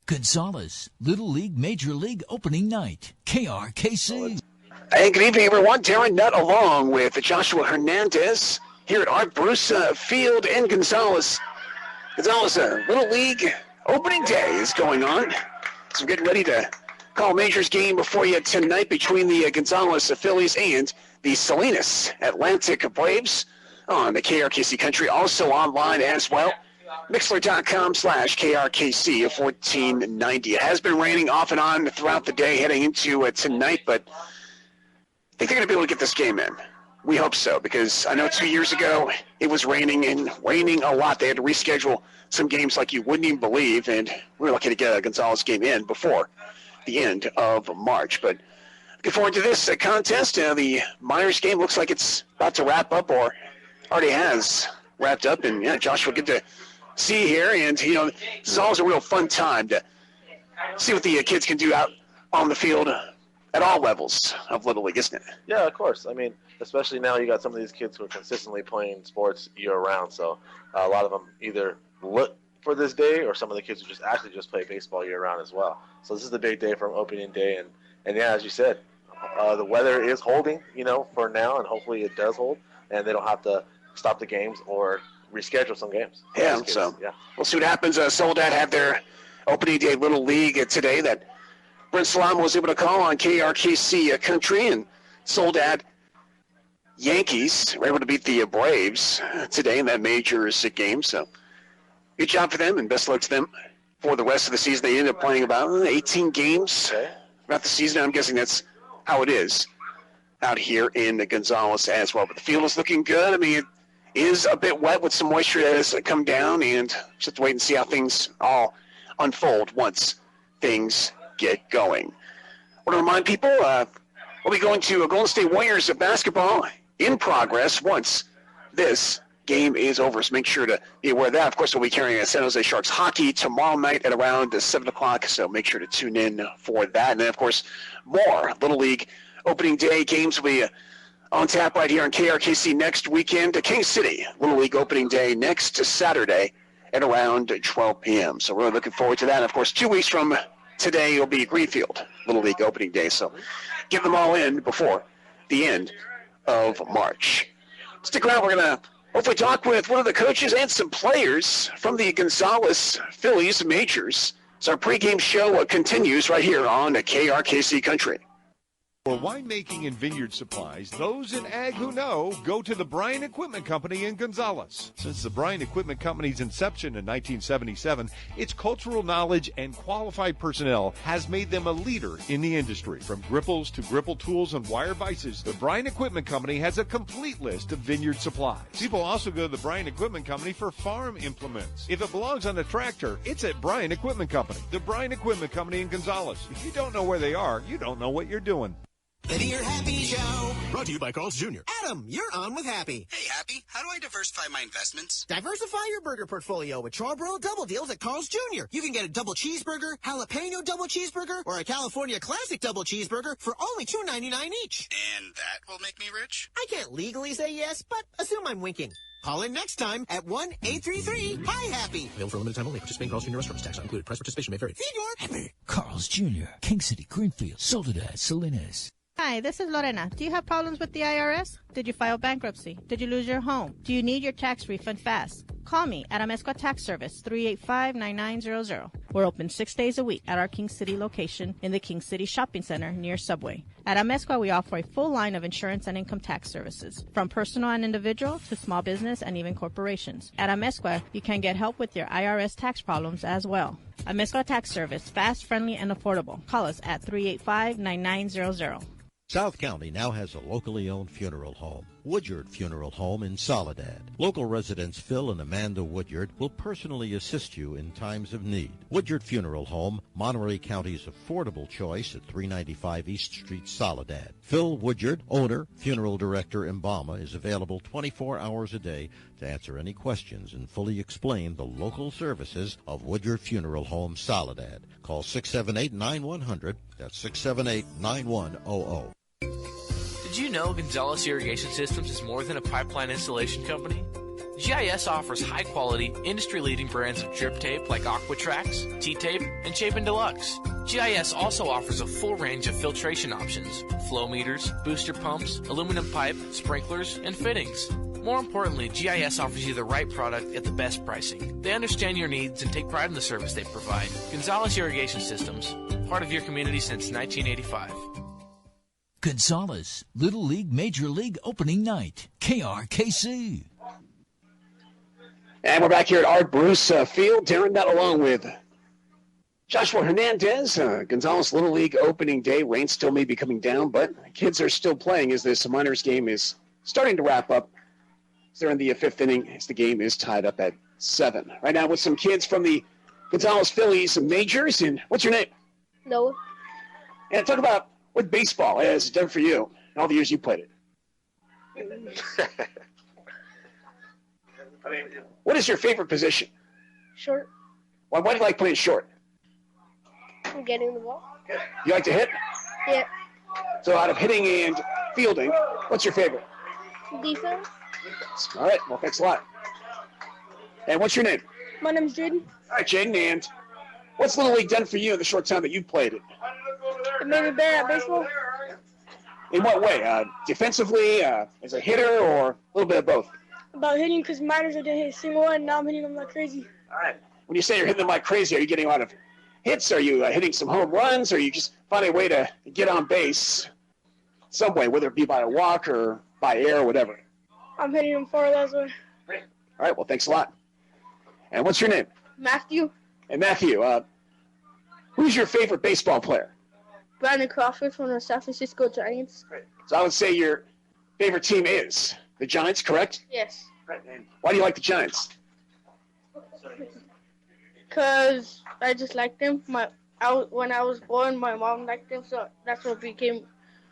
Gonzalez, Little League, Major League opening night. KRKC. Hey, good evening, everyone. Darren Nutt along with Joshua Hernandez here at Art Bruce Field in Gonzalez. Gonzalez, Little League opening day is going on. So we're getting ready to call a Majors game before you tonight between the Gonzalez Phillies and the Salinas Atlantic Braves on the KRKC Country. Also online as well. Mixler.com/KRKC 1490. It has been raining off and on throughout the day heading into tonight, but I think they're going to be able to get this game in. We hope so, because I know 2 years ago it was raining and raining a lot. They had to reschedule some games like you wouldn't even believe, and we were lucky to get a Gonzalez game in before the end of March. But looking forward to this contest. The Myers game looks like it's about to wrap up, or already has wrapped up. And yeah, Josh, we'll get to see here. And, you know, this is always a real fun time to see what the kids can do out on the field at all levels of Little League, isn't it? Yeah, of course. I mean, especially now you got some of these kids who are consistently playing sports year-round. So a lot of them either look for this day, or some of the kids who just actually just play baseball year-round as well. So this is the big day from opening day. And yeah, as you said, the weather is holding, you know, for now, and hopefully it does hold, and they don't have to stop the games or reschedule some games. Yeah, so we'll see what happens. Soledad had their opening day Little League today that Brent Salam was able to call on KRKC Country, and Soledad Yankees were able to beat the Braves today in that Majors game. So good job for them, and best luck to them for the rest of the season. They ended up playing about 18 games throughout the season. I'm guessing that's how it is out here in Gonzalez as well. But the field is looking good. I mean, it is a bit wet with some moisture that has come down, and just have to wait and see how things all unfold once things get going. I want to remind people we'll be going to Golden State Warriors basketball in progress once this game is over, so make sure to be aware of that. Of course, we'll be carrying San Jose Sharks hockey tomorrow night at around 7 o'clock, so make sure to tune in for that. And then, of course, more Little League opening day games will be on tap right here on KRKC next weekend. King City Little League opening day next Saturday at around 12 p.m. So we're really looking forward to that. And, of course, 2 weeks from today will be Greenfield Little League opening day, so get them all in before the end of March. Stick around. We're going to hopefully talk with one of the coaches and some players from the Gonzalez Phillies Majors. So our pregame show continues right here on KRKC Country. For winemaking and vineyard supplies, those in ag who know, go to the Bryan Equipment Company in Gonzalez. Since the Bryan Equipment Company's inception in 1977, its cultural knowledge and qualified personnel has made them a leader in the industry. From gripples to gripple tools and wire vices, the Bryan Equipment Company has a complete list of vineyard supplies. People also go to the Bryan Equipment Company for farm implements. If it belongs on a tractor, it's at Bryan Equipment Company. The Bryan Equipment Company in Gonzalez. If you don't know where they are, you don't know what you're doing. The Dear Happy Show. Brought to you by Carl's Jr. Adam, you're on with Happy. Hey, Happy, how do I diversify my investments? Diversify your burger portfolio with Charbroil Double Deals at Carl's Jr. You can get a double cheeseburger, jalapeno double cheeseburger, or a California Classic double cheeseburger for only $2.99 each. And that will make me rich? I can't legally say yes, but assume I'm winking. Call in next time at 1-833-HI-HAPPY. Available for a limited time only. Participating Carl's Jr. restaurants. Tax not included. Price participation may vary. Feed your happy. Carl's Jr., King City, Greenfield, Soledad, Salinas. Hi, this is Lorena. Do you have problems with the IRS? Did you file bankruptcy? Did you lose your home? Do you need your tax refund fast? Call me at Amezcua Tax Service, 385-9900. We're open 6 days a week at our King City location in the King City Shopping Center near Subway. At Amezcua, we offer a full line of insurance and income tax services, from personal and individual to small business and even corporations. At Amezcua, you can get help with your IRS tax problems as well. Amezcua Tax Service, fast, friendly, and affordable. Call us at 385-9900. South County now has a locally owned funeral home, Woodyard Funeral Home in Soledad. Local residents Phil and Amanda Woodyard will personally assist you in times of need. Woodyard Funeral Home, Monterey County's affordable choice at 395 East Street, Soledad. Phil Woodyard, owner, funeral director, Embama, is available 24 hours a day to answer any questions and fully explain the local services of Woodyard Funeral Home, Soledad. Call 678-9100. That's 678-9100. Did you know Gonzalez Irrigation Systems is more than a pipeline installation company? GIS offers high-quality, industry-leading brands of drip tape like Aquatrax, T-Tape, and Chapin Deluxe. GIS also offers a full range of filtration options, flow meters, booster pumps, aluminum pipe, sprinklers, and fittings. More importantly, GIS offers you the right product at the best pricing. They understand your needs and take pride in the service they provide. Gonzalez Irrigation Systems, part of your community since 1985. Gonzalez, Little League Major League Opening Night, KRKC. And we're back here at Art Bruce Field. Darren, that along with Joshua Hernandez, Gonzalez Little League opening day. Rain still may be coming down, but kids are still playing as this minors game is starting to wrap up. They're in the fifth inning as the game is tied up at 7. Right now with some kids from the Gonzalez Phillies majors. And what's your name? Noah. And talk about what baseball has done for you in all the years you played it. What is your favorite position? Short. Why do you like playing short? I'm getting the ball. You like to hit? Yeah. So out of hitting and fielding, what's your favorite? Defense. All right. Well, thanks a lot. And what's your name? My name's Jaden. All right, Jaden. And what's Little League done for you in the short time that you've played it? It made me better at baseball. In what way? Defensively, as a hitter, or a little bit of both? About hitting, because minors I didn't hit a single one, and now I'm hitting them like crazy. All right. When you say you're hitting them like crazy, are you getting a lot of hits? Are you hitting some home runs? Or are you just finding a way to get on base some way, whether it be by a walk or by air or whatever? I'm hitting them far that way. Great. All right. Well, thanks a lot. And what's your name? Matthew. And Matthew, who's your favorite baseball player? Brandon Crawford from the San Francisco Giants. Great. So I would say your favorite team is the Giants, correct? Yes. Right. And why do you like the Giants? Because I just like them. When I was born, my mom liked them, so that's what became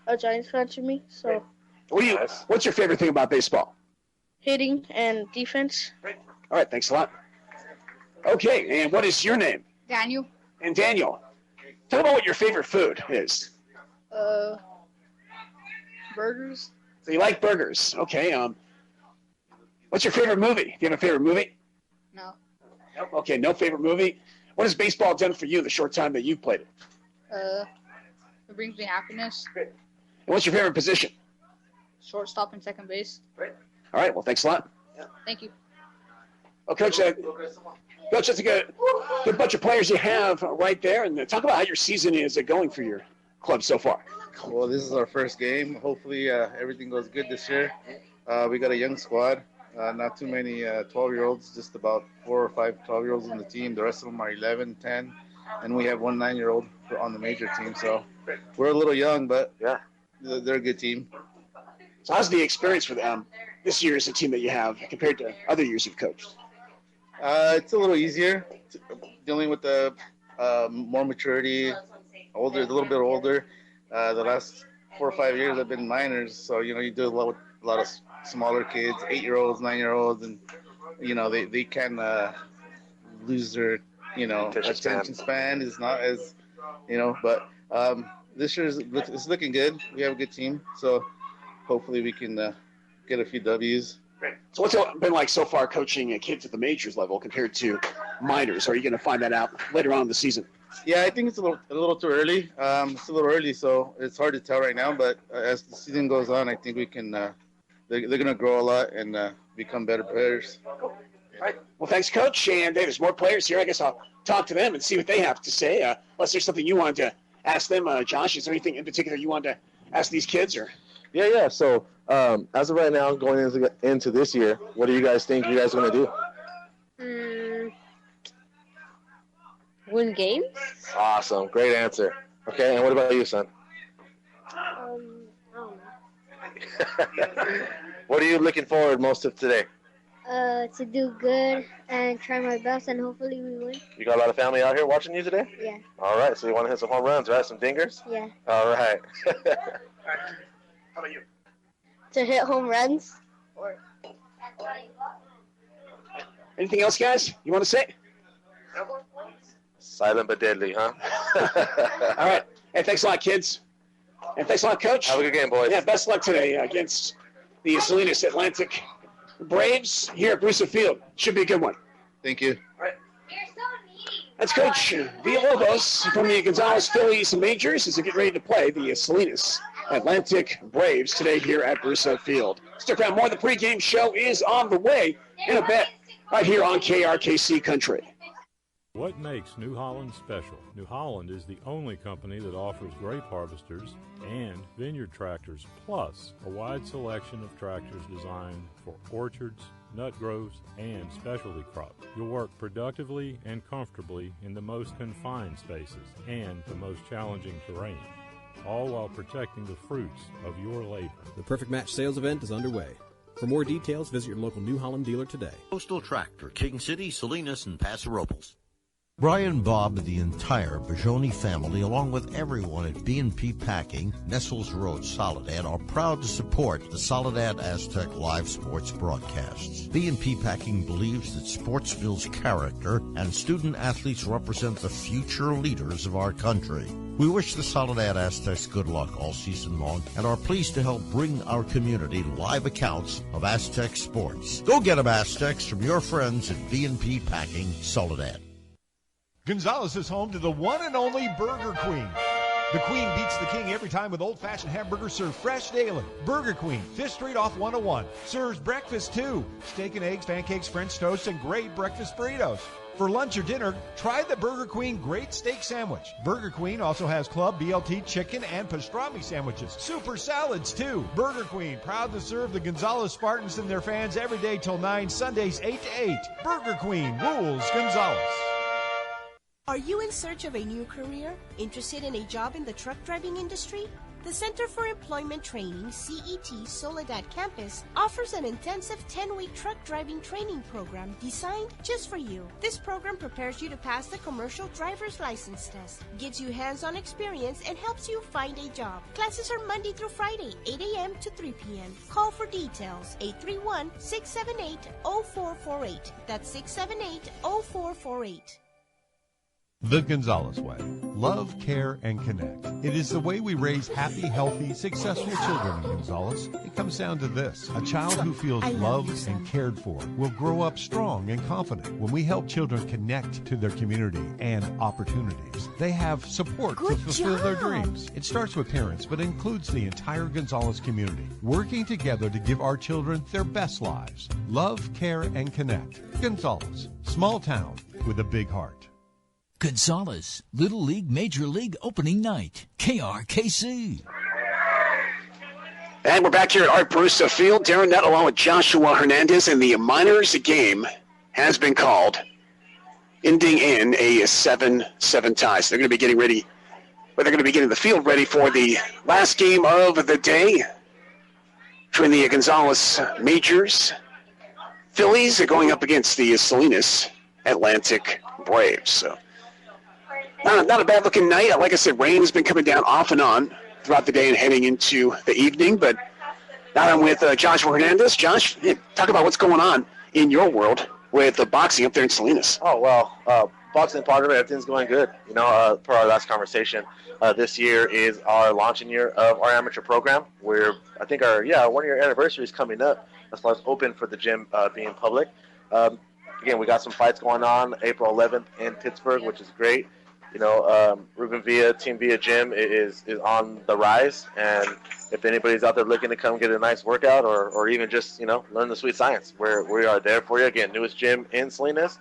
a Giants fan to me. So. What's your favorite thing about baseball? Hitting and defense. Great. All right. Thanks a lot. Okay. And what is your name? Daniel. And Daniel, talk about what your favorite food is. Burgers. So you like burgers. Okay. What's your favorite movie? Do you have a favorite movie? No. Nope. Okay, no favorite movie. What has baseball done for you the short time that you've played it? It brings me happiness. Great. And what's your favorite position? Shortstop and second base. Great. All right, well, thanks a lot. Thank you. Well, Coach, that's a good bunch of players you have right there. And talk about how your season is going for your club so far. Well, this is our first game. Hopefully everything goes good this year. We got a young squad. Not too many 12-year-olds, just about 4 or 5 12-year-olds on the team. The rest of them are 11, 10, and we have one 9-year-old on the major team. So we're a little young, but yeah, they're a good team. So how's the experience for them this year as a team that you have compared to other years you've coached? It's a little easier dealing with the more maturity, a little bit older. The last 4 or 5 years I've been minors, so you do a lot of smaller kids, 8-year-olds, 9-year-olds, and they can lose their attention span is not as but this year it's looking good. We have a good team, so hopefully we can get a few W's. Great. So what's it been like so far coaching kids at the majors level compared to minors? Are you going to find that out later on in the season? Yeah, I think it's a little too early. It's a little early, so it's hard to tell right now. But as the season goes on, I think we can. They're going to grow a lot and become better players. All right. Well, thanks, Coach. And there's more players here. I guess I'll talk to them and see what they have to say. Unless there's something you wanted to ask them, Josh. Is there anything in particular you wanted to ask these kids? Or Yeah. So as of right now, going into this year, what do you guys think you guys are going to do? Win games. Awesome. Great answer. Okay, and what about you, son? I don't know. What are you looking forward most of today? To do good and try my best, and hopefully we win. You got a lot of family out here watching you today? Yeah. All right, so you want to hit some home runs, right? Some dingers? Yeah. All right. how about you? To hit home runs. Anything else, guys, you want to say? Silent but deadly, huh? All right. Hey, thanks a lot, kids. And thanks a lot, Coach. Have a good game, boys. Yeah, best luck today against the Salinas Atlantic Braves here at Bruce Field. Should be a good one. Thank you. That's Coach Villalobos from the Gonzalez Phillies Majors as they get ready to play the Salinas Atlantic Braves today here at Bruce Field. Stick around. More of the pregame show is on the way in a bit right here on KRKC Country. What makes New Holland special? New Holland is the only company that offers grape harvesters and vineyard tractors, plus a wide selection of tractors designed for orchards, nut groves, and specialty crops. You'll work productively and comfortably in the most confined spaces and the most challenging terrain, all while protecting the fruits of your labor. The Perfect Match sales event is underway. For more details, visit your local New Holland dealer today. Postal Tractor, King City, Salinas, and Paso Robles. Brian, Bob, and the entire Bajoni family, along with everyone at B&P Packing, Nestles Road, Soledad, are proud to support the Soledad Aztec live sports broadcasts. B&P Packing believes that sports builds character, and student athletes represent the future leaders of our country. We wish the Soledad Aztecs good luck all season long and are pleased to help bring our community live accounts of Aztec sports. Go get them, Aztecs, from your friends at B&P Packing, Soledad. Gonzalez is home to the one and only Burger Queen. The Queen beats the King every time with old-fashioned hamburgers served fresh daily. Burger Queen, 5th Street off 101. Serves breakfast, too. Steak and eggs, pancakes, French toast, and great breakfast burritos. For lunch or dinner, try the Burger Queen Great Steak Sandwich. Burger Queen also has club, BLT, chicken, and pastrami sandwiches. Super salads, too. Burger Queen, proud to serve the Gonzalez Spartans and their fans every day till 9, Sundays 8 to 8. Burger Queen rules Gonzalez. Are you in search of a new career? Interested in a job in the truck driving industry? The Center for Employment Training, CET Soledad Campus, offers an intensive 10-week truck driving training program designed just for you. This program prepares you to pass the commercial driver's license test, gives you hands-on experience, and helps you find a job. Classes are Monday through Friday, 8 a.m. to 3 p.m. Call for details, 831-678-0448. That's 678-0448. The Gonzalez Way. Love, care, and connect. It is the way we raise happy, healthy, successful children in Gonzalez. It comes down to this. A child who feels loved and cared for will grow up strong and confident. When we help children connect to their community and opportunities, they have support to fulfill their dreams. It starts with parents, but includes the entire Gonzalez community, working together to give our children their best lives. Love, care, and connect. Gonzalez. Small town with a big heart. Gonzalez, Little League Major League opening night. KRKC. And we're back here at Art Bruce Field. Darren Nutt along with Joshua Hernandez, and the minors game has been called, ending in a 7-7 tie. So they're going to be getting ready, but they're going to be getting the field ready for the last game of the day between the Gonzalez Majors. Phillies are going up against the Salinas Atlantic Braves. So not a bad-looking night. Like I said, rain has been coming down off and on throughout the day and heading into the evening. But now I'm with Joshua Hernandez. Josh, talk about what's going on in your world with the boxing up there in Salinas. Oh, well, boxing part of it, everything's going good. You know, per our last conversation, this year is our launching year of our amateur program. I think our 1-year anniversary is coming up as far as open for the gym being public. Again, we got some fights going on April 11th in Pittsburgh, which is great. You know, Ruben Villa, Team Villa Gym is on the rise, and if anybody's out there looking to come get a nice workout or even just, you know, learn the sweet science, we are there for you. Again, newest gym in Salinas,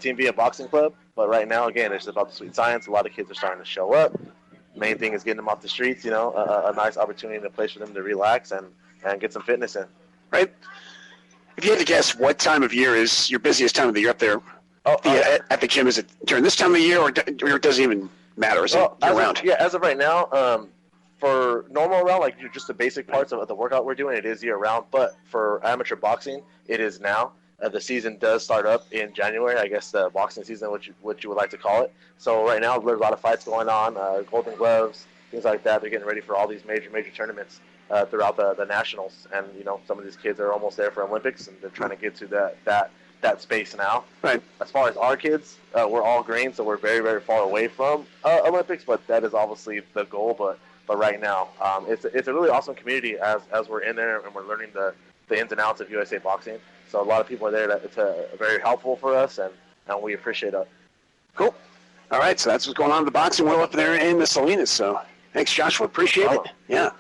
Team Villa Boxing Club, but right now, again, it's about the sweet science. A lot of kids are starting to show up. Main thing is getting them off the streets, you know, a nice opportunity and a place for them to relax and get some fitness in. Right? If you had to guess what time of year is your busiest time of the year up there, at the gym, is it during this time of year or it doesn't even matter? Is it year-round? As of right now, for normal round, like just the basic parts of the workout we're doing, it is year-round. But for amateur boxing, it is now. The season does start up in January, I guess the boxing season, what you would like to call it. So right now, there's a lot of fights going on, Golden Gloves, things like that. They're getting ready for all these major tournaments throughout the nationals. And, you know, some of these kids are almost there for Olympics, and they're trying to get to that space now. Right. As far as our kids, we're all green, so we're very, very far away from Olympics, but that is obviously the goal. But right now, it's a really awesome community as we're in there and we're learning the the ins and outs of USA boxing. So a lot of people are there to very helpful for us, and we appreciate it. Cool. All right, so that's what's going on in the boxing world up there in the Salinas. So thanks, Joshua. Appreciate it. Yeah.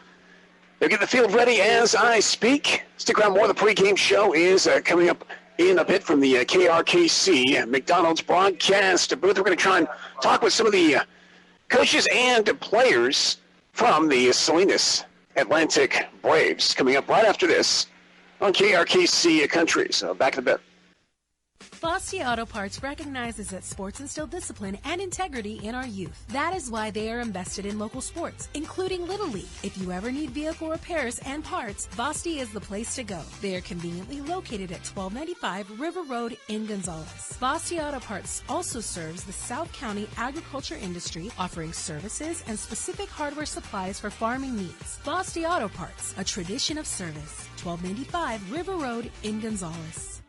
They're getting the field ready as I speak. Stick around. More of the pregame show is coming up in a bit from the KRKC McDonald's broadcast booth. We're going to try and talk with some of the coaches and players from the Salinas Atlantic Braves coming up right after this on KRKC Country. So back in a bit. Bosty Auto Parts recognizes that sports instill discipline and integrity in our youth. That is why they are invested in local sports, including Little League. If you ever need vehicle repairs and parts, Bosty is the place to go. They are conveniently located at 1295 River Road in Gonzales. Bosty Auto Parts also serves the South County agriculture industry, offering services and specific hardware supplies for farming needs. Bosty Auto Parts, a tradition of service. 1295 River Road in Gonzales.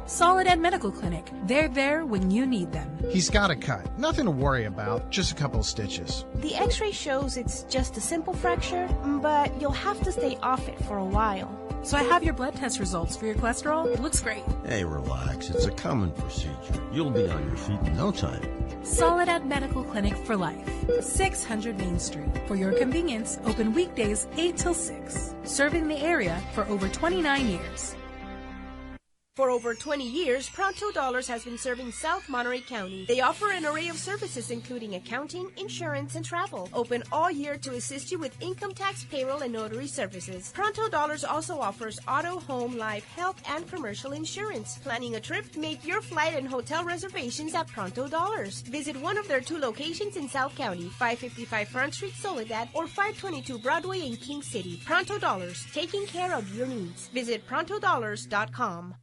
Soledad Medical Clinic. They're there when you need them. He's got a cut. Nothing to worry about. Just a couple of stitches. The x-ray shows it's just a simple fracture, but you'll have to stay off it for a while. So I have your blood test results for your cholesterol. It looks great. Hey, relax. It's a common procedure. You'll be on your feet in no time. Soledad Medical Clinic for life. 600 Main Street. For your convenience, open weekdays 8 till 6. Serving the area for over 29 years. For over 20 years, Pronto Dollars has been serving South Monterey County. They offer an array of services including accounting, insurance, and travel. Open all year to assist you with income tax, payroll, and notary services. Pronto Dollars also offers auto, home, life, health, and commercial insurance. Planning a trip? Make your flight and hotel reservations at Pronto Dollars. Visit one of their 2 locations in South County, 555 Front Street, Soledad, or 522 Broadway in King City. Pronto Dollars, taking care of your needs. Visit ProntoDollars.com.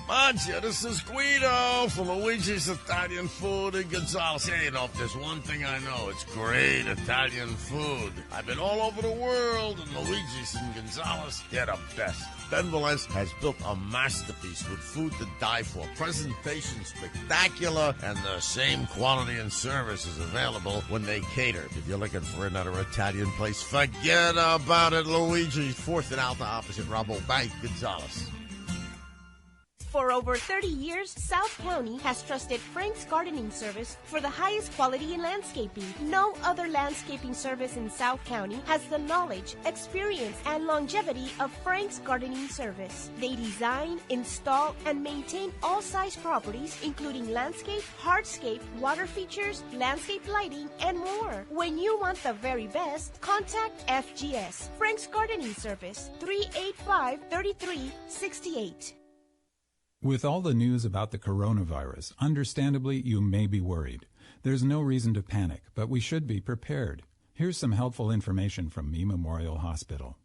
Mancha, this is Guido from Luigi's Italian Food in Gonzales. Hey, you know, if there's one thing I know, it's great Italian food. I've been all over the world, and Luigi's in Gonzales, they're the best. Ben Velez has built a masterpiece with food to die for. Presentation spectacular, and the same quality and service is available when they cater. If you're looking for another Italian place, forget about it. Luigi's, 4th and Alta, opposite Rabo Bank, Gonzales. For over 30 years, South County has trusted Frank's Gardening Service for the highest quality in landscaping. No other landscaping service in South County has the knowledge, experience, and longevity of Frank's Gardening Service. They design, install, and maintain all size properties, including landscape, hardscape, water features, landscape lighting, and more. When you want the very best, contact FGS, Frank's Gardening Service, 385-3368. With all the news about the coronavirus, understandably, you may be worried. There's no reason to panic, but we should be prepared. Here's some helpful information from Me Memorial Hospital.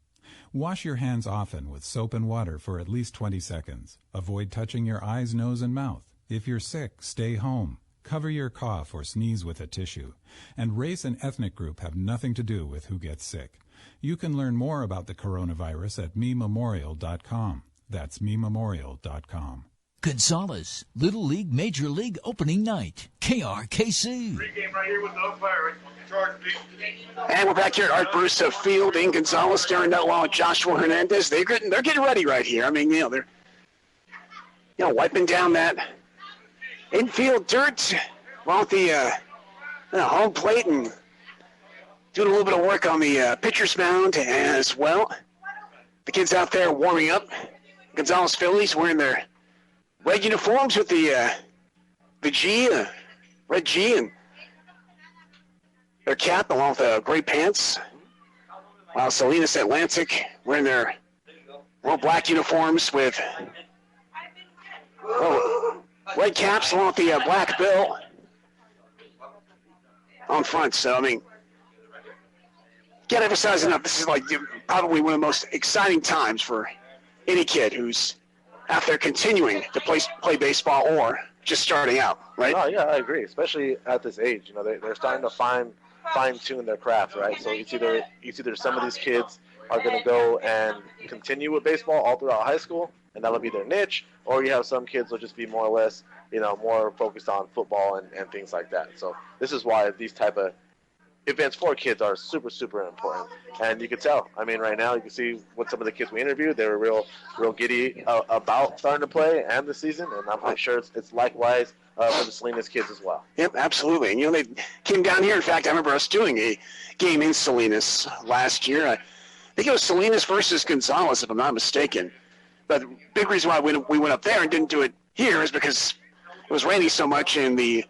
Wash your hands often with soap and water for at least 20 seconds. Avoid touching your eyes, nose, and mouth. If you're sick, stay home. Cover your cough or sneeze with a tissue. And race and ethnic group have nothing to do with who gets sick. You can learn more about the coronavirus at mememorial.com. That's mememorial.com. Gonzales, Little League Major League Opening Night, KRKC. Pregame right here with no fire. Charge, please. And we're back here at Art Bruce Field in Gonzales, staring that along with Joshua Hernandez. They're getting ready right here. I mean, they're wiping down that infield dirt along with the home plate and doing a little bit of work on the pitcher's mound as well. The kids out there warming up. Gonzales Phillies wearing their red uniforms with the G, red G, and their cap along with the gray pants. While Salinas Atlantic wearing their little black uniforms with red caps along with the black bill on front. So, I mean, can't emphasize enough, this is like probably one of the most exciting times for any kid who's out there continuing to play baseball or just starting out, right? Oh, yeah, I agree, especially at this age. You know, they're starting to fine-tune their craft, right? So it's either some of these kids are going to go and continue with baseball all throughout high school, and that'll be their niche, or you have some kids who'll just be more or less, more focused on football and things like that. So this is why these type of events for kids are super, super important. And you can tell. I mean, right now you can see what some of the kids we interviewed, they were real giddy about starting to play and the season. And I'm sure it's likewise for the Salinas kids as well. Yep, absolutely. And, they came down here. In fact, I remember us doing a game in Salinas last year. I think it was Salinas versus Gonzalez, if I'm not mistaken. But the big reason why we went up there and didn't do it here is because it was raining so much and the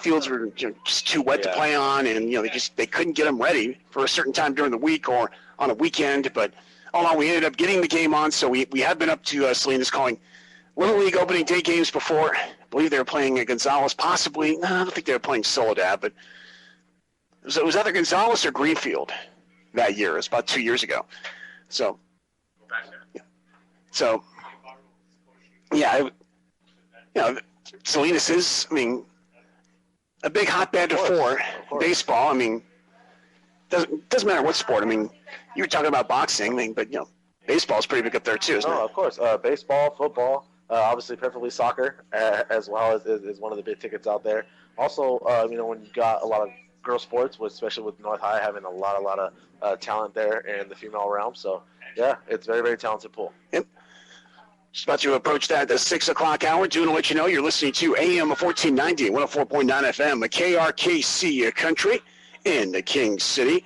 fields were just too wet to play on, and they couldn't get them ready for a certain time during the week or on a weekend. But all in all, we ended up getting the game on. So we have been up to Salinas calling Little League opening day games before. I believe they were playing Gonzalez, possibly. No, I don't think they were playing Soledad, but it was either Gonzalez or Greenfield that year. It was about 2 years ago. So, Salinas is, a big hotbed for baseball. Doesn't matter what sport. You were talking about boxing, but baseball is pretty big up there too, isn't it? Of course. Baseball, football, obviously preferably soccer as well is one of the big tickets out there. Also, when you got a lot of girl sports, especially with North High having a lot of talent there in the female realm. So yeah, it's very, very talented pool. Yep. Just about to approach that the 6 o'clock hour. Doing to let you know you're listening to AM 1490, 104.9 FM, KRKC Country in the King City.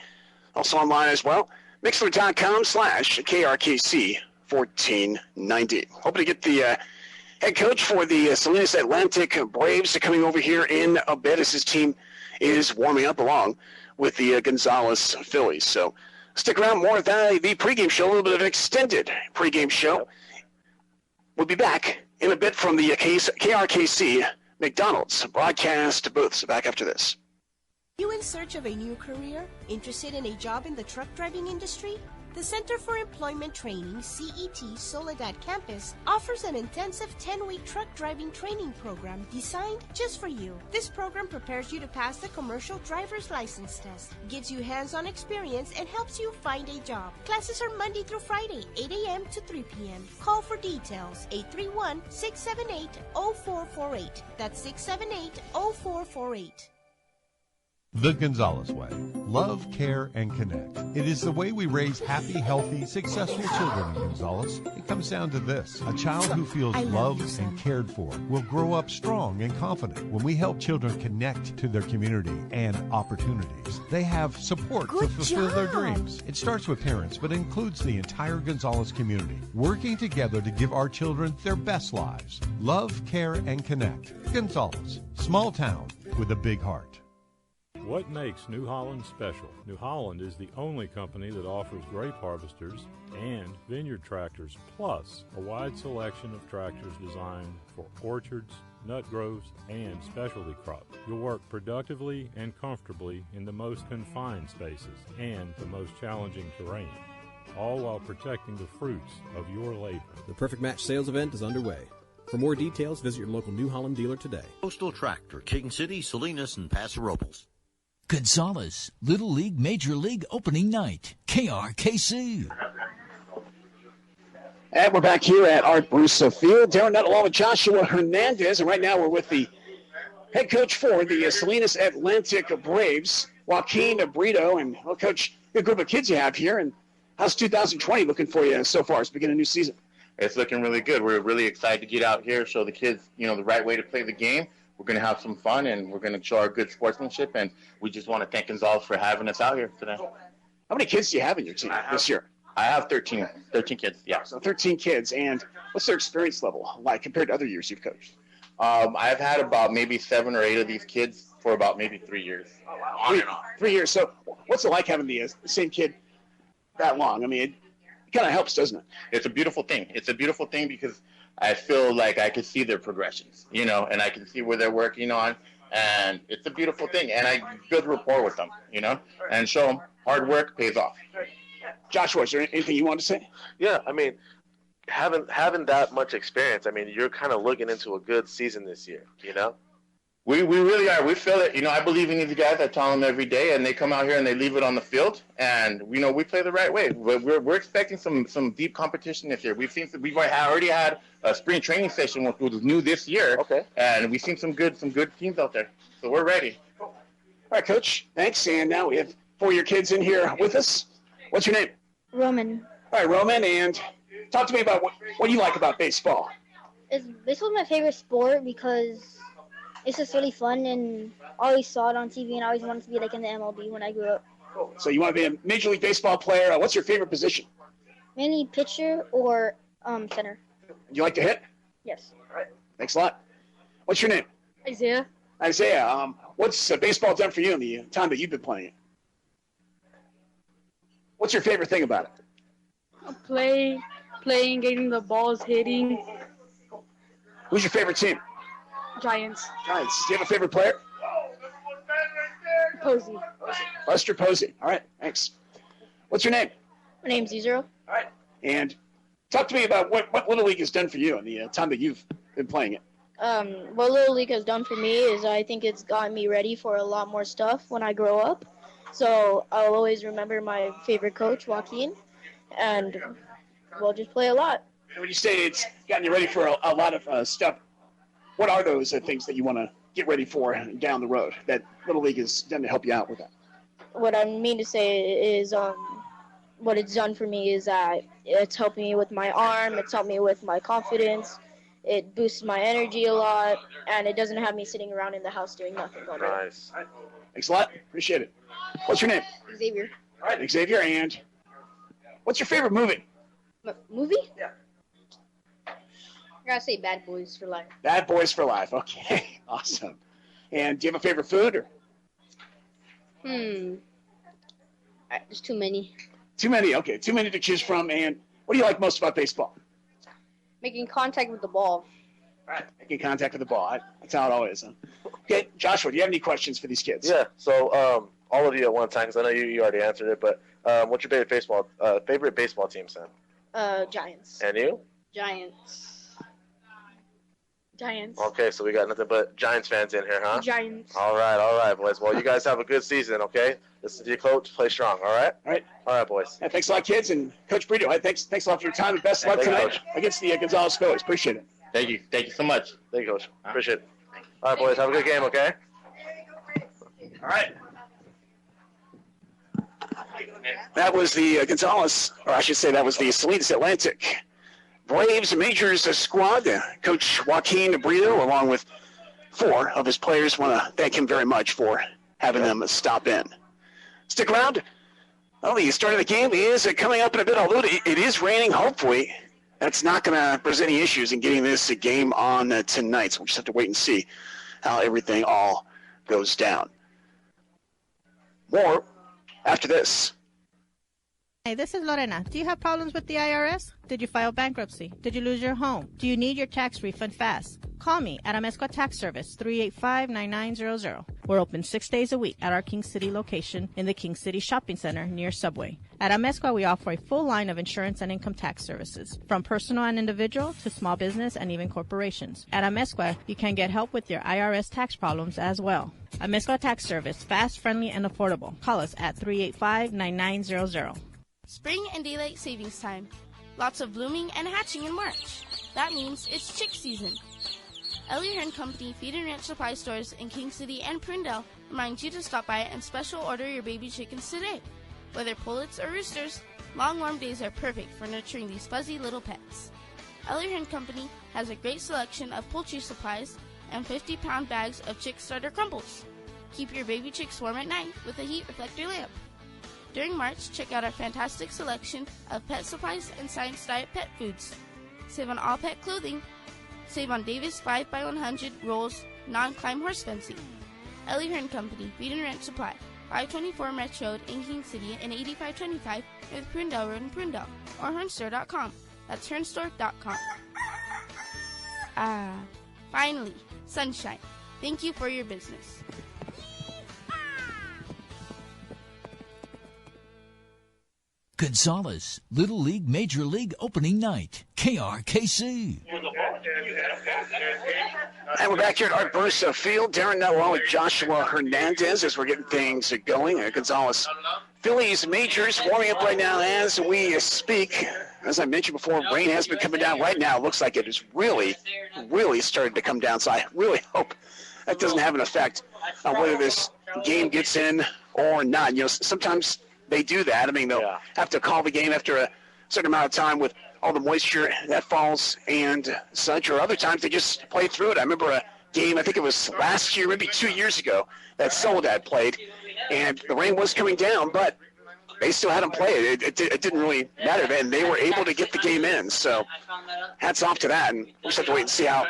Also online as well, Mixler.com/KRKC 1490. Hoping to get the head coach for the Salinas Atlantic Braves coming over here in a bit as his team is warming up along with the Gonzalez Phillies. So stick around, more of the pregame show, a little bit of an extended pregame show. We'll be back in a bit from the KRKC McDonald's broadcast booth. So back after this. You in search of a new career? Interested in a job in the truck driving industry? The Center for Employment Training, CET Soledad Campus, offers an intensive 10-week truck driving training program designed just for you. This program prepares you to pass the commercial driver's license test, gives you hands-on experience, and helps you find a job. Classes are Monday through Friday, 8 a.m. to 3 p.m. Call for details, 831-678-0448. That's 678-0448. The Gonzalez Way. Love, care, and connect. It is the way we raise happy, healthy, successful children in Gonzalez. It comes down to this. A child who feels loved and cared for will grow up strong and confident. When we help children connect to their community and opportunities, they have support to fulfill their dreams. It starts with parents, but includes the entire Gonzalez community, working together to give our children their best lives. Love, care, and connect. Gonzalez. Small town with a big heart. What makes New Holland special? New Holland is the only company that offers grape harvesters and vineyard tractors, plus a wide selection of tractors designed for orchards, nut groves, and specialty crops. You'll work productively and comfortably in the most confined spaces and the most challenging terrain, all while protecting the fruits of your labor. The Perfect Match sales event is underway. For more details, visit your local New Holland dealer today. Postal Tractor, King City, Salinas, and Paso Robles. Gonzalez, Little League, Major League opening night. KRKC. And we're back here at Art Bruce Field. Darren Nutt along with Joshua Hernandez. And right now we're with the head coach for the Salinas Atlantic Braves, Joaquin Brito. And, well, Coach, good group of kids you have here. And how's 2020 looking for you so far as we begin a new season? It's looking really good. We're really excited to get out here, show the kids, the right way to play the game. We're going to have some fun, and we're going to show our good sportsmanship, and we just want to thank Gonzalez for having us out here today. How many kids do you have in your team this year? I have 13 kids, yeah. So 13 kids, and what's their experience level like compared to other years you've coached? I've had about maybe 7 or 8 of these kids for about maybe 3 years. Oh, wow. On and on. 3 years. So what's it like having the same kid that long? I mean, it kind of helps, doesn't it? It's a beautiful thing. It's a beautiful thing because I feel like I can see their progressions, and I can see where they're working on, and it's a beautiful thing. And I build rapport with them, and show them hard work pays off. Joshua, is there anything you want to say? Yeah, having that much experience, you're kind of looking into a good season this year, We really are. We feel it. I believe in these guys. I tell them every day, and they come out here and they leave it on the field. And we play the right way. We're expecting some deep competition this year. We've already had a spring training session, which was new this year. Okay. And we've seen some good teams out there. So we're ready. All right, Coach. Thanks. And now we have 4 of your kids in here with us. What's your name? Roman. All right, Roman. And talk to me about what you like about baseball. Baseball's my favorite sport because it's just really fun, and I always saw it on TV, and I always wanted to be like in the MLB when I grew up. So you want to be a Major League Baseball player. What's your favorite position? Mainly pitcher or center. You like to hit? Yes. All right. Thanks a lot. What's your name? Isaiah. Isaiah. What's baseball done for you in the time that you've been playing it? What's your favorite thing about it? Playing, getting the balls, hitting. Who's your favorite team? Giants. Giants. Do you have a favorite player? Posey. Buster Posey. All right. Thanks. What's your name? My name's Zero. All right. And talk to me about what Little League has done for you in the time that you've been playing it. What Little League has done for me is I think it's gotten me ready for a lot more stuff when I grow up. So I'll always remember my favorite coach, Joaquin, and we'll just play a lot. And when you say it's gotten you ready for a lot of stuff, what are those things that you want to get ready for down the road that Little League has done to help you out with that? What I mean to say is what it's done for me is that it's helped me with my arm, it's helped me with my confidence, it boosts my energy a lot, and it doesn't have me sitting around in the house doing nothing all day. Nice. All right. Thanks a lot. Appreciate it. What's your name? Xavier. All right, Xavier. And what's your favorite movie? Movie? Yeah. I gotta say Bad Boys for Life. Bad Boys for Life. Okay, awesome. And do you have a favorite food? Or? There's too many. Too many. Okay, too many to choose from. And what do you like most about baseball? Making contact with the ball. All right, making contact with the ball. That's how it always is. Okay, Joshua, do you have any questions for these kids? Yeah. So all of you at one time, because I know you already answered it, but what's your favorite baseball team, Sam? Giants. And you? Giants. Okay, so we got nothing but Giants fans in here, huh? Giants. All right, boys. Well, you guys have a good season, okay? Listen to your coach. Play strong, all right? All right, boys. Yeah, thanks a lot, kids. And Coach Brito, thanks a lot for your time and best of luck tonight against the Gonzalez Phillies. Appreciate it. Thank you. Thank you so much. Thank you, Coach. Appreciate it. All right, boys. Have a good game, okay? All right. That was the Gonzalez, or I should say that was the Salinas Atlantic Braves Majors squad. Coach Joaquin Brito, along with 4 of his players, want to thank him very much for having them stop in. Stick around. Well, the start of the game is coming up in a bit, although it is raining. Hopefully, that's not going to present any issues in getting this game on tonight. So we'll just have to wait and see how everything all goes down. More after this. Hey, this is Lorena. Do you have problems with the IRS? Did you file bankruptcy? Did you lose your home? Do you need your tax refund fast? Call me at Amezcua Tax Service, 385-9900. We're open 6 days a week at our King City location in the King City Shopping Center near Subway. At Amezcua, we offer a full line of insurance and income tax services, from personal and individual to small business and even corporations. At Amezcua, you can get help with your IRS tax problems as well. Amezcua Tax Service, fast, friendly, and affordable. Call us at 385-9900. Spring and daylight savings time. Lots of blooming and hatching in March. That means it's chick season. Ellie Hearn Company Feed and Ranch Supply Stores in King City and Prindale reminds you to stop by and special order your baby chickens today. Whether pullets or roosters, long warm days are perfect for nurturing these fuzzy little pets. Ellie Hearn Company has a great selection of poultry supplies and 50-pound bags of chick starter crumbles. Keep your baby chicks warm at night with a heat reflector lamp. During March, check out our fantastic selection of pet supplies and Science Diet pet foods. Save on all pet clothing. Save on Davis 5x100 rolls non-climb horse fencing. Ellie Hearn Company, Feed and Ranch Supply, 524 Metro Road in King City and 8525 North Prindale Road in Prindale, or Hearnstore.com. That's Hearnstore.com. Finally, sunshine. Thank you for your business. Gonzalez, Little League Major League Opening Night, KRKC. And we're back here at Art Bursa Field. Darren now along with Joshua Hernandez as we're getting things going. Gonzalez Phillies Majors warming up right now as we speak. As I mentioned before, rain has been coming down right now. It looks like it is really started to come down. So I really hope that doesn't have an effect on whether this game gets in or not. You know, sometimes they do that. I mean, they'll have to call the game after a certain amount of time with all the moisture that falls and such, or other times they just play through it. I remember a game, I think it was last year, maybe 2 years ago, that Soledad played, and the rain was coming down, but they still had them play it. It didn't really matter then. They were able to get the game in, so hats off to that, and we'll just have to wait and see how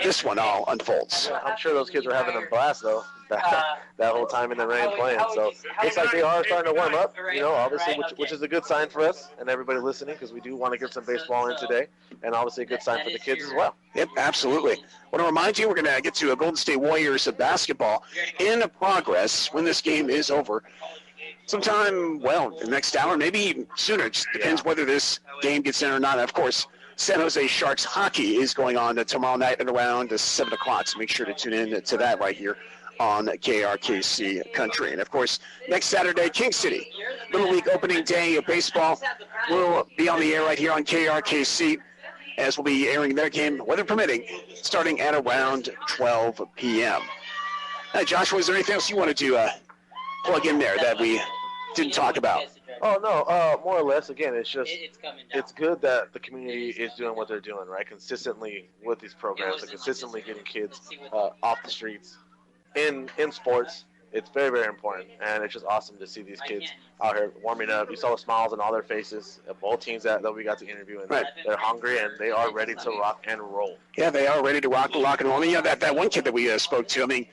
this one all unfolds. I'm sure those kids were having a blast, though, that whole time in the rain playing. So looks like they are starting to warm up, you know, obviously, which is a good sign for us and everybody listening, because we do want to get some baseball in today, and obviously a good sign for the kids as well. Yep, absolutely. I want to remind you, we're going to get to a Golden State Warriors of basketball in progress when this game is over. Sometime, well, the next hour, maybe even sooner. It just depends whether this game gets in or not. Of course, San Jose Sharks hockey is going on tomorrow night at around 7 o'clock, so make sure to tune in to that right here on KRKC Country. And, of course, next Saturday, King City, Little League opening day of baseball, will be on the air right here on KRKC, as we'll be airing their game, weather permitting, starting at around 12 p.m. Joshua, is there anything else you wanted to plug in there that we didn't talk about? Oh, no, more or less, again, it's just, it's good that the community is doing what they're doing, right, consistently with these programs, and consistently getting kids off the streets in sports. It's very, very important, and it's just awesome to see these kids out here warming up. You saw the smiles on all their faces, both teams that we got to interview, and they're hungry, and they are ready to rock and roll. Yeah, they are ready to rock and roll. I mean, yeah, that one kid that we spoke to, I mean,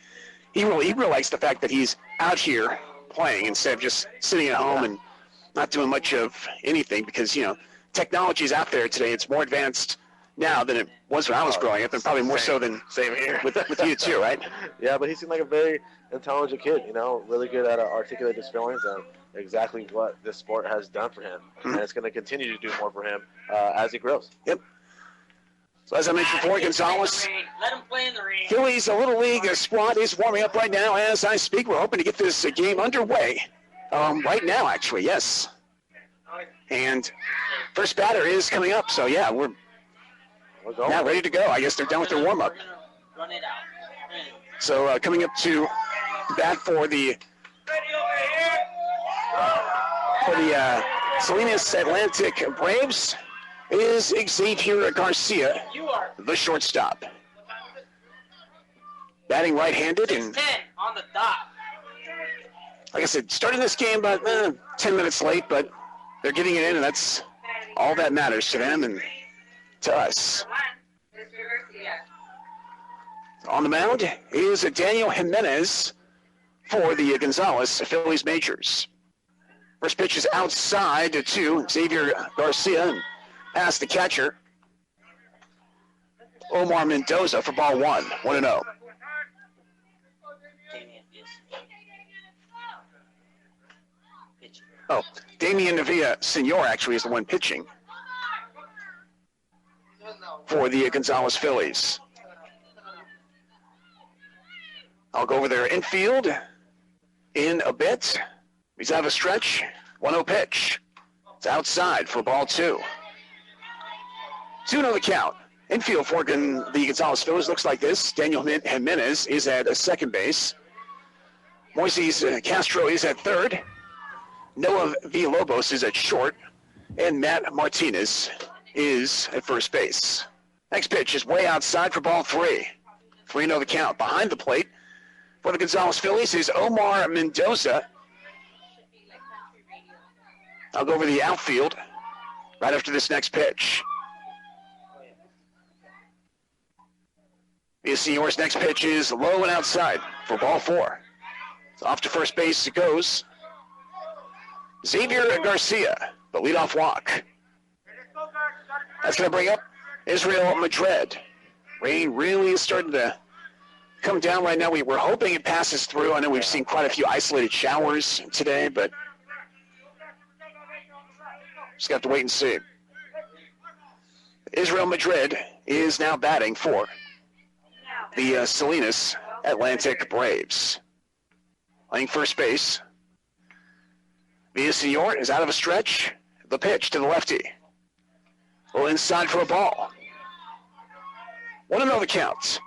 he really likes the fact that he's out here playing instead of just sitting at home and not doing much of anything, because, you know, technology is out there today. It's more advanced now than it was when I was growing up, and probably more so than with you too, right? Yeah, but he seemed like a very intelligent kid, you know, really good at articulate his feelings and exactly what this sport has done for him. Mm-hmm. And it's going to continue to do more for him as he grows. Yep. So as I mentioned before, Gonzalez, Phillies Little League squad is warming up right now as I speak. We're hoping to get this game underway right now, actually, yes. And first batter is coming up, so yeah, we're now ready to go. I guess they're done with their warm-up. So coming up to bat for the Salinas Atlantic Braves is Xavier Garcia, the shortstop. Batting right-handed, and on the dot. Like I said, starting this game about 10 minutes late, but they're getting it in, and that's all that matters to them and to us. On the mound is Daniel Jimenez for the Gonzalez Phillies Majors. First pitch is outside to Xavier Garcia, and past the catcher, Omar Mendoza, for ball 1, 1-0. Oh, Damian Villasenor actually is the one pitching for the Gonzalez Phillies. I'll go over their infield in a bit. He's out of a stretch. 1-0 pitch. It's outside for ball 2. 2-0 the count. Infield for the Gonzalez Phillies looks like this. Daniel Jimenez is at second base. Moises Castro is at third. Noah Villalobos is at short. And Matt Martinez is at first base. Next pitch is way outside for ball 3. 3-0 the count. Behind the plate for the Gonzalez Phillies is Omar Mendoza. I'll go over the outfield right after this next pitch. Villasenor's next pitch is low and outside for ball 4. So off to first base it goes. Xavier Garcia, the leadoff walk. That's going to bring up Israel Madrid. Rain really is starting to come down right now. We're hoping it passes through. I know we've seen quite a few isolated showers today, but just got to wait and see. Israel Madrid is now batting for the Salinas Atlantic Braves. Playing first base. Villasenor is out of a stretch. The pitch to the lefty. Well, inside for a ball. 1-0 the count.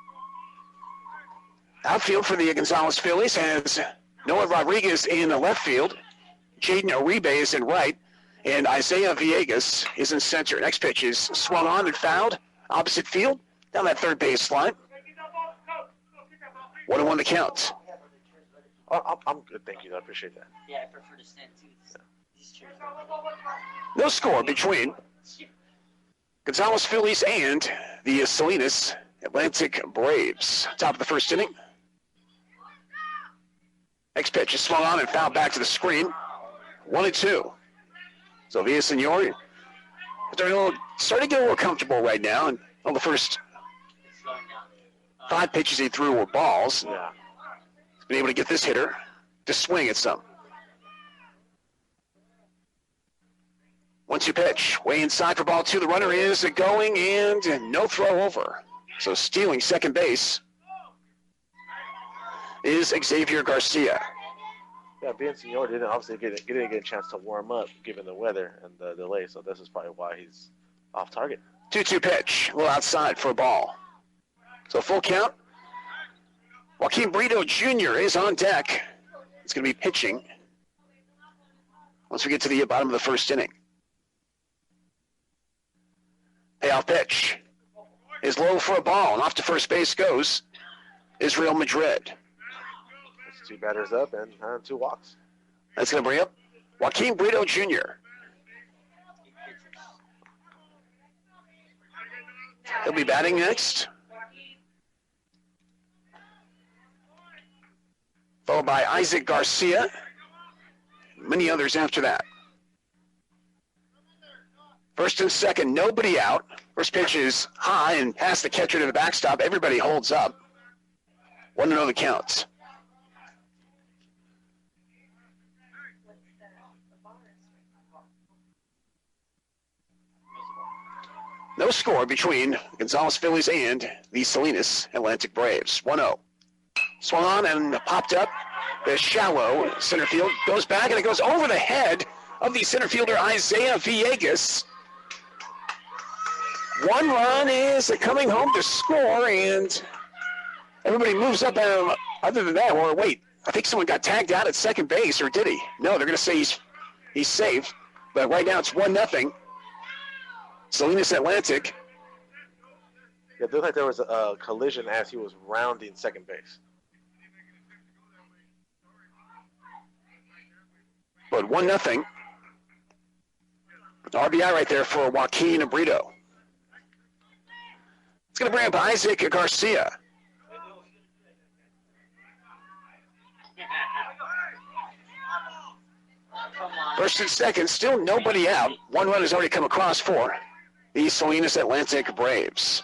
Outfield for the Gonzalez Phillies has Noah Rodriguez in the left field. Jaden Uribe is in right. And Isaiah Villegas is in center. Next pitch is swung on and fouled. Opposite field, down that third base line. 1-1 the count. I'm good, thank you. I appreciate that. Yeah, I prefer to stand too. These chairs. No score between Gonzales Phillies and the Salinas Atlantic Braves. Top of the first inning. Next pitch is swung on and fouled back to the screen. 1-2. So Villasenor starting to get a little comfortable right now. And on the first 5 pitches he threw were balls. Yeah. He's been able to get this hitter to swing at some. 1-2 pitch. Way inside for ball 2. The runner is going and no throw over. So stealing second base is Xavier Garcia. Yeah, Villasenor didn't obviously get a chance to warm up given the weather and the delay, so this is probably why he's off target. 2-2 pitch, a little outside for a ball. So full count. Joaquin Brito Jr. is on deck. It's going to be pitching once we get to the bottom of the first inning. Payoff pitch is low for a ball, and off to first base goes Israel Madrid. 2 batters up and 2 walks. That's going to bring up Joaquin Brito Jr. He'll be batting next. Followed by Isaac Garcia. Many others after that. First and second, nobody out. First pitch is high and past the catcher to the backstop. Everybody holds up. 1-0 the count. No score between Gonzales Phillies and the Salinas Atlantic Braves. 1-0. Swung on and popped up. The shallow center field goes back, and it goes over the head of the center fielder Isaiah Villegas. 1 run is coming home to score, and everybody moves up. Other than that, or wait, I think someone got tagged out at second base, or did he? No, they're going to say he's safe. But right now it's 1-0. Salinas Atlantic. Yeah, it looked like there was a collision as he was rounding second base. But 1-0. RBI right there for Joaquin Brito. It's going to bring up Isaac Garcia. First and second, still nobody out. 1 run has already come across for the Salinas Atlantic Braves.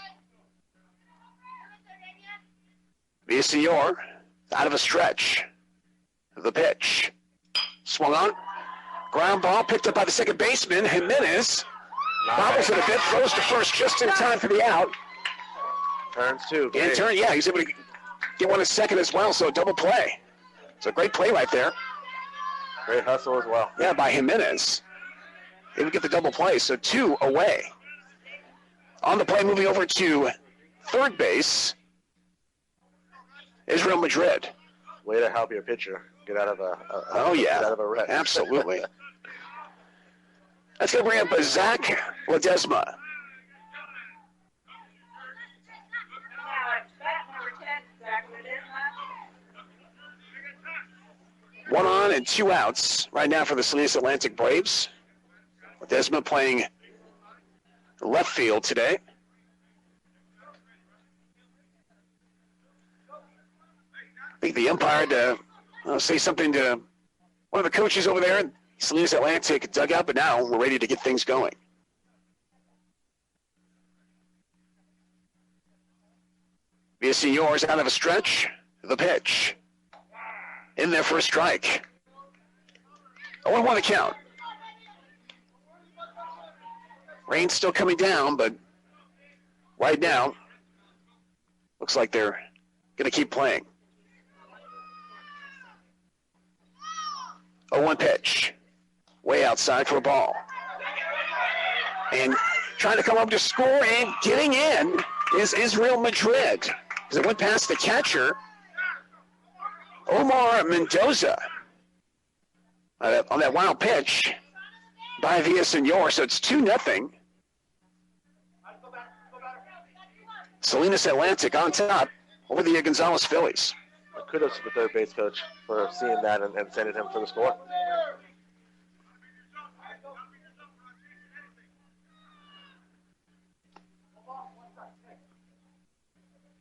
Villasenor out of a stretch. The pitch. Swung on. Ground ball picked up by the second baseman, Jimenez. Bobbles it a bit, throws to first just in time for the out. Turns 2. And he's able to get one at second as well, so double play. It's a great play right there. Great hustle as well. Yeah, by Jimenez. He would get the double play, so 2 away. On the play, moving over to third base, Israel Madrid. Way to help your pitcher get out of a wreck. Absolutely. That's going to bring up Zach Ledesma. One on and 2 outs right now for the Salinas Atlantic Braves. Ledesma playing left field today. I think the umpire had to say something to one of the coaches over there in Salinas Atlantic dugout, but now we're ready to get things going. Villasenor is out of a stretch. The pitch. In there for a strike. 0-1 the count. Rain's still coming down, but right now, looks like they're going to keep playing. 0-1 pitch. Way outside for a ball. And trying to come up to score and getting in is Israel Madrid. As it went past the catcher. Omar Mendoza on that wild pitch by Vs Gnlz. So it's 2-0. Salinas Atlantic on top over the Gonzalez Phillies. Kudos to the third base coach for seeing that and sending him for the score.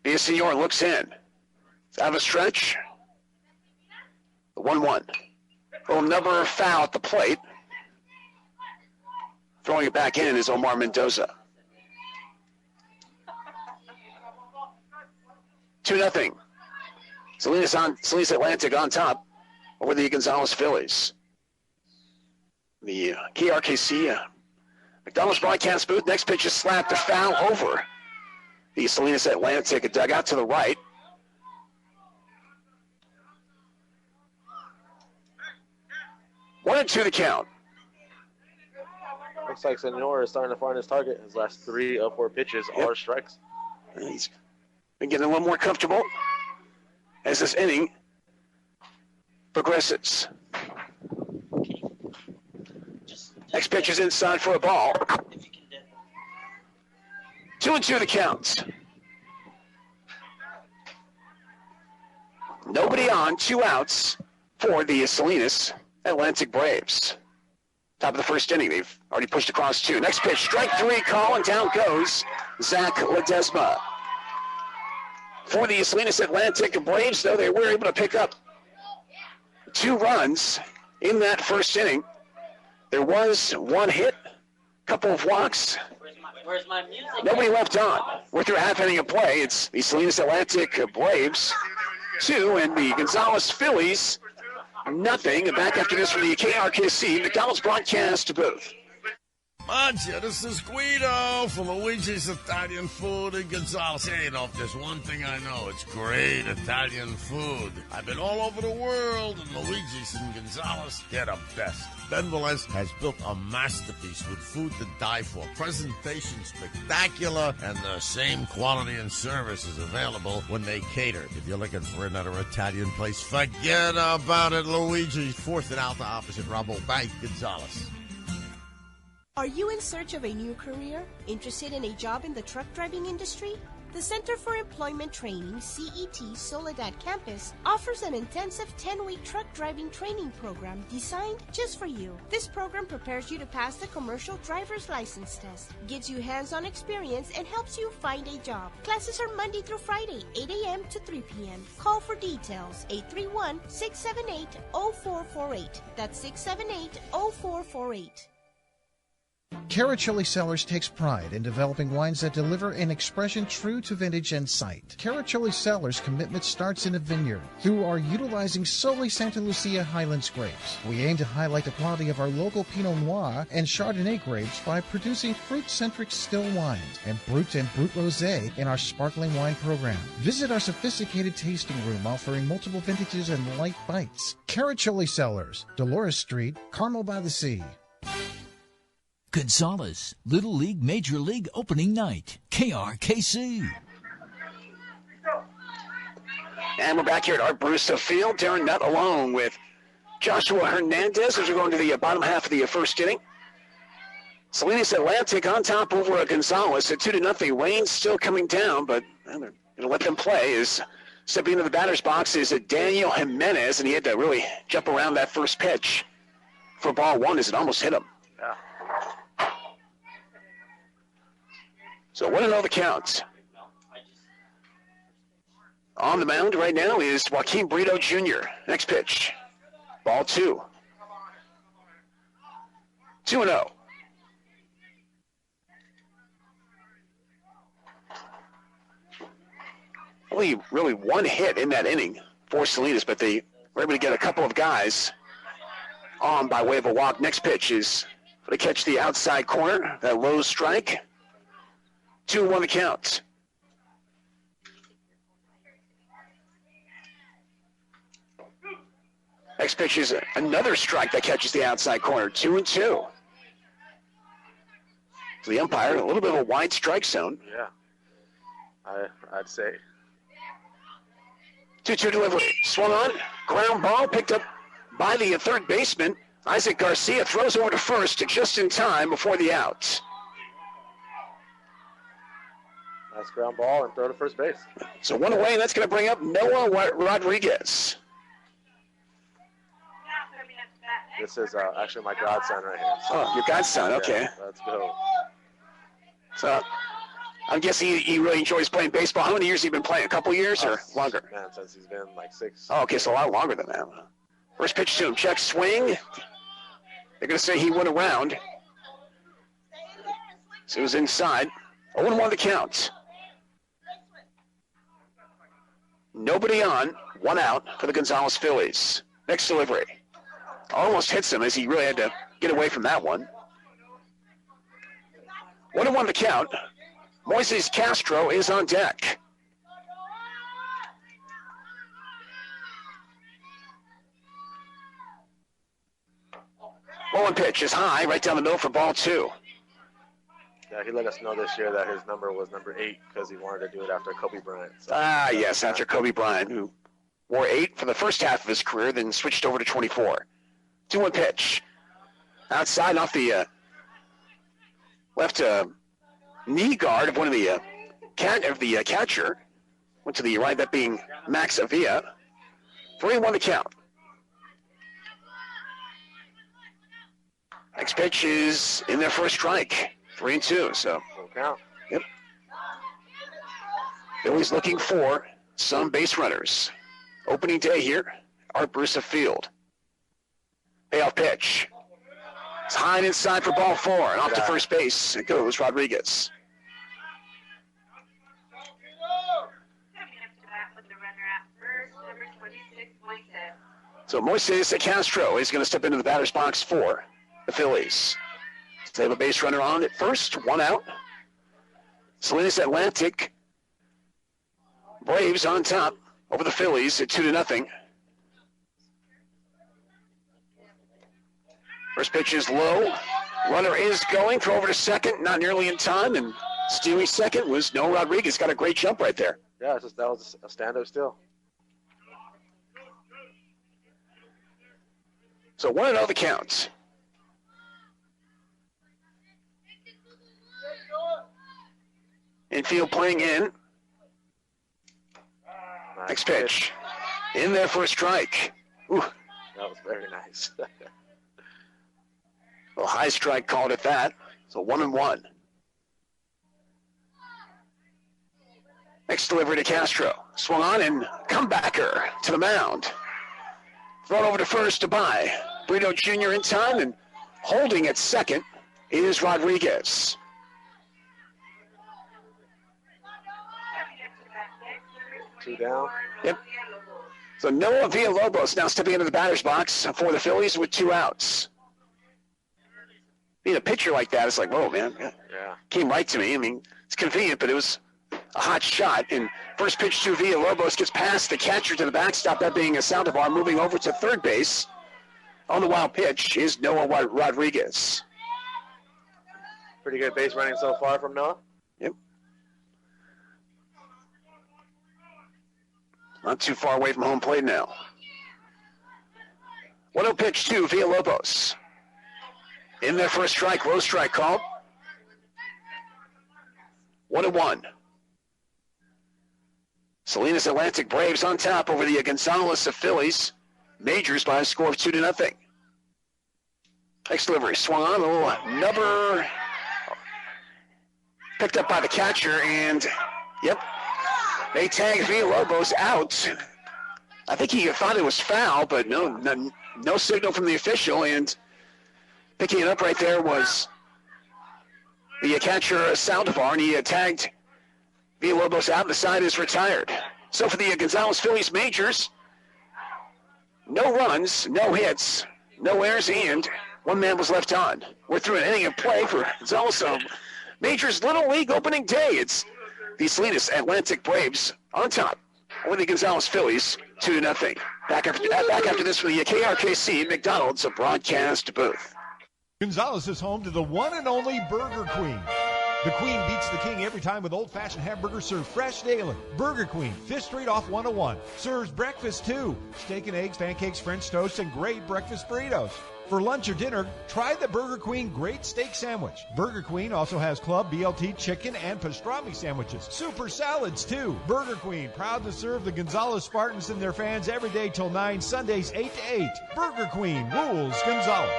Vs Gnlz looks in. It's out of a stretch. 1-1. Another foul at the plate. Throwing it back in is Omar Mendoza. 2-0. Salinas Atlantic on top over the Gonzalez Phillies. The KRKC McDonald's broadcast booth. Next pitch is slapped to foul over the Salinas Atlantic dugout to the right. One and two the count. Looks like Senor is starting to find his target. His last 3 of 4 pitches are strikes. He's been getting a little more comfortable as this inning progresses. Next pitch is inside for a ball. 2-2 the counts. Nobody on, 2 outs for the Salinas Atlantic Braves. Top of the first inning, they've already pushed across 2. Next pitch, strike 3 call, and down goes Zach Ledesma. For the Salinas Atlantic Braves, though, they were able to pick up 2 runs in that first inning. There was 1 hit, couple of walks. Where's my music? Nobody left on. We're through a half inning of play. It's the Salinas Atlantic Braves 2 and the Gonzalez Phillies nothing. Back after this from the KRKC McDonald's broadcast booth. Mancha, this is Guido from Luigi's Italian Food in Gonzales. Hey, you know, if there's one thing I know, it's great Italian food. I've been all over the world, and Luigi's in Gonzales, they're the best. Ben Velez has built a masterpiece with food to die for. Presentation spectacular, and the same quality and service is available when they cater. If you're looking for another Italian place, forget about it. Luigi's, 4th and Alta opposite Rabobank, Gonzales. Are you in search of a new career? Interested in a job in the truck driving industry? The Center for Employment Training, CET Soledad Campus, offers an intensive 10-week truck driving training program designed just for you. This program prepares you to pass the commercial driver's license test, gives you hands-on experience, and helps you find a job. Classes are Monday through Friday, 8 a.m. to 3 p.m. Call for details, 831-678-0448. That's 678-0448. Carachilli Cellars takes pride in developing wines that deliver an expression true to vintage and sight. Carachilli Cellars' commitment starts in a vineyard through our utilizing solely Santa Lucia Highlands grapes. We aim to highlight the quality of our local Pinot Noir and Chardonnay grapes by producing fruit-centric still wines and Brut Rosé in our sparkling wine program. Visit our sophisticated tasting room offering multiple vintages and light bites. Carachilli Cellars, Dolores Street, Carmel by the Sea. Gonzales, Little League Major League Opening Night, KRKC. And we're back here at Art Barusta Field. Darren Nutt along with Joshua Hernandez as we go into the bottom half of the first inning. Salinas Atlantic on top over Gonzales at 2-0. Rain still coming down, but they're going to let them play. As stepping into the batter's box is Daniel Jimenez, and he had to really jump around that first pitch for ball 1 as it almost hit him. Yeah. So 1-0 the count. On the mound right now is Joaquin Brito Jr. Next pitch. Ball 2. 2-0. Only really 1 hit in that inning for Salinas, but they were able to get a couple of guys on by way of a walk. Next pitch is going to catch the outside corner, that low strike. 2-1 the count. Next pitch is another strike that catches the outside corner. 2-2. So the umpire, a little bit of a wide strike zone. Yeah, I'd say. 2-2 delivery. Swung on. Ground ball picked up by the third baseman. Isaac Garcia throws over to first just in time before the out. Nice ground ball and throw to first base. So one away, and that's going to bring up Noah Rodriguez. This is actually my godson right here. So, oh, your godson, okay. Yeah, let's go. So I'm guessing he really enjoys playing baseball. How many years have you been playing? A couple years or longer? Man, since he's been like 6. Oh, okay, so a lot longer than that. First pitch to him, check swing. They're going to say he went around. So it was inside. 0-1 the count. Nobody on, 1 out for the Gonzalez Phillies. Next delivery. Almost hits him as he really had to get away from that one. 1-1 the count. Moises Castro is on deck. One pitch is high, right down the middle for ball 2. Yeah, he let us know this year that his number was number 8 because he wanted to do it after Kobe Bryant. So. Yes, after Kobe Bryant, who wore 8 for the first half of his career, then switched over to 24. 2-1 pitch. Outside off the left knee guard of one of the catcher. Went to the right, that being Max Avila. 3-1 the count. Next pitch is in there for a strike. 3-2, so. Full count. Yep. Phillies looking for some base runners. Opening day here, Art Brusa Field. Payoff pitch. It's high and inside for ball 4, and off to first base. It goes Rodriguez. So Moises Castro is going to step into the batter's box for the Phillies. They have a base runner on at first, 1 out. Salinas Atlantic Braves on top over the Phillies at 2-0. First pitch is low. Runner is going. Throw over to second, not nearly in time. And stealing second was Noah Rodriguez. Got a great jump right there. Yeah, that was a stand-up steal. So 1-0 the count. Infield playing in. Next pitch. In there for a strike. Ooh. That was very nice. Well, high strike called it that. So 1-1. Next delivery to Castro. Swung on and comebacker to the mound. Thrown over to first to By. Brito Jr. in time, and holding at second is Rodriguez. Two down. Yep. So Noah Villalobos now stepping into the batter's box for the Phillies with 2 outs. Being a pitcher like that, it's like, whoa, man. Yeah. Came right to me. I mean, it's convenient, but it was a hot shot. And first pitch to Villalobos gets past the catcher to the backstop, that being a Saldivar, moving over to third base. On the wild pitch is Noah Rodriguez. Pretty good base running so far from Noah. Yep. Not too far away from home plate now. 1-0 pitch to Villalobos. In there for a strike, low strike called. 1-1. Salinas Atlantic Braves on top over the Gonzalez of Phillies. Majors by a score of 2-0. Next delivery, swung on, a little nubber. Picked up by the catcher, and, yep, they tag Villalobos out. I think he thought it was foul, but no signal from the official, and picking it up right there was the catcher Saldivar, and he tagged Villalobos out. The side is retired. So for the Gonzalez Phillies Majors, no runs, no hits, no errors, and 1 man was left on. We're through an inning of play for Gonzalez Majors Little League opening day. It's the Salinas Atlantic Braves on top over the Gonzalez Phillies 2-0. Back after this for the KRKC McDonald's broadcast booth. Gonzalez is home to the one and only Burger Queen. The Queen beats the King every time with old-fashioned hamburgers served fresh daily. Burger Queen, 5th Street off 101. Serves breakfast, too. Steak and eggs, pancakes, French toast, and great breakfast burritos. For lunch or dinner, try the Burger Queen Great Steak Sandwich. Burger Queen also has club, BLT, chicken, and pastrami sandwiches. Super salads, too. Burger Queen, proud to serve the Gonzalez Spartans and their fans every day till 9, Sundays 8 to 8. Burger Queen rules Gonzalez.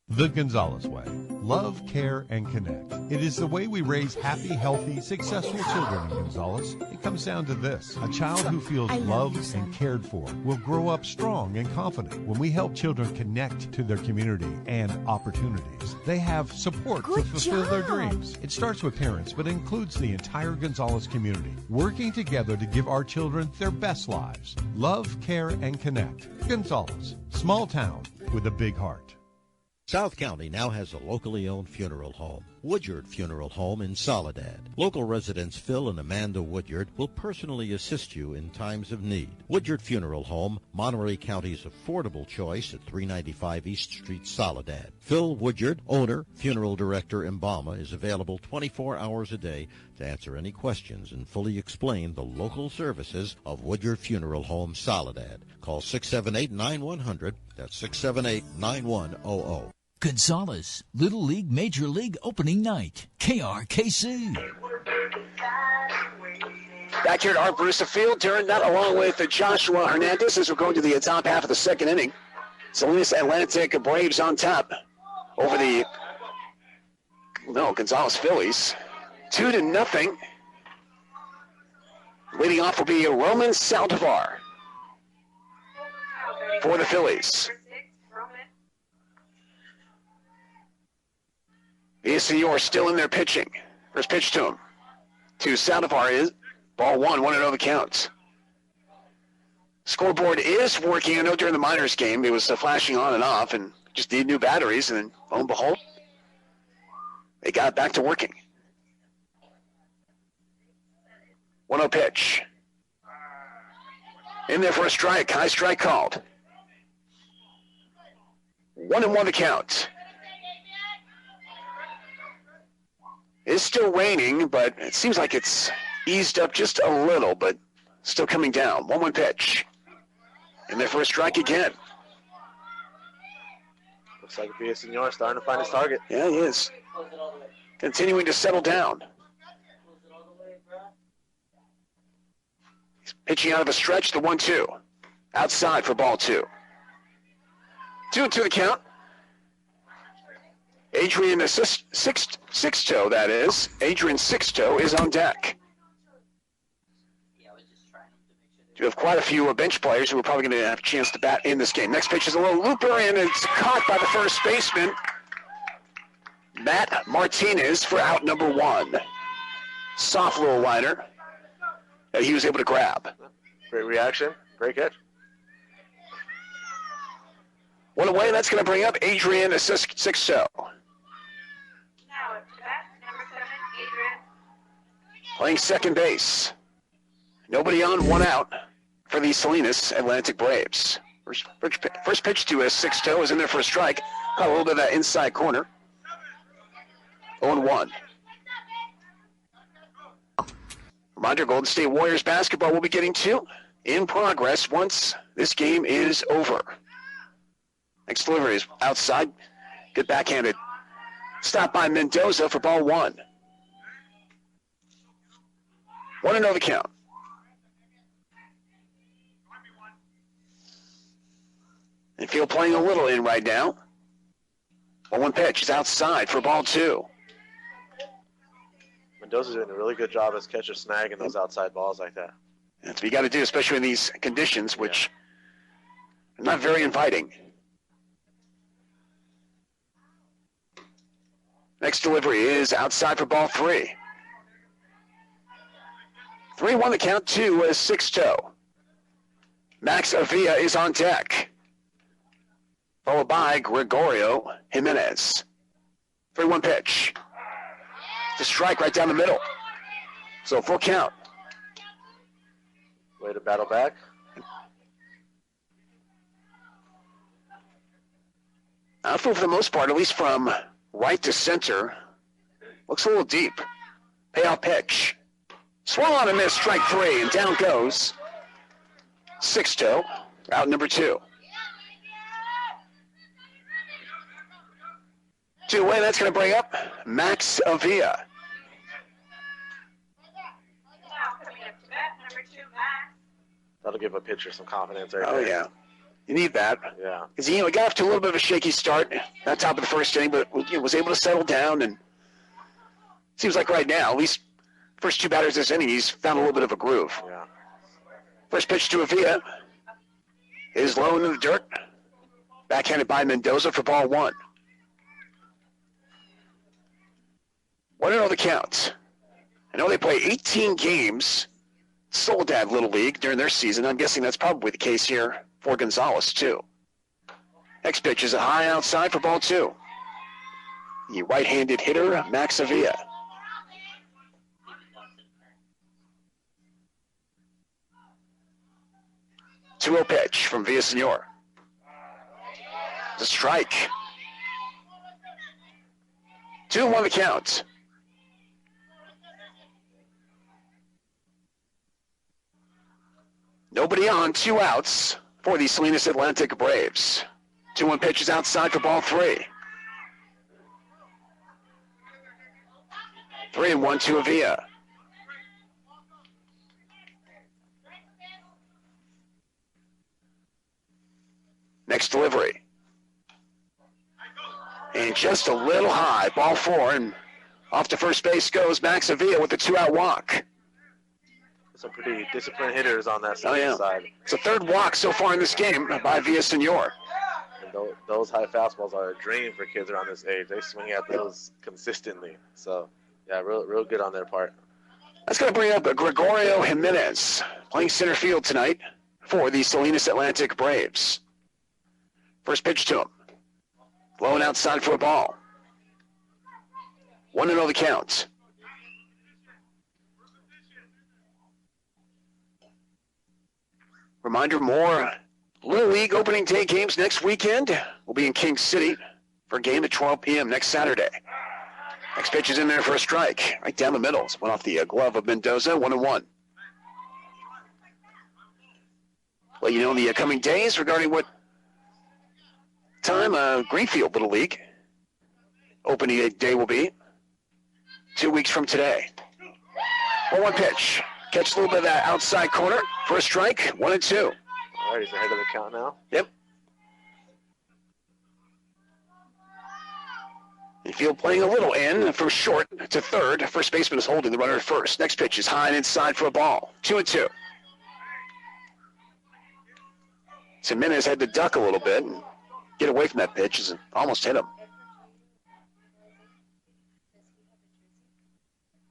The Gonzalez Way. Love, care, and connect. It is the way we raise happy, healthy, successful children in Gonzalez. It comes down to this. A child who feels loved and cared for will grow up strong and confident. When we help children connect to their community and opportunities, they have support to fulfill their dreams. It starts with parents, but includes the entire Gonzalez community, working together to give our children their best lives. Love, care, and connect. Gonzalez, small town with a big heart. South County now has a locally owned funeral home, Woodyard Funeral Home in Soledad. Local residents Phil and Amanda Woodyard will personally assist you in times of need. Woodyard Funeral Home, Monterey County's affordable choice at 395 East Street, Soledad. Phil Woodyard, owner, funeral director, Embalmer, is available 24 hours a day to answer any questions and fully explain the local services of Woodyard Funeral Home, Soledad. Call 678-9100. That's 678-9100. Gonzalez, Little League, Major League opening night. KRKC. Back here at Art Brusa Field, Darren Nutt along with Joshua Hernandez as we're going to the top half of the second inning. Salinas Atlantic Braves on top over the Gonzalez Phillies. 2-0. Leading off will be Roman Saldivar for the Phillies. The Senor still in there pitching. First pitch to him. To Saldivar is ball 1-0 the count. Scoreboard is working. I know during the minors game it was flashing on and off and just need new batteries, and then lo and behold, they got back to working. 1-0 pitch. In there for a strike. High strike called. 1-1 the count. It's still raining, but it seems like it's eased up just a little, but still coming down. 1-1 pitch. In there for a strike again. Looks like Villasenor starting to find his target. Yeah, he is. Continuing to settle down. He's pitching out of a stretch, the 1-2. Outside for ball 2. 2-2 the count. Adrian Sixto, that is. Adrian Sixto is on deck. You have quite a few bench players who are probably going to have a chance to bat in this game. Next pitch is a little looper, and it's caught by the first baseman, Matt Martinez, for out number 1. Soft little liner that he was able to grab. Great reaction. Great catch. 1 away, that's going to bring up Adrian Sixto. Playing second base. Nobody on, 1 out for the Salinas Atlantic Braves. First pitch to Sixto is in there for a strike. Caught a little bit of that inside corner. 0-1. Reminder, Golden State Warriors basketball will be getting to in progress once this game is over. Next delivery is outside. Good backhanded. Stop by Mendoza for ball 1. 1-0 the count. Infield playing a little in right now. 1-1 pitch is outside for ball 2. Mendoza's doing a really good job as catcher snagging those outside balls like that. That's what you got to do, especially in these conditions, which are not very inviting. Next delivery is outside for ball 3. 3-1 the count to Sixto. Max Avila is on deck. Followed by Gregorio Jimenez. 3-1 pitch. It's a strike right down the middle. So full count. Way to battle back. Outfield for the most part, at least from right to center, Looks a little deep. Payoff pitch. Swung on and missed, strike 3, and down goes 6-2, out number 2. 2-away, that's going to bring up Max Avila. That'll give a pitcher some confidence right Oh, there. yeah. You need that. Yeah. Because he got off to a little bit of a shaky start at top of the first inning, but was able to settle down. And seems like right now, at least first 2 batters this inning, he's found a little bit of a groove. Yeah. First pitch to Avila is low into the dirt. Backhanded by Mendoza for ball 1. 1-0 the count. I know they play 18 games, Soledad Little League, during their season. I'm guessing that's probably the case here for Gonzalez, too. Next pitch is a high outside for ball 2. The right-handed hitter, Max Avila. Two-0 pitch from Villasenor. The strike. 2-1 the count. Nobody on, 2 outs for the Salinas Atlantic Braves. 2-1 pitch is outside for ball 3. 3-1 to Avila. Next delivery. And just a little high, ball 4, and off to first base goes Max Avila with a 2-out walk. Some pretty disciplined hitters on that side. It's a 3rd walk so far in this game by Villasenor. And those high fastballs are a dream for kids around this age. They swing at those consistently. So, yeah, real good on their part. That's going to bring up Gregorio Jimenez, playing center field tonight for the Salinas Atlantic Braves. First pitch to him. Blowing outside for a ball. 1-0 the count. Reminder, more Little League opening day games next weekend. We'll be in King City for a game at 12 p.m. next Saturday. Next pitch is in there for a strike. Right down the middle. Went off the glove of Mendoza, 1-1. Well, you know, in the coming days regarding what time Greenfield Little League opening day will be. 2 weeks from today. 1-1 pitch. Catch a little bit of that outside corner for a strike. 1-2. All right, he's ahead of the count now. Yep. Infield playing a little in from short to third. First baseman is holding the runner at first. Next pitch is high and inside for a ball. 2-2. Jimenez had to duck a little bit and get away from that pitch as it almost hit him.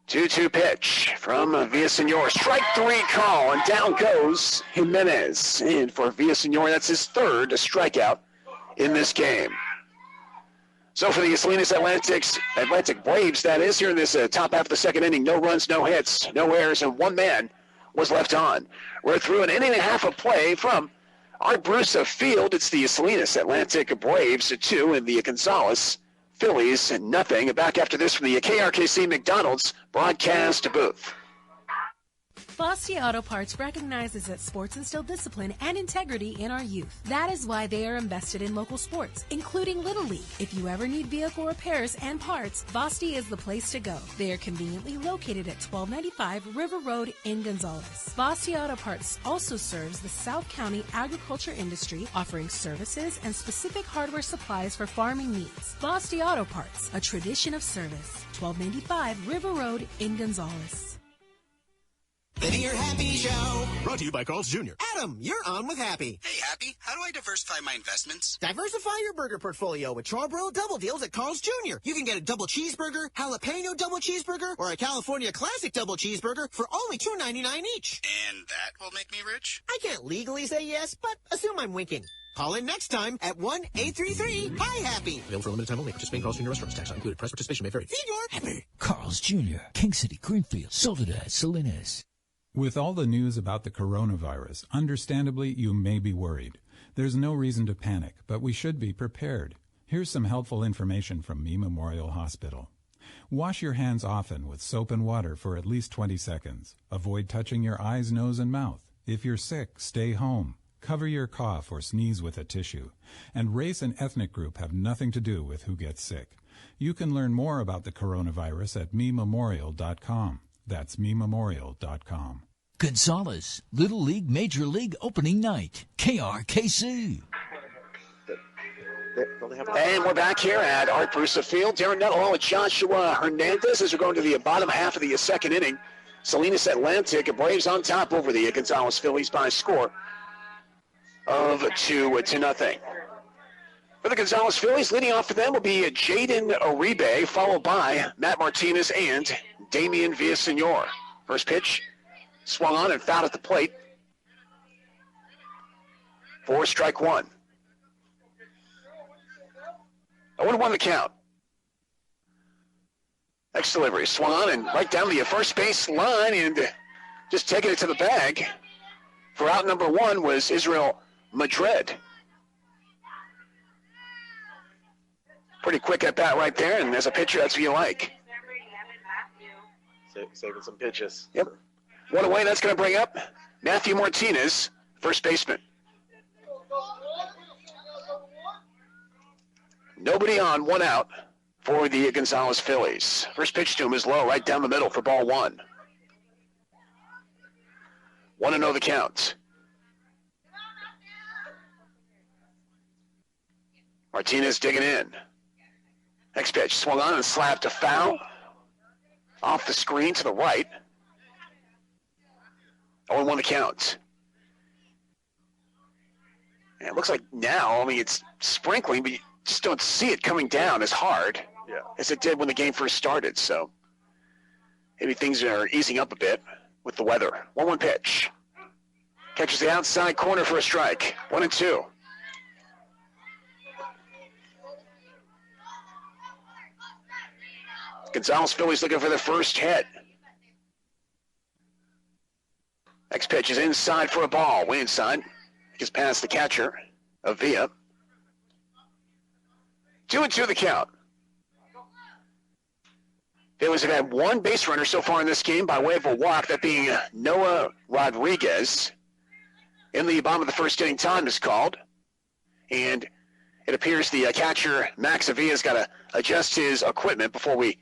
2-2 pitch from Villasenor. Strike 3 call, and down goes Jimenez. And for Villasenor, that's his 3rd strikeout in this game. So for the Salinas Atlantic Braves, that is, here in this top half of the 2nd inning, no runs, no hits, no errors, and 1 man was left on. We're through an inning and a half of play from Art Bruce Field. It's the Salinas Atlantic Braves 2 and the Gonzalez Phillies 0. Back after this from the KRKC McDonald's broadcast booth. Bosty Auto Parts recognizes that sports instill discipline and integrity in our youth. That is why they are invested in local sports, including Little League. If you ever need vehicle repairs and parts, Bosty is the place to go. They are conveniently located at 1295 River Road in Gonzales. Bosty Auto Parts also serves the South County agriculture industry, offering services and specific hardware supplies for farming needs. Bosty Auto Parts, a tradition of service. 1295 River Road in Gonzales. The Dear Happy Show. Brought to you by Carl's Jr. Adam, you're on with Happy. Hey, Happy, how do I diversify my investments? Diversify your burger portfolio with Charbroil Double Deals at Carl's Jr. You can get a double cheeseburger, jalapeno double cheeseburger, or a California Classic double cheeseburger for only $2.99 each. And that will make me rich? I can't legally say yes, but assume I'm winking. Call in next time at 1-833-HI-HAPPY. Available for a limited time only. Participating Carl's Jr. restaurants. Tax not included. Price participation may vary. Feed your happy. Carl's Jr., King City, Greenfield, Soledad, Salinas. With all the news about the coronavirus, understandably, you may be worried. There's no reason to panic, but we should be prepared. Here's some helpful information from Me Memorial Hospital. Wash your hands often with soap and water for at least 20 seconds. Avoid touching your eyes, nose, and mouth. If you're sick, stay home. Cover your cough or sneeze with a tissue. And race and ethnic group have nothing to do with who gets sick. You can learn more about the coronavirus at mememorial.com. That's mememorial.com. Gonzales, Little League Major League Opening Night, KRKC. And we're back here at Art Brusa Field. Darren Nuttall along with Joshua Hernandez as we're going to the bottom half of the second inning. Salinas Atlantic Braves on top over the Gonzales Phillies by a score of 2-0. For the Gonzales Phillies, leading off for them will be Jaden Uribe, followed by Matt Martinez and Damian Villasenor. First pitch swung on and fouled at the plate for strike one. 0-1 the count. Next delivery, swung on and right down the first base line and just taking it to the bag. For out number one was Israel Madrid. Pretty quick at bat right there, and as a pitcher, that's what you like. Saving some pitches. Yep. One away, that's going to bring up Matthew Martinez, first baseman. Nobody on, one out for the Gonzales Phillies. First pitch to him is low, right down the middle for ball one. 1-0 the count. Martinez digging in. Next pitch, swung on and slapped a foul. Off the screen to the right. 0-1 the count. And it looks like now, I mean, it's sprinkling, but you just don't see it coming down as hard as it did when the game first started. So maybe things are easing up a bit with the weather. 1-1 pitch. Catches the outside corner for a strike. 1-2. Gonzales Phillies looking for their first hit. Next pitch is inside for a ball. Way inside. Gets past the catcher, Avila. 2-2 the count. Phillies have had one base runner so far in this game by way of a walk, that being Noah Rodriguez. In the bottom of the first inning, time is called. And it appears the catcher, Max Avila, has got to adjust his equipment before we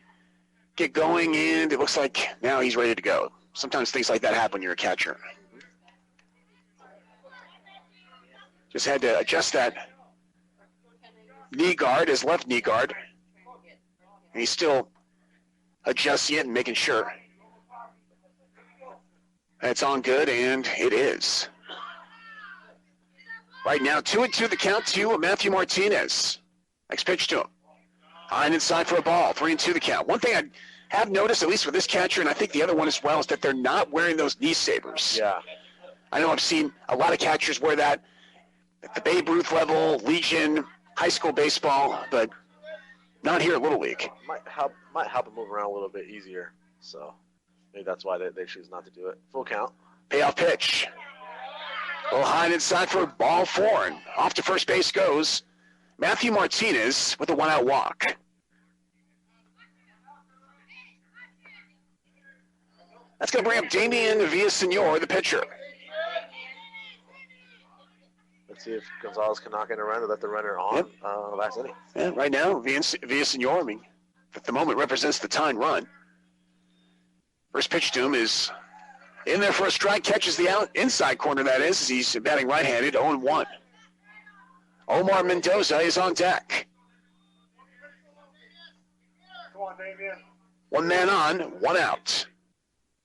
get going, and it looks like now he's ready to go. Sometimes things like that happen when you're a catcher. Just had to adjust that knee guard, his left knee guard. And he's still adjusting it and making sure that's on good, and it is. Right now, 2-2 the count to Matthew Martinez. Next pitch to him. High and inside for a ball. 3-2 the count. One thing I have noticed, at least with this catcher, and I think the other one as well, is that they're not wearing those knee savers. Yeah. I know I've seen a lot of catchers wear that at the Babe Ruth level, Legion, high school baseball, but not here at Little League. Might help him move around a little bit easier. So maybe that's why they choose not to do it. Full count. Payoff pitch. A little high and inside for ball four. And off to first base goes Matthew Martinez with a one-out walk. That's going to bring up Damian Villasenor, the pitcher. Let's see if Gonzales can knock in a run or let the runner on last inning. Yeah, right now, Villasenor, I mean, at the moment represents the tying run. First pitch to him is in there for a strike, catches the inside corner, that is, as he's batting right-handed, 0-1. Omar Mendoza is on deck. Come on, Damian. One man on, one out.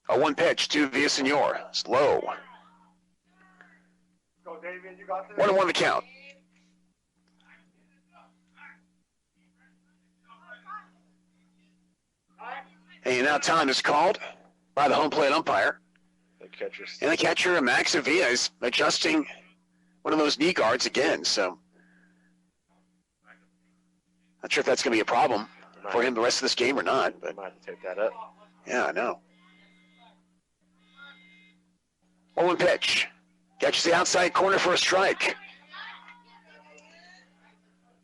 A one pitch to Villasenor. It's low. Go, Damian, you got this. 1-1 the count. And now time is called by the home plate umpire. And the catcher, Max Avila, is adjusting one of those knee guards again. So, not sure if that's going to be a problem for him the rest of this game or not. But might have to take that up. Yeah, I know. 0-1 pitch. Catches the outside corner for a strike.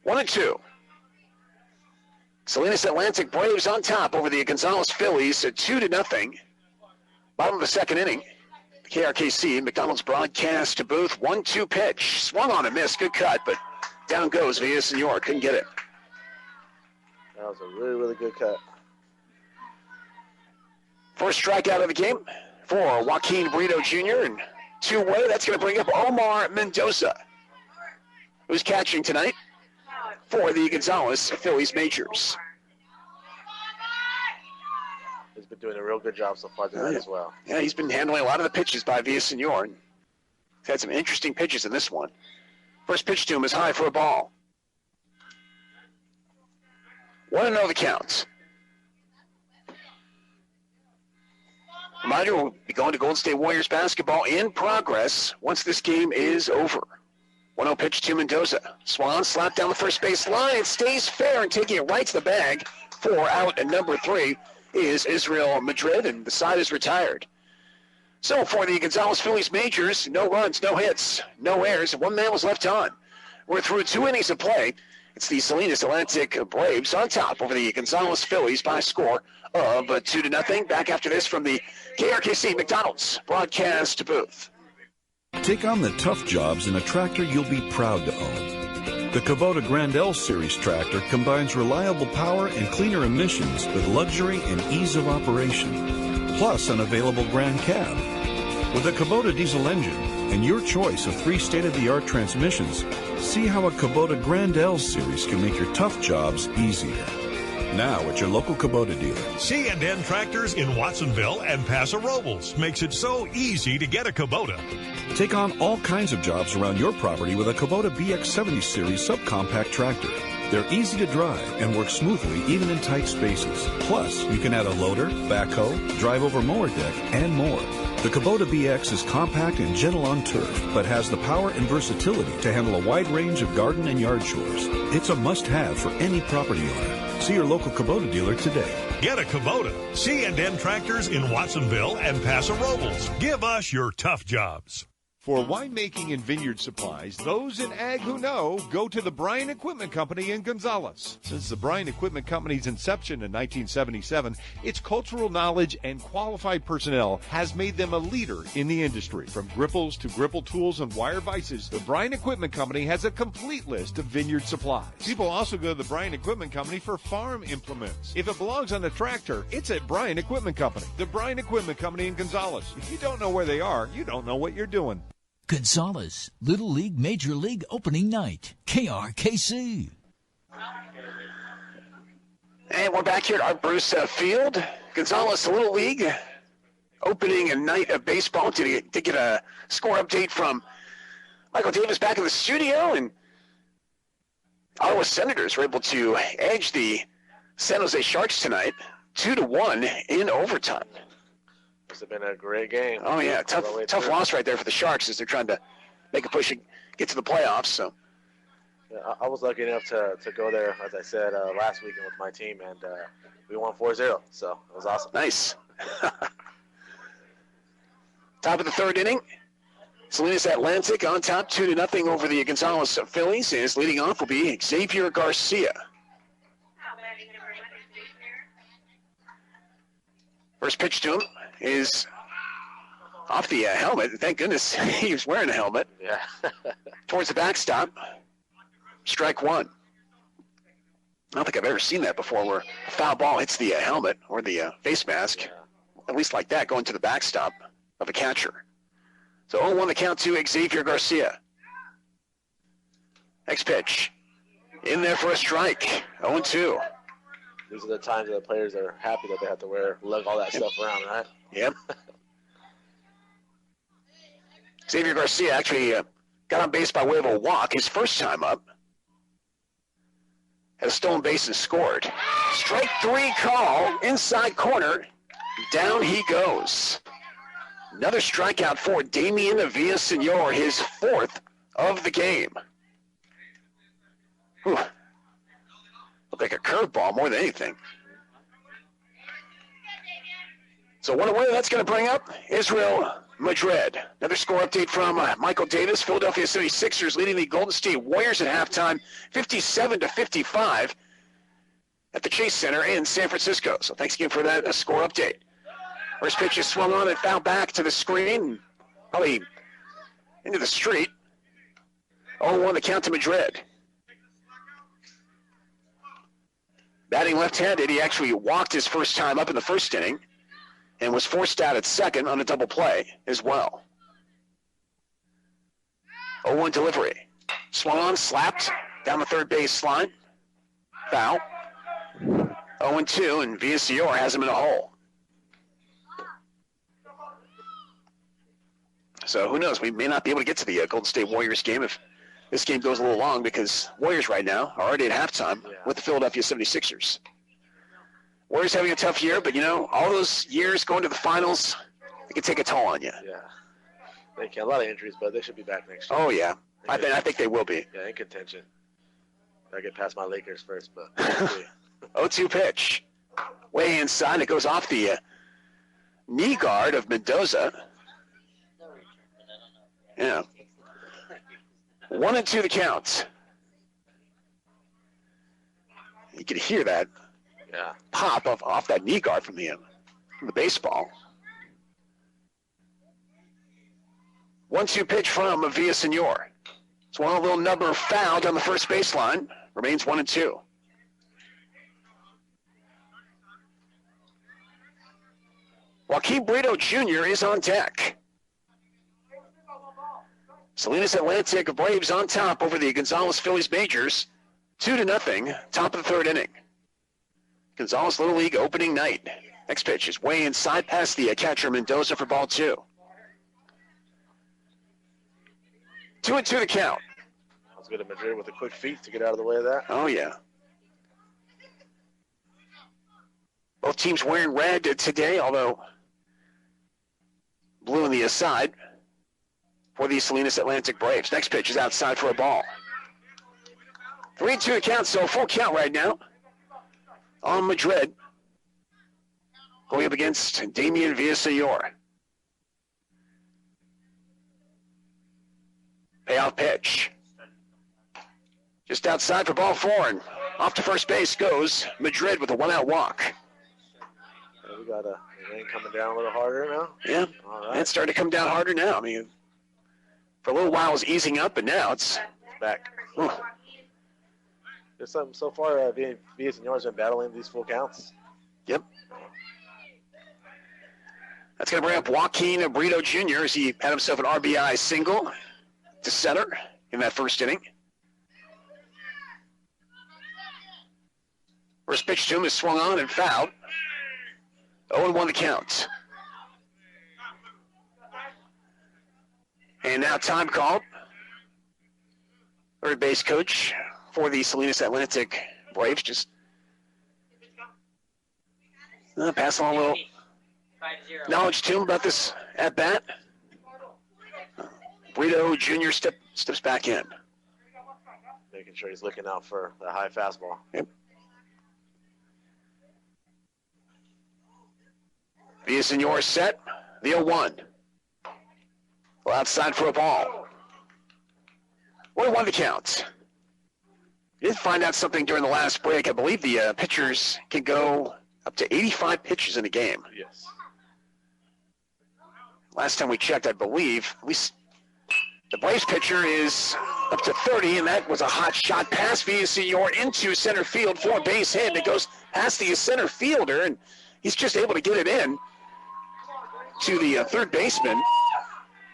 1-2. Salinas Atlantic Braves on top over the Gonzalez Phillies at 2-0. Bottom of the second inning. The KRKC McDonald's broadcast booth. 1-2 pitch. Swung on and missed. Good cut, but down goes Villaseñor. Couldn't get it. That was a really, really good cut. First strikeout of the game for Joaquin Brito Jr. and two-way. That's going to bring up Omar Mendoza, who's catching tonight for the Gonzalez Phillies Majors. He's been doing a real good job so far tonight as well. Yeah, he's been handling a lot of the pitches by Villaseñor. He's had some interesting pitches in this one. First pitch to him is high for a ball. 1-0 the count. Reminder, we'll be going to Golden State Warriors basketball in progress once this game is over. 1-0 pitch to Mendoza. Swan slapped down the first base line. It stays fair and taking it right to the bag for out at number 3 is Israel Madrid, and the side is retired. So for the Gonzalez Phillies Majors, no runs, no hits, no errors. 1 man was left on. We're through 2 innings of play. It's the Salinas Atlantic Braves on top over the Gonzalez Phillies by a score of 2-0. Back after this from the KRKC McDonald's broadcast booth. Take on the tough jobs in a tractor you'll be proud to own. The Kubota Gnlz series tractor combines reliable power and cleaner emissions with luxury and ease of operation, plus an available Grand Cab. With a Kubota diesel engine and your choice of 3 state-of-the-art transmissions, see how a Kubota Gnlz series can make your tough jobs easier. Now at your local Kubota dealer. C&N Tractors in Watsonville and Paso Robles makes it so easy to get a Kubota. Take on all kinds of jobs around your property with a Kubota BX70 series subcompact tractor. They're easy to drive and work smoothly even in tight spaces. Plus, you can add a loader, backhoe, drive-over mower deck, and more. The Kubota BX is compact and gentle on turf, but has the power and versatility to handle a wide range of garden and yard chores. It's a must-have for any property owner. See your local Kubota dealer today. Get a Kubota. C&N Tractors in Watsonville and Paso Robles. Give us your tough jobs. For winemaking and vineyard supplies, those in ag who know, go to the Bryan Equipment Company in Gonzales. Since the Bryan Equipment Company's inception in 1977, its cultural knowledge and qualified personnel has made them a leader in the industry. From gripples to gripple tools and wire vices, the Bryan Equipment Company has a complete list of vineyard supplies. People also go to the Bryan Equipment Company for farm implements. If it belongs on a tractor, it's at Bryan Equipment Company. The Bryan Equipment Company in Gonzales. If you don't know where they are, you don't know what you're doing. Gonzalez, Little League, Major League opening night. KRKC. And we're back here at Art Bruce Field. Gonzalez Little League opening a night of baseball. To get a score update from Michael Davis back in the studio. And Ottawa Senators were able to edge the San Jose Sharks tonight 2-1 in overtime. It's been a great game. Oh, yeah. Tough loss right there for the Sharks as they're trying to make a push and get to the playoffs. So, yeah, I was lucky enough to go there, as I said, last weekend with my team, and we won 4-0. So it was awesome. Nice. Top of the third inning. Salinas Atlantic on top 2-0 over the Gonzalez Phillies. As leading off will be Xavier Garcia. First pitch to him is off the helmet. Thank goodness he was wearing a helmet. Yeah. Towards the backstop. Strike 1. I don't think I've ever seen that before where a foul ball hits the helmet or the face mask. Yeah. At least like that, going to the backstop of a catcher. So 0-1 the count to Xavier Garcia. Next pitch. In there for a strike. 0-2. These are the times that the players are happy that they have to lug all that stuff around, right? Yep. Xavier Garcia actually got on base by way of a walk his first time up. Had a stolen base and scored. Strike 3 call, inside corner. Down he goes. Another strikeout for Damian Villaseñor, his 4th of the game. Whew. Looked like a curveball more than anything. So 1 away, that's going to bring up Israel Madrid. Another score update from Michael Davis. Philadelphia 76ers leading the Golden State Warriors at halftime, 57-55. at the Chase Center in San Francisco. So thanks again for that score update. First pitch is swung on and fouled back to the screen, probably into the street. 0-1 the count to Madrid. Batting left-handed, he actually walked his first time up in the first inning and was forced out at second on a double play as well. 0-1 delivery. Swung on, slapped down the third base line. Foul. 0-2, and Villaseñor has him in a hole. So who knows? We may not be able to get to the Golden State Warriors game if this game goes a little long, because Warriors right now are already at halftime with the Philadelphia 76ers. Warriors having a tough year, but, you know, all those years going to the finals, it can take a toll on you. Yeah. They can. A lot of injuries, but they should be back next year. Oh, yeah. I think they will be. Yeah, in contention. I get past my Lakers first, but 0-2 pitch. Way inside. It goes off the knee guard of Mendoza. Yeah. 1-2 the count. You could hear that pop off that knee guard from the baseball. 1-2 pitch from Villaseñor. It's one little number fouled on the first baseline. Remains 1-2. Joaquin Brito Jr. is on deck. Salinas Atlantic Braves on top over the Gonzalez Phillies Majors, 2-0, top of the third inning. Gonzalez Little League opening night. Next pitch is way inside past the catcher Mendoza for ball 2. 2-2 the count. Let's go to Madrid with a quick feet to get out of the way of that. Oh, yeah. Both teams wearing red today, although blue on the side for the Salinas Atlantic Braves. Next pitch is outside for a ball. 3-2 count, so full count right now on Madrid. Going up against Damian Villaseñor. Payoff pitch. Just outside for ball 4, and off to first base goes Madrid with a 1-out walk. We got the rain coming down a little harder now. Yeah, all right. It's starting to come down harder now. I mean, for a little while it was easing up, but now it's back. Ooh. There's something so far. Villaseñor's been battling these full counts. Yep. That's going to bring up Joaquin Brito Jr. as he had himself an RBI single to center in that first inning. First pitch to him is swung on and fouled. 0-1 the count. And now time called. Third base coach for the Salinas Atlantic Braves just pass on a little knowledge to him about this at-bat. Brito Jr. steps back in. Making sure he's looking out for the high fastball. Yep. Villaseñor set, the 0-1. Well, outside for a ball. 1-1 the count. We did find out something during the last break. I believe the pitchers can go up to 85 pitches in a game. Yes. Last time we checked, I believe, at least the Braves pitcher is up to 30, and that was a hot shot past Villaseñor into center field for a base hit. It goes past the center fielder, and he's just able to get it in to the third baseman.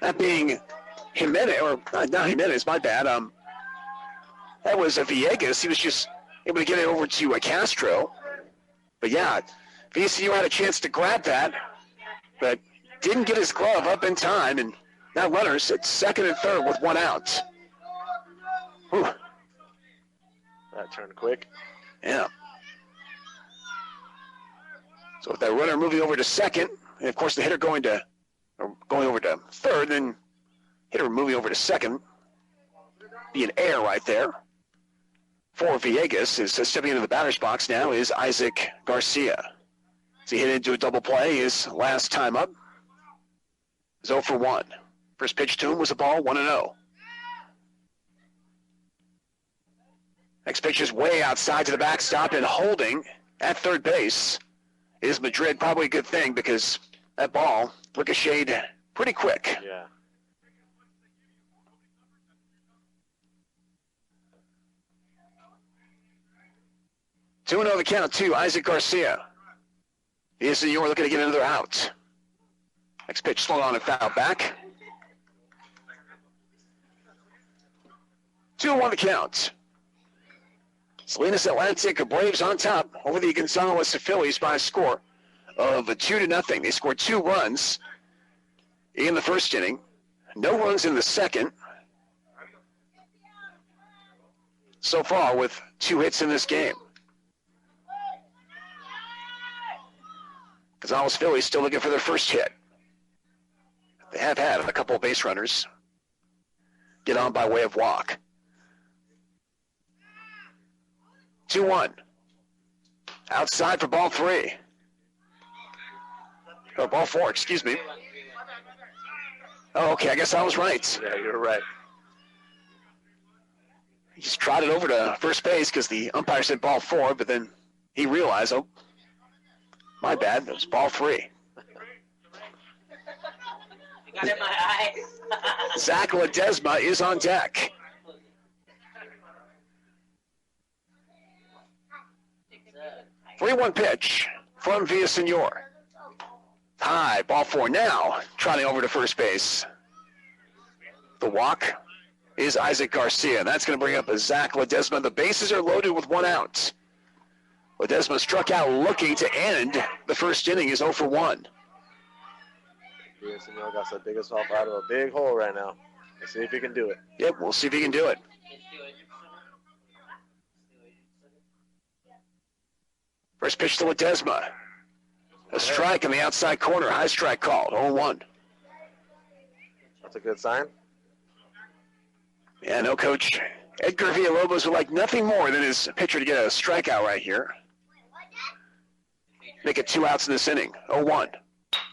That being Jimenez, or not Jimenez, my bad. That was Villegas. He was just able to get it over to Castro. But yeah, Villaseñor had a chance to grab that, but didn't get his glove up in time, and now runners at second and third with 1 out. Whew. That turned quick. Yeah. So with that runner moving over to second, and of course the hitter going over to third, then hitter moving over to second, be an error right there. For Villegas is stepping into the batter's box now is Isaac Garcia. As he hit into a double play his last time up. 0 for 1. First pitch to him was a ball, 1-0. Next pitch is way outside to the backstop, and holding at third base is Madrid. Probably a good thing because that ball ricocheted pretty quick. Yeah. Two 2-0 the count to Isaac Garcia. Villasenor looking to get another out. Next pitch swung on and fouled back. 2-1 the count. Salinas Atlantic Braves on top over the Gonzalez Phillies by a score of 2-0. They scored 2 runs in the first inning. No runs in the second. So far with 2 hits in this game. Gonzalez Phillies still looking for their first hit. They have had a couple of base runners get on by way of walk. 2-1. Outside for ball 3. Or ball 4, excuse me. Oh, okay, I guess I was right. Yeah, you're right. He just trotted over to first base because the umpire said ball 4, but then he realized, oh, my bad, it was ball 3. You got it in my eyes. Zach Ledesma is on deck. 3-1 pitch from Villasenor. High, ball 4 now, trotting over to first base. The walk is Isaac Garcia. That's going to bring up a Zach Ledesma. The bases are loaded with 1 out. Ledesma struck out looking to end the first inning. Is 0 for 1. Villasenor got to dig himself out of a big hole right now. Let's see if he can do it. Yep, we'll see if he can do it. First pitch to Ledesma. A strike in the outside corner. High strike called. 0-1. That's a good sign. Yeah, no, Coach Edgar Villalobos would like nothing more than his pitcher to get a strikeout right here. Make it 2 outs in this inning. 0-1.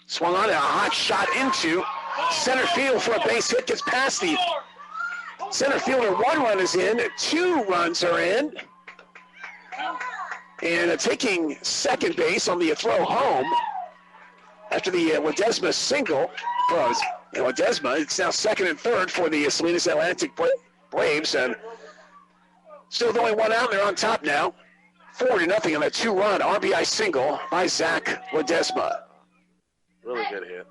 Swung on, and a hot shot into center field for a base hit. Gets past the center fielder. 1 run is in. 2 runs are in. And taking second base on the throw home after the Ledesma single. Ledesma, it's now second and third for the Salinas Atlantic Braves. And still with only 1 out, they're on top now. 4-0 on that 2-run RBI single by Zach Ledesma. Really good hit.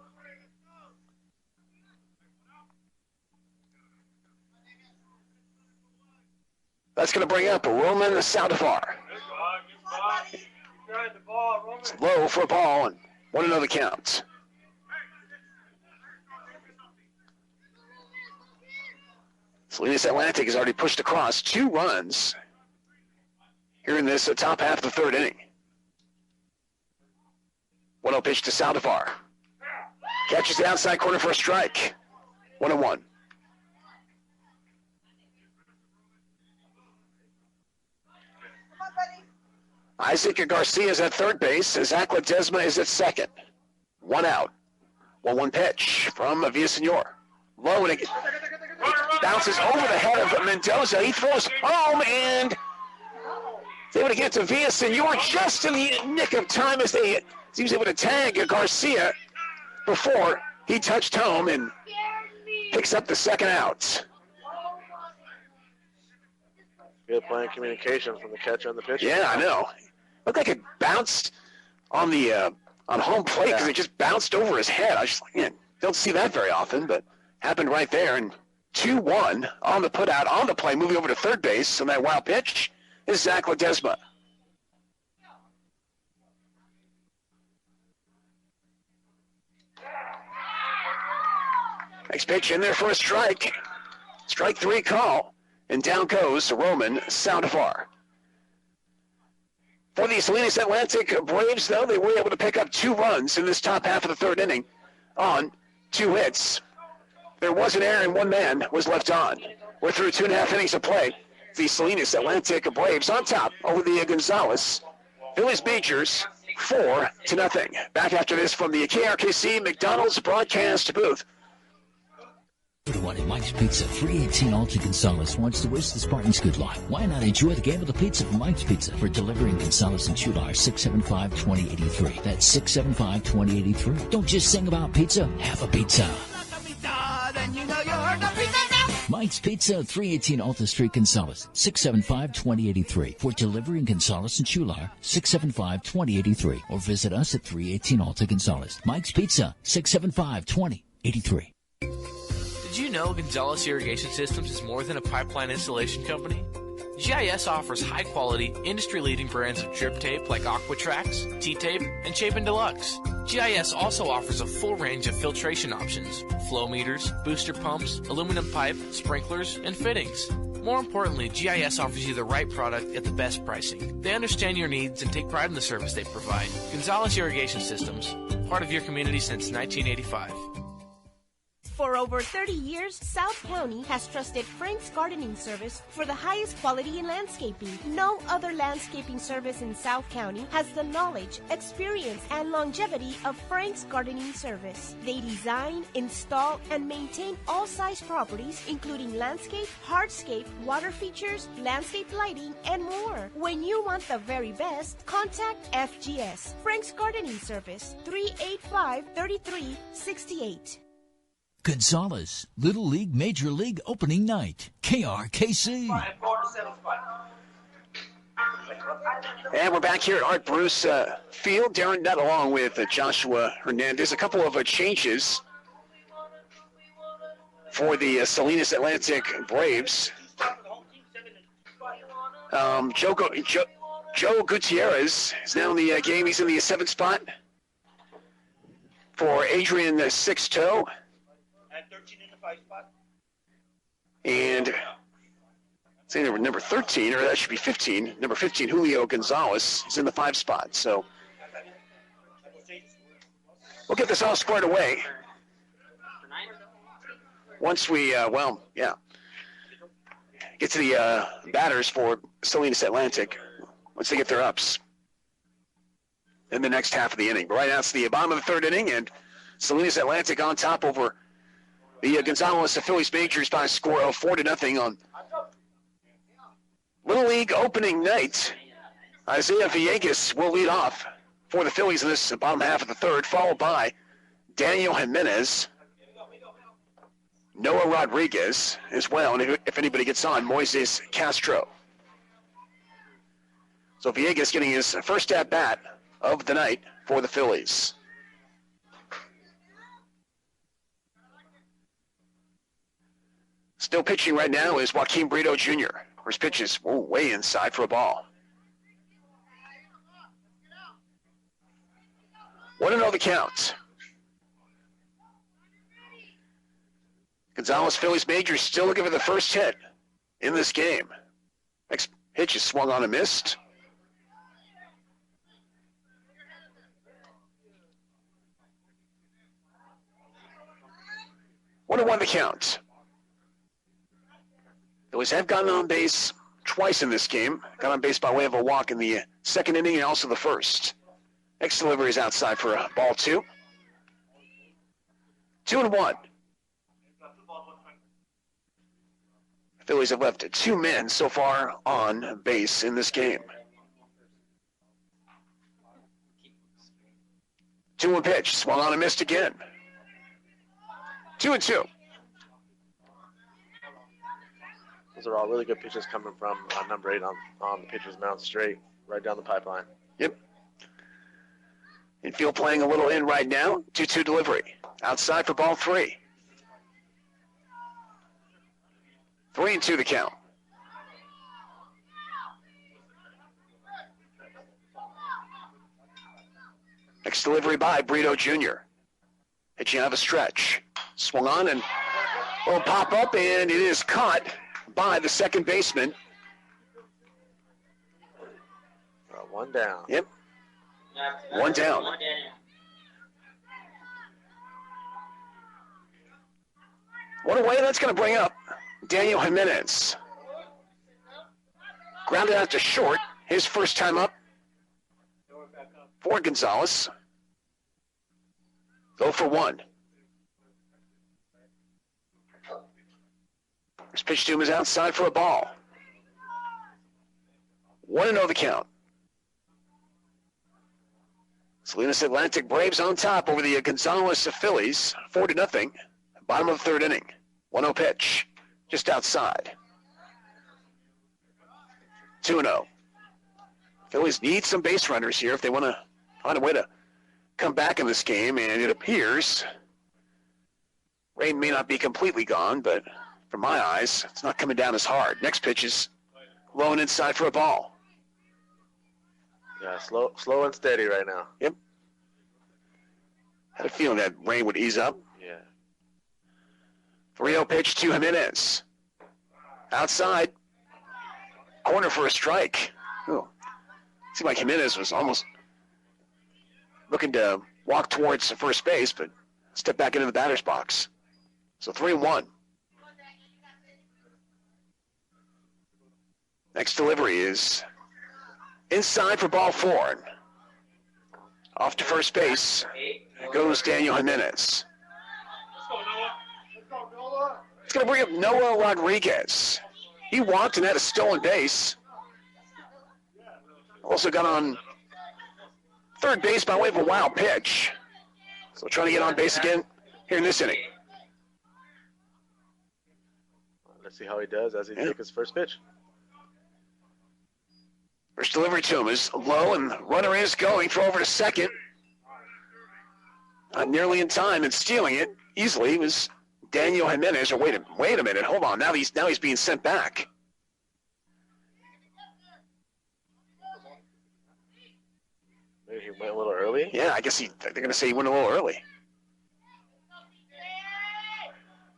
That's going to bring up Roman Saldivar. It's low for a ball and 1-0 the count. Salinas Atlantic has already pushed across 2 runs here in this top half of the third inning. 1-0 pitch to Saldivar. Catches the outside corner for a strike. 1-1. Isaac Garcia is at third base. Zach Ledesma is at second. 1 out. 1-1 pitch from Villasenor. Low, and it bounces over the head of Mendoza. He throws home and is able to get to Villasenor just in the nick of time as he was able to tag Garcia before he touched home and picks up the second out. Good playing communication from the catcher and the pitcher. Yeah, I know. Looked like it bounced on the on home plate because it just bounced over his head. I was just like, man, don't see that very often, but happened right there. And 2-1 on the putout, on the play, moving over to third base on that wild pitch is Zach Ledesma. Next pitch in there for a strike. Strike 3 call. And down goes Roman Saldivar. For the Salinas Atlantic Braves, though, they were able to pick up 2 runs in this top half of the third inning on 2 hits. There was an error and 1 man was left on. We're through 2.5 innings of play. The Salinas Atlantic Braves on top over the Gonzalez Phillies Majors 4-0. Back after this from the KRKC McDonald's broadcast booth. Number one at Mike's Pizza, 318 Alta Gonzalez wants to wish the Spartans good luck. Why not enjoy the game of the pizza from Mike's Pizza? For delivery in Gonzalez and Chular, 675-2083. That's 675-2083. Don't just sing about pizza, have a pizza. Mike's Pizza, 318 Alta Street, Gonzalez, 675-2083. For delivery in Gonzalez and Chular, 675-2083. Or visit us at 318 Alta Gonzalez. Mike's Pizza, 675-2083. Did you know Gonzalez Irrigation Systems is more than a pipeline installation company? GIS offers high-quality, industry-leading brands of drip tape like Aquatrax, T-Tape, and Chapin Deluxe. GIS also offers a full range of filtration options, flow meters, booster pumps, aluminum pipe, sprinklers, and fittings. More importantly, GIS offers you the right product at the best pricing. They understand your needs and take pride in the service they provide. Gonzalez Irrigation Systems, part of your community since 1985. For over 30 years, South County has trusted Frank's Gardening Service for the highest quality in landscaping. No other landscaping service in South County has the knowledge, experience, and longevity of Frank's Gardening Service. They design, install, and maintain all size properties, including landscape, hardscape, water features, landscape lighting, and more. When you want the very best, contact FGS, Frank's Gardening Service, 385-3368. Gonzalez, Little League Major League Opening Night, KRKC. And we're back here at Art Bruce Field. Darren Nutt along with Joshua Hernandez. A couple of changes for the Salinas Atlantic Braves. Joe Gutierrez is now in the game. He's in the 7th spot for Adrian Sixto. And say number 13, or that should be 15. Number 15, Julio Gonzalez, is in the 5 spot. So we'll get this all squared away once we, get to the batters for Salinas Atlantic once they get their ups in the next half of the inning. But right now it's the bottom of the 3rd inning, and Salinas Atlantic on top over the Gonzalez Phillies Majors by a score of 4-0 on Little League Opening Night. Isaiah Villegas will lead off for the Phillies in this bottom half of the 3rd, followed by Daniel Jimenez, Noah Rodriguez as well, and if anybody gets on, Moises Castro. So Villegas getting his first at-bat of the night for the Phillies. Still pitching right now is Joaquin Brito Jr. His pitch is way inside for a ball. 1-0 the count. Gonzalez Phillies Majors still looking for the first hit in this game. Next pitch is swung on and missed. 1-1 the count. Phillies have gotten on base twice in this game. Got on base by way of a walk in the 2nd inning and also the 1st. Next delivery is outside for ball 2. 2-1. Phillies have left 2 men so far on base in this game. 2-1 pitch, swung on and missed again. 2-2. Those are all really good pitches coming from number 8 on the pitcher's mound straight, right down the pipeline. Yep. Infield playing a little in right now. 2-2 delivery. Outside for ball 3. 3-2 the count. Next delivery by Brito Jr. Pitching out of a stretch. Swung on and will pop up, and it is caught by the second baseman. 1 down. Yep. 1 down. One away, that's going to bring up Daniel Jimenez. Grounded out to short, his first time up for Gonzalez. 0 for 1. First pitch to him is outside for a ball. 1-0 the count. Salinas Atlantic Braves on top over the Gonzalez Phillies, 4-0. Bottom of the third inning. 1-0 pitch, just outside. 2-0. Phillies need some base runners here if they want to find a way to come back in this game, and it appears rain may not be completely gone, but from my eyes, it's not coming down as hard. Next pitch is low and inside for a ball. Yeah, slow and steady right now. Yep. Had a feeling that rain would ease up. Yeah. 3-0 pitch to Jimenez. Outside. Corner for a strike. Oh. Seemed like Jimenez was almost looking to walk towards first base, but step back into the batter's box. So 3-1. Next delivery is inside for ball 4. Off to first base goes Daniel Jimenez. It's going to bring up Noah Rodriguez. He walked and had a stolen base. Also got on third base by way of a wild pitch. So trying to get on base again here in this inning. Let's see how he does as he takes his first pitch. First delivery to him is low, and the runner is going. Throw over to second. Not nearly in time, and stealing it easily was Daniel Jimenez. Or wait a minute, hold on. Now he's being sent back. Maybe he went a little early? Yeah, I guess they're going to say he went a little early.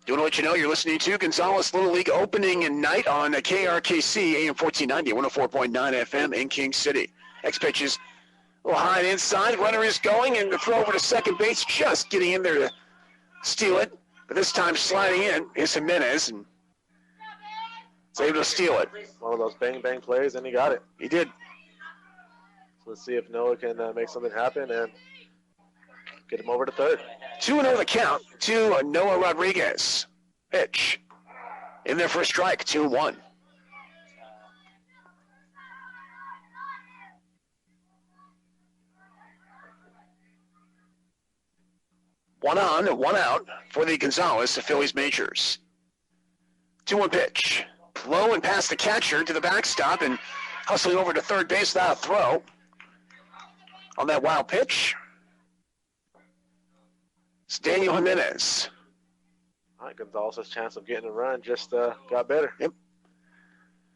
Doing what you know, you're listening to Gonzalez Little League opening night on KRKC, AM 1490, 104.9 FM in King City. Next pitch is a little high and inside. Runner is going, and the throw over to second base, just getting in there to steal it. But this time sliding in is Jimenez, and is able to steal it. One of those bang-bang plays, and he got it. He did. So let's see if Noah can make something happen and get him over to third. 2-0 the count to Noah Rodriguez. Pitch. In there for a strike, 2-1. One on and one out for the Gonzalez, the Phillies majors. 2-1 pitch. Low and past the catcher to the backstop and hustling over to third base without a throw. On that wild pitch, it's Daniel Jimenez. All right, Gonzalez's chance of getting a run just got better. Yep.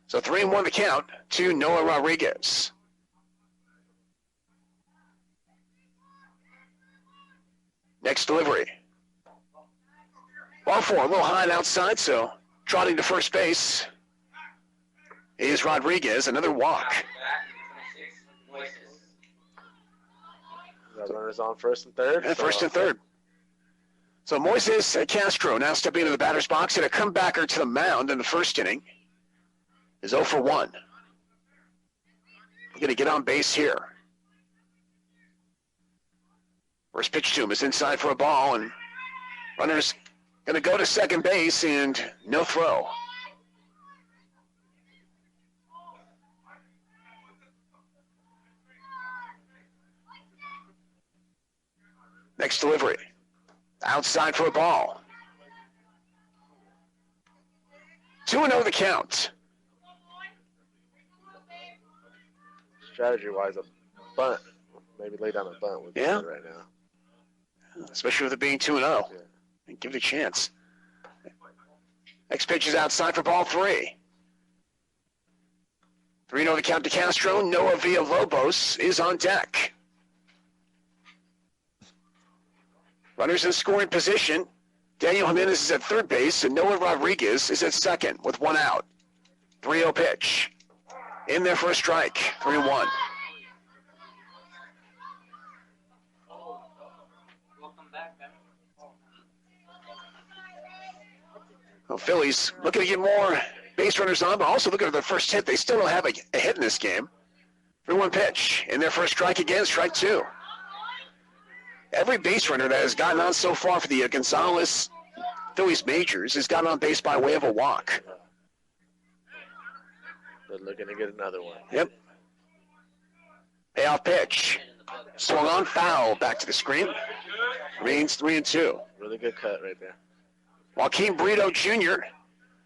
So 3-1 the count to Noah Rodriguez. Next delivery. Ball 4, a little high and outside, so trotting to first base is Rodriguez. Another walk. Got runners on first and third. Yeah, first and third. So Moises Castro now stepping into the batter's box, and a comebacker to the mound in the first inning is 0 for 1. Going to get on base here. First pitch to him is inside for a ball, and runner's going to go to second base, and no throw. Next delivery. Outside for a ball. 2-0 the count. Strategy-wise, a bunt. Maybe lay down a bunt would be good right now. Especially with it being 2-0. Yeah. And give it a chance. Next pitch is outside for ball 3. 3-0 the count to Castro. Noah Villalobos is on deck. Runners in scoring position. Daniel Jimenez is at third base, and Noah Rodriguez is at second with one out. 3-0 pitch. In there for a strike. 3-1. Well, Phillies looking to get more base runners on, but also looking at their first hit. They still don't have a hit in this game. 3-1 pitch. In there for a strike again, strike 2. Every base runner that has gotten on so far for the Gonzalez Phillies Majors has got on base by way of a walk. They're looking to get another one. Yep. Payoff pitch. Swung on, foul. Back to the screen. Remains 3-2. Really good cut right there. Joaquin Brito Jr.,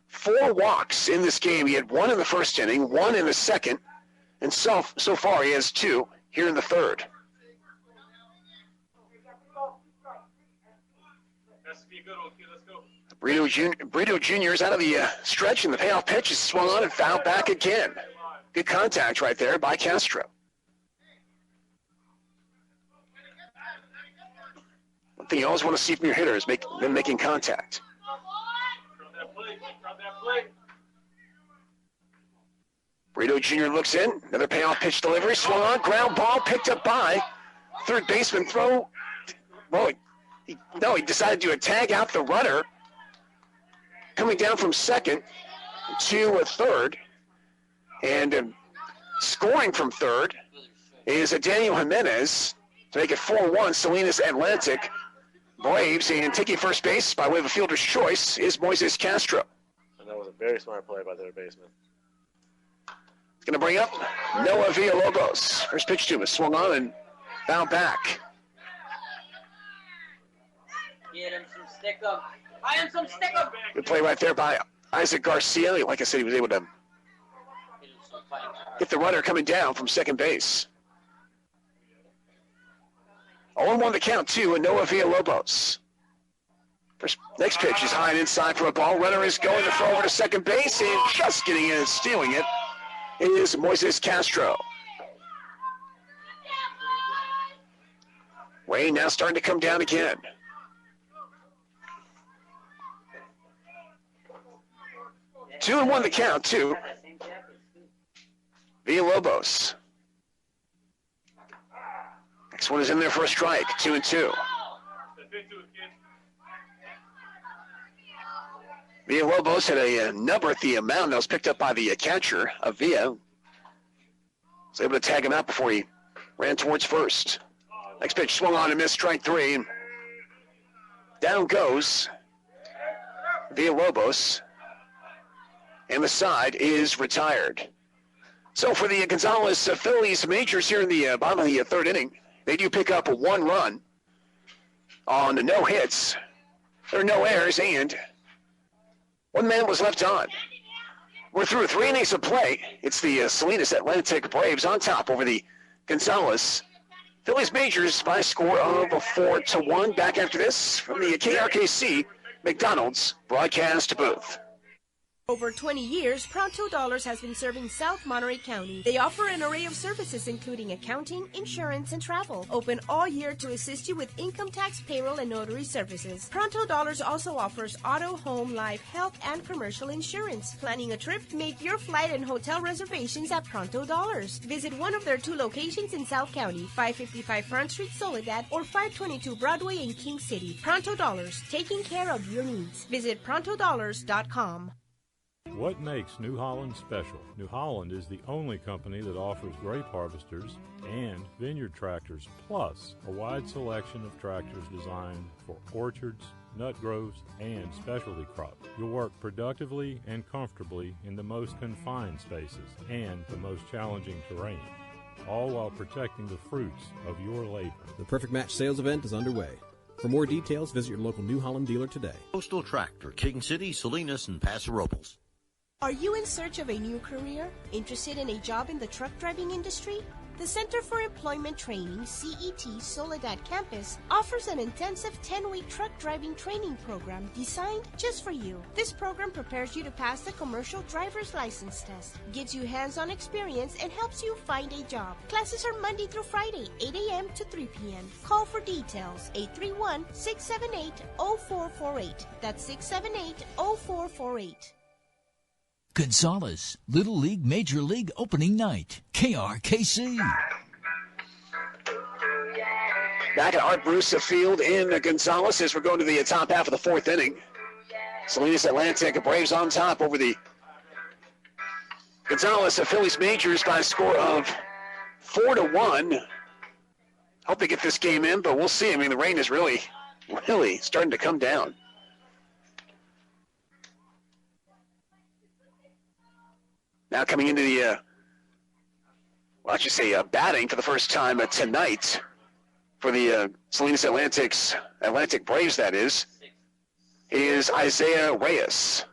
4 walks in this game. He had 1 in the first inning, 1 in the second, and so far he has 2 here in the third. Brito Jr. is out of the stretch, and the payoff pitch is swung on and fouled back again. Good contact right there by Castro. One thing you always want to see from your hitter is them making contact. Brito Jr. looks in. Another payoff pitch delivery. Swung on. Ground ball picked up by third baseman. Throw. Well, he decided to tag out the runner. Coming down from second to a third. And scoring from third is Daniel Jimenez to make it 4-1. Salinas Atlantic Braves, and taking first base by way of a fielder's choice is Moises Castro. And that was a very smart play by their baseman. It's going to bring up Noah Villalobos. First pitch to him is swung on and fouled back. Get him some stick-up. Buy him some stick-up. Good play right there by Isaac Garcia. Like I said, he was able to get the runner coming down from second base. 0-1 the count, too, and Noah Villalobos. Next pitch is high and inside for a ball. Runner is going to throw over to second base, and just getting in and stealing it is Moises Castro. Rain now starting to come down again. Two and one the count, too. Villalobos. Next one is in there for a strike, 2-2. Villalobos had a number at the mound that was picked up by the catcher, Avia. Was able to tag him out before he ran towards first. Next pitch swung on and missed, strike 3. Down goes Villalobos, and the side is retired. So for the Gonzalez Phillies Majors here in the bottom of the third inning, they do pick up a 1 run on no hits. There are no errors, and 1 man was left on. We're through 3 innings of play. It's the Salinas Atlantic Braves on top over the Gonzalez Phillies Majors by a score of 4-1. Back after this from the KRKC McDonald's broadcast booth. Over 20 years, Pronto Dollars has been serving South Monterey County. They offer an array of services including accounting, insurance, and travel. Open all year to assist you with income tax, payroll, and notary services. Pronto Dollars also offers auto, home, life, health, and commercial insurance. Planning a trip? Make your flight and hotel reservations at Pronto Dollars. Visit one of their 2 locations in South County, 555 Front Street, Soledad, or 522 Broadway in King City. Pronto Dollars, taking care of your needs. Visit ProntoDollars.com. What makes New Holland special? New Holland is the only company that offers grape harvesters and vineyard tractors, plus a wide selection of tractors designed for orchards, nut groves, and specialty crops. You'll work productively and comfortably in the most confined spaces and the most challenging terrain, all while protecting the fruits of your labor. The Perfect Match sales event is underway. For more details, visit your local New Holland dealer today. Postal Tractor, King City, Salinas, and Paso Robles. Are you in search of a new career? Interested in a job in the truck driving industry? The Center for Employment Training, CET Soledad Campus, offers an intensive 10-week truck driving training program designed just for you. This program prepares you to pass the commercial driver's license test, gives you hands-on experience, and helps you find a job. Classes are Monday through Friday, 8 a.m. to 3 p.m. Call for details, 831-678-0448. That's 678-0448. Gonzalez, Little League, Major League opening night. KRKC. Back at Art Bruce Field in Gonzalez as we're going to the top half of the 4th inning. Salinas Atlantic Braves on top over the Gonzalez Phillies Majors by a score of 4-1. Hope they get this game in, but we'll see. I mean, the rain is really starting to come down. Now coming into the, batting for the first time tonight for the Salinas Atlantic Braves, that is Isaiah Reyes.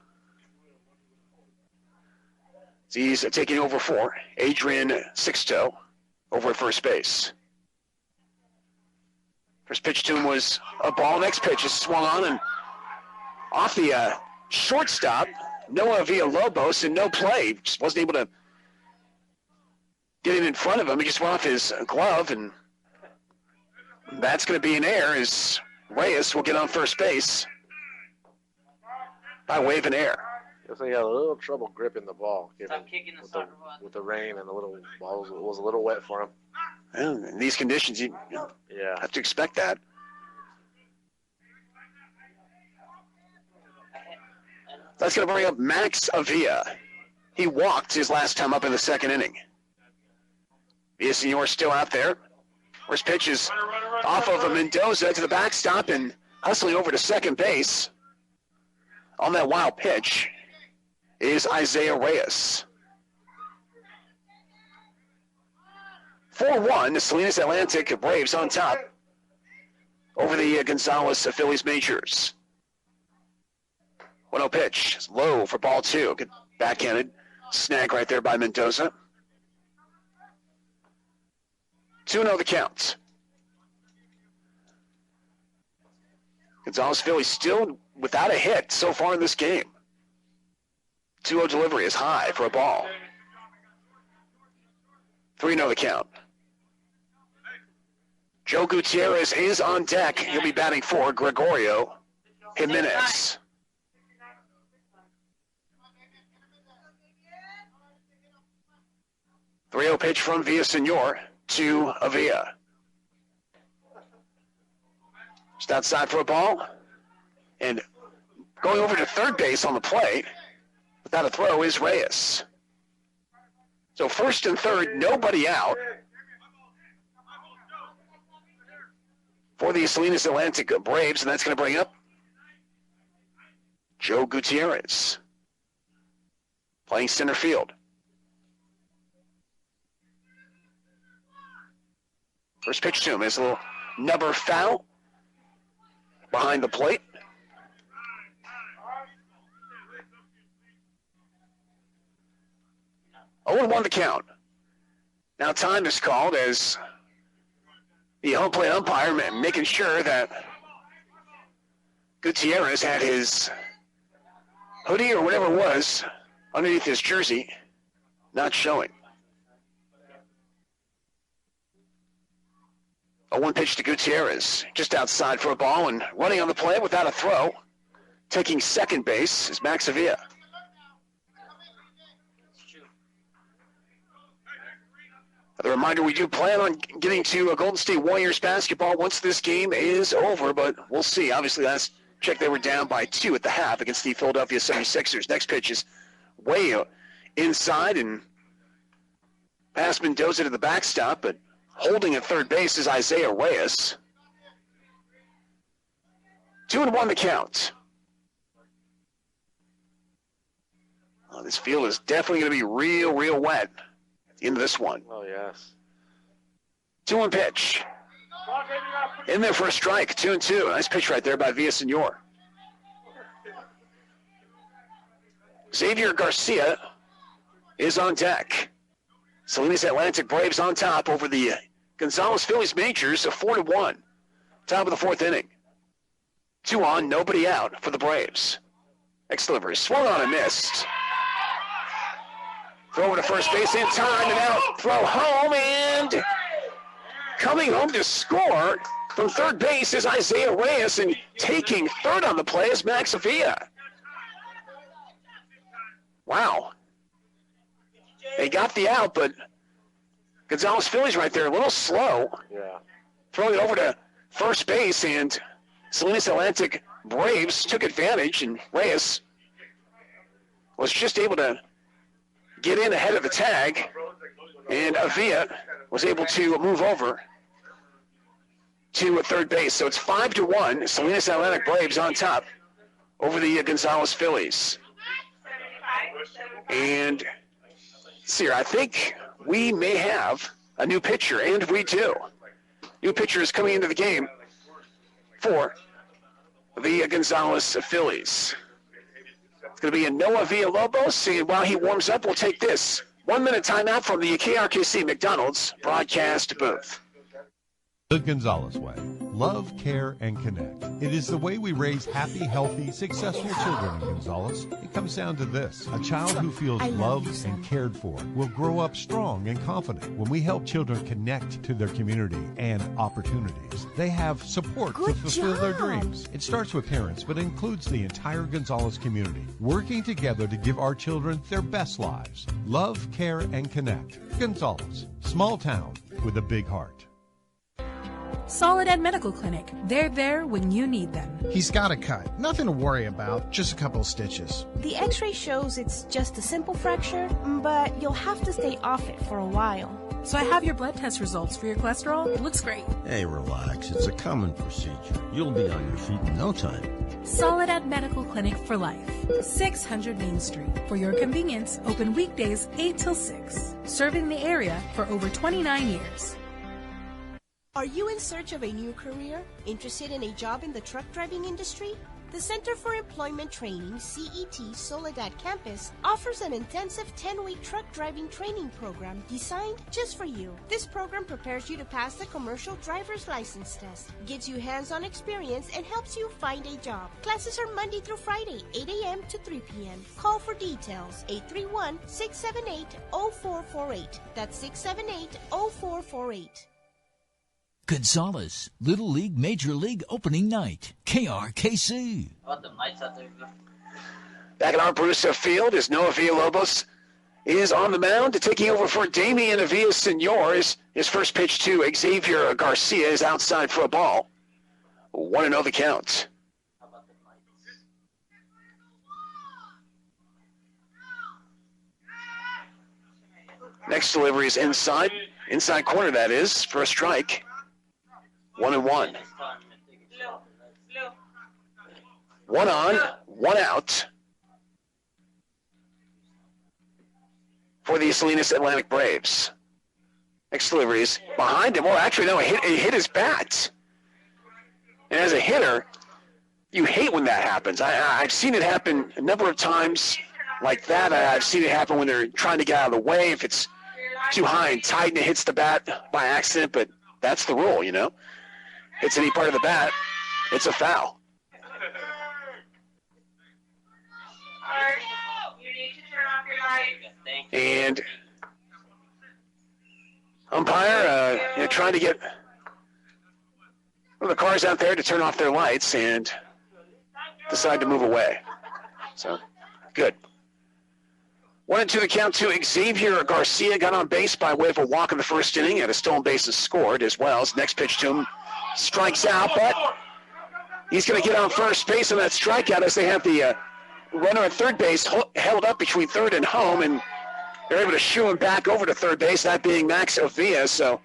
He's taking over for Adrian Sixto over at first base. First pitch to him was a ball. Next pitch is swung on and off the shortstop, Noah Villalobos, and no play. Just wasn't able to get it in front of him. He just went off his glove, and that's going to be an error as Reyes will get on first base by way of an error. So he had a little trouble gripping the ball with the rain, and the little ball was a little wet for him. Well, in these conditions, you have to expect that. That's going to bring up Max Avila. He walked his last time up in the second inning. Villasenor still out there. First pitch is off of Mendoza to the backstop and hustling over to second base. On that wild pitch is Isaiah Reyes. 4-1, the Salinas Atlantic Braves on top over the Gonzalez Phillies Majors. 1-0 pitch. It's low for ball two. Good backhanded snag right there by Mendoza. 2-0 the count. Gonzalez Phillies still without a hit so far in this game. 2-0 delivery is high for a ball. 3-0 the count. Joe Gutierrez is on deck. He'll be batting for Gregorio Jimenez. 3-0 pitch from Villasenor to Avila. Just outside for a ball. And going over to third base on the plate without a throw is Reyes. So first and third, nobody out for the Salinas Atlantic Braves, and that's going to bring up Joe Gutierrez playing center field. First pitch to him is a little nubber foul behind the plate. Oh, 0-1 the count. Now time is called as the home plate umpire making sure that Gutierrez had his hoodie or whatever it was underneath his jersey not showing. 0-1 pitch to Gutierrez, just outside for a ball and running on the play without a throw. Taking second base is Max Avila. The reminder, we do plan on getting to a Golden State Warriors basketball once this game is over, but we'll see. Obviously, last check they were down by 2 at the half against the Philadelphia 76ers. Next pitch is way inside and past Mendoza to the backstop, but holding at third base is Isaiah Reyes. 2-1 the count. Oh, this field is definitely going to be real wet in this one. Oh, yes. 2-1 pitch. In there for a strike, 2-2. Nice pitch right there by Villasenor. Xavier Garcia is on deck. Salinas Atlantic Braves on top over the Gonzalez Phillies Majors, a 4-1. Top of the fourth inning. 2 on, nobody out for the Braves. Next delivery, swung on and missed. Throw over to first base in time, and now throw home, and coming home to score from third base is Isaiah Reyes, and taking third on the play is Max Avila. Wow. They got the out, but Gonzalez Phillies right there, a little slow. Yeah. Throwing it over to first base, and Salinas Atlantic Braves took advantage, and Reyes was just able to get in ahead of the tag, and Avila was able to move over to third base. So it's 5-1, Salinas Atlantic Braves on top over the Gonzalez Phillies. And see here, I think we may have a new pitcher, and we do. New pitcher is coming into the game for the Gonzalez Phillies. It's going to be a Noah Villalobos, and while he warms up, we'll take this 1-minute timeout from the KRKC McDonald's broadcast booth. The Gonzalez way. Love, care, and connect. It is the way we raise happy, healthy, successful children in Gonzalez. It comes down to this. A child who feels loved and cared for will grow up strong and confident. When we help children connect to their community and opportunities, they have support to fulfill their dreams. It starts with parents, but includes the entire Gonzalez community, working together to give our children their best lives. Love, care, and connect. Gonzalez, small town with a big heart. Soledad Medical Clinic. They're there when you need them. He's got a cut. Nothing to worry about. Just a couple of stitches. The x-ray shows it's just a simple fracture, but you'll have to stay off it for a while. So I have your blood test results for your cholesterol. It looks great. Hey, relax. It's a common procedure. You'll be on your feet in no time. Soledad Medical Clinic for life. 600 Main Street. For your convenience, open weekdays 8 till 6. Serving the area for over 29 years. Are you in search of a new career? Interested in a job in the truck driving industry? The Center for Employment Training, CET Soledad Campus, offers an intensive 10-week truck driving training program designed just for you. This program prepares you to pass the commercial driver's license test, gives you hands-on experience, and helps you find a job. Classes are Monday through Friday, 8 a.m. to 3 p.m. Call for details, 831-678-0448. That's 678-0448. Gonzalez, Little League, Major League opening night. KRKC. Back at our Brusa Field as Noah Villalobos is on the mound, taking over for Damian Villasenor. His first pitch to Xavier Garcia is outside for a ball. 1-0 the count. Next delivery is inside corner, that is, for a strike. 1-1. 1 on, 1 out for the Salinas Atlantic Braves. Next delivery is behind him. Well, actually, no, he hit his bat. And as a hitter, you hate when that happens. I've seen it happen a number of times like that. I've seen it happen when they're trying to get out of the way. If it's too high and tight and it hits the bat by accident, but that's the rule, you know. Hits any part of the bat, it's a foul. And umpire trying to get one of the cars out there to turn off their lights and decide to move away. So, good. 1-2 the count to Xavier Garcia. Got on base by way of a walk in the first inning, and a stolen base is scored as well. His next pitch to him strikes out, but he's going to get on first base on that strikeout as they have the runner at third base held up between third and home, and they're able to shoo him back over to third base, that being Max Ovilla. So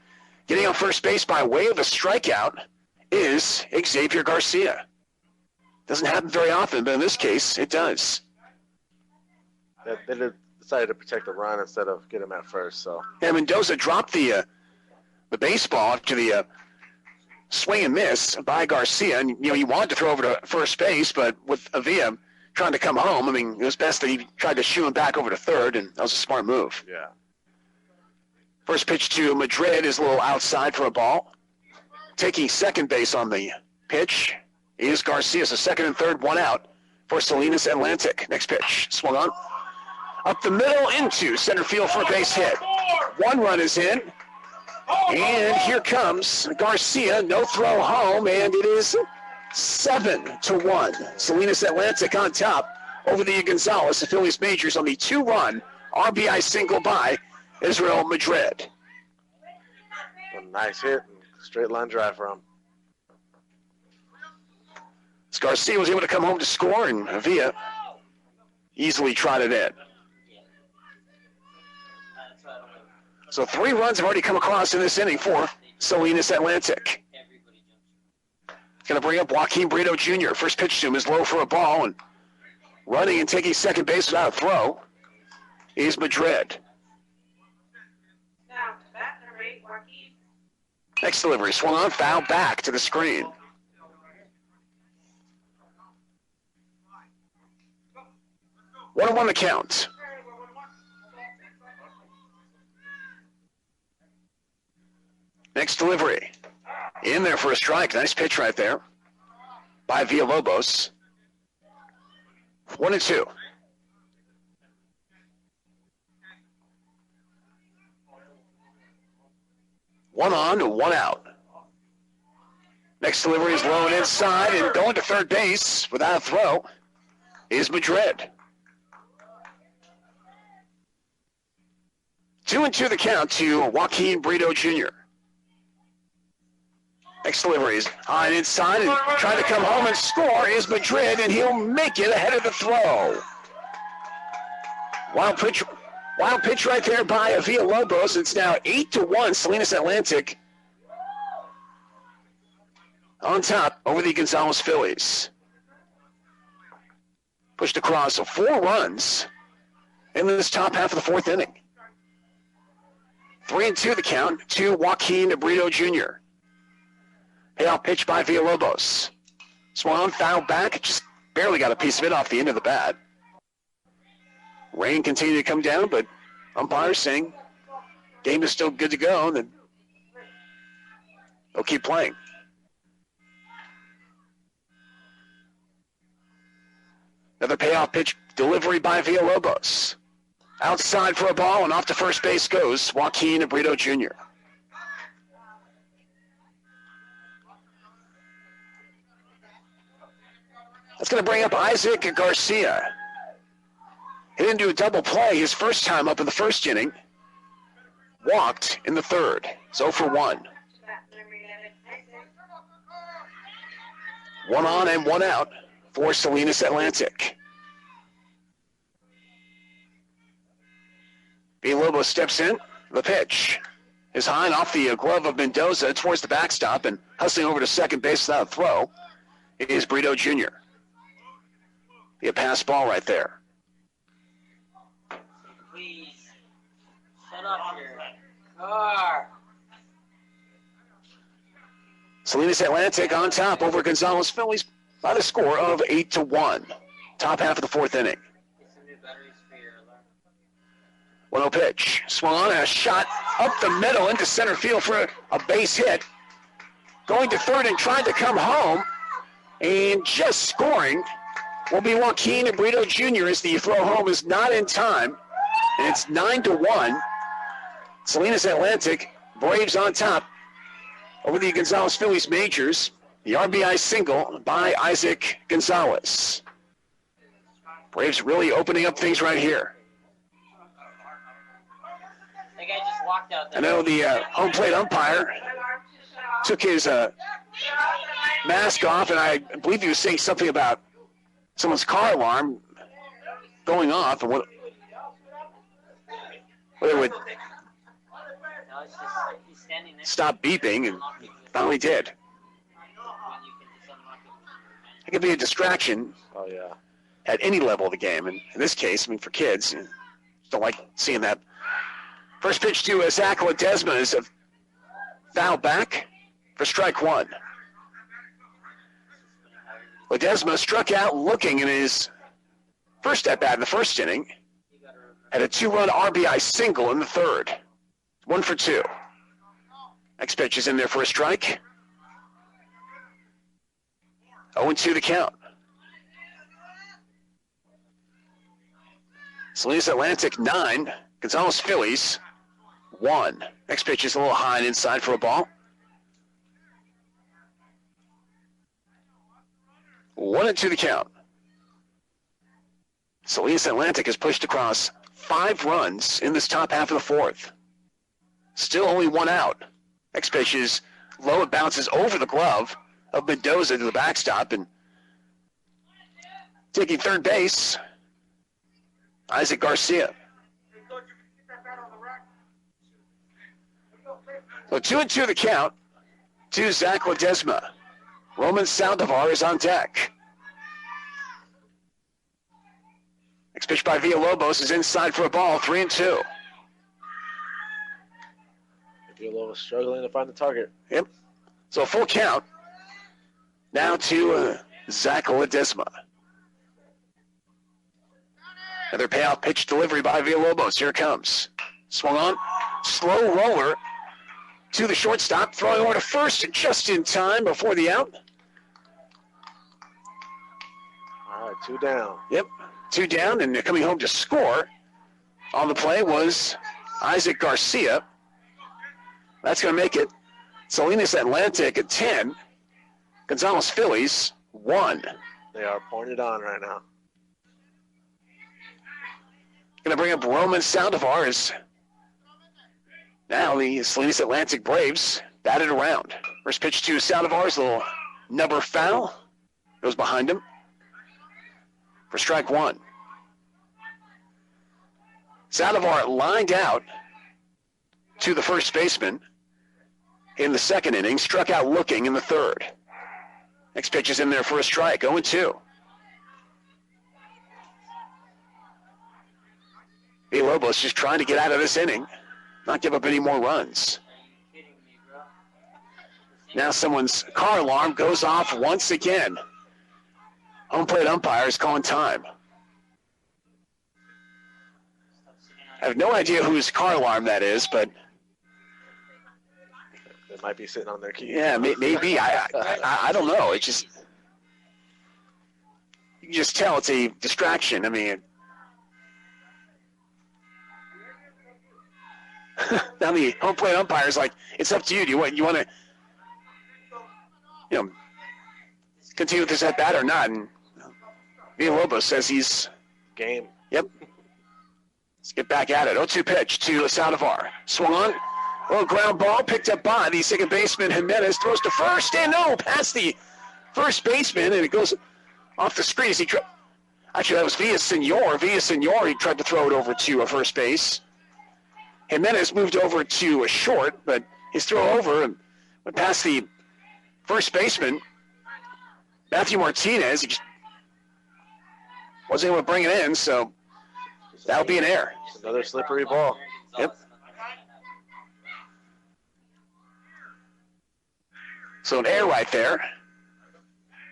getting on first base by way of a strikeout is Xavier Garcia. Doesn't happen very often, but in this case, it does. They decided to protect the run instead of get him at first. So yeah, Mendoza dropped the baseball after the swing and miss by Garcia, and he wanted to throw over to first base, but with Avila trying to come home, I mean, it was best that he tried to shoo him back over to third, and that was a smart move. Yeah. First pitch to Madrid is a little outside for a ball. Taking second base on the pitch is Garcia. So second and third, 1 out for Salinas Atlantic. Next pitch, swung on. Up the middle into center field for a base hit. 1 run is in. And here comes Garcia. No throw home, and it is 7-1. Salinas Atlantic on top over the Gonzalez. The Phillies Majors on the 2-run RBI single by Israel Madrid. A nice hit and straight line drive for him. Garcia was able to come home to score, and Avila easily trotted in. So 3 runs have already come across in this inning for Salinas Atlantic. Going to bring up Joaquin Brito Jr. First pitch to him is low for a ball, and running and taking second base without a throw is Madrid. Next delivery, swung on, foul back to the screen. One and one the count. Next delivery. In there for a strike. Nice pitch right there by Villalobos. 1-2. One on, one out. Next delivery is low and inside, and going to third base without a throw is Madrid. 2-2 the count to Joaquin Brito Jr. Next delivery is high and inside, and trying to come home and score is Madrid, and he'll make it ahead of the throw. Wild pitch right there by Villalobos. It's now 8-1, Salinas Atlantic on top over the Gonzalez Phillies. Pushed across, so 4 runs in this top half of the fourth inning. 3-2 the count to Joaquin Brito Jr. Payoff pitch by Villalobos. Swung on, foul back, just barely got a piece of it off the end of the bat. Rain continued to come down, but umpires saying game is still good to go, and then they'll keep playing. Another payoff pitch delivery by Villalobos. Outside for a ball, and off to first base goes Joaquin Brito Jr. That's going to bring up Isaac Garcia. He didn't do a double play his first time up in the first inning. Walked in the third. It's 0 for 1. 1 on and 1 out for Salinas Atlantic. Villalobos steps in. The pitch is high and off the glove of Mendoza towards the backstop, and hustling over to second base without a throw is Brito Jr. Be a pass ball right there. Please. Shut up your car. Salinas Atlantic on top over Gonzalez Phillies by the score of 8-1. Top half of the fourth inning. 1-0 pitch. Swung on, and a shot up the middle into center field for a base hit. Going to third and trying to come home. And just scoring will be Joaquin Brito Jr. as the throw home is not in time. And it's 9-1. Salinas Atlantic, Braves on top over the Gonzalez Phillies Majors. The RBI single by Isaac Gonzalez. Braves really opening up things right here. That guy just walked out there. I know the home plate umpire took his mask off, and I believe he was saying something about someone's car alarm going off, and what it would stop beeping, and finally did. It could be a distraction at any level of the game, and in this case, I mean, for kids, don't like seeing that. First pitch to Zach Ledesma is a foul back for strike one. Ledesma struck out looking in his first at bat in the first inning. Had a 2-run RBI single in the third. 1 for 2. Next pitch is in there for a strike. 0-2 the count. Salinas Atlantic 9. Gonzalez Phillies 1. Next pitch is a little high and inside for a ball. 1-2 the count. Salinas Atlantic has pushed across 5 runs in this top half of the fourth. Still only 1 out. Next pitch is low. It bounces over the glove of Mendoza to the backstop, and taking third base, Isaac Garcia. So 2-2 the count to Zach Ledesma. Roman Saldivar is on deck. Next pitch by Villalobos is inside for a ball, 3-2. Villalobos struggling to find the target. Yep. So full count. Now to Zach Ledesma. Another payoff pitch delivery by Villalobos. Here it comes. Swung on. Slow roller to the shortstop. Throwing over to first just in time before the out. All right, 2 down. Yep, 2 down, and coming home to score on the play was Isaac Garcia. That's going to make it Salinas Atlantic at 10. Gonzales Phillies 1. They are pointed on right now. Going to bring up Roman Saldivar. Now the Salinas Atlantic Braves batted around. First pitch to Saldivar's little number foul. Goes behind him for strike 1. Saldivar lined out to the first baseman in the second inning, struck out looking in the third. Next pitch is in there for a strike, 0-2. Villalobos just trying to get out of this inning, not give up any more runs. Now someone's car alarm goes off once again. Home plate umpire is calling time. I have no idea whose car alarm that is, but They might be sitting on their keys. yeah, maybe. I don't know. It just, you can just tell it's a distraction. I mean, now the home plate umpire is like, it's up to you. Do you want to, continue with this at bat or not? And Villalobos says he's game. Yep. Let's get back at it. 0-2 pitch to Saldivar. Swung on. Little ground ball picked up by the second baseman Jimenez. Throws to first and past the first baseman, and it goes off the screen. Actually, that was Villasenor. He tried to throw it over to first base. Jimenez moved over to a short, but his throw over and went past the first baseman, Matthew Martinez. He just wasn't able to bring it in, so that'll be an error. It's another slippery ball. Yep. So an error right there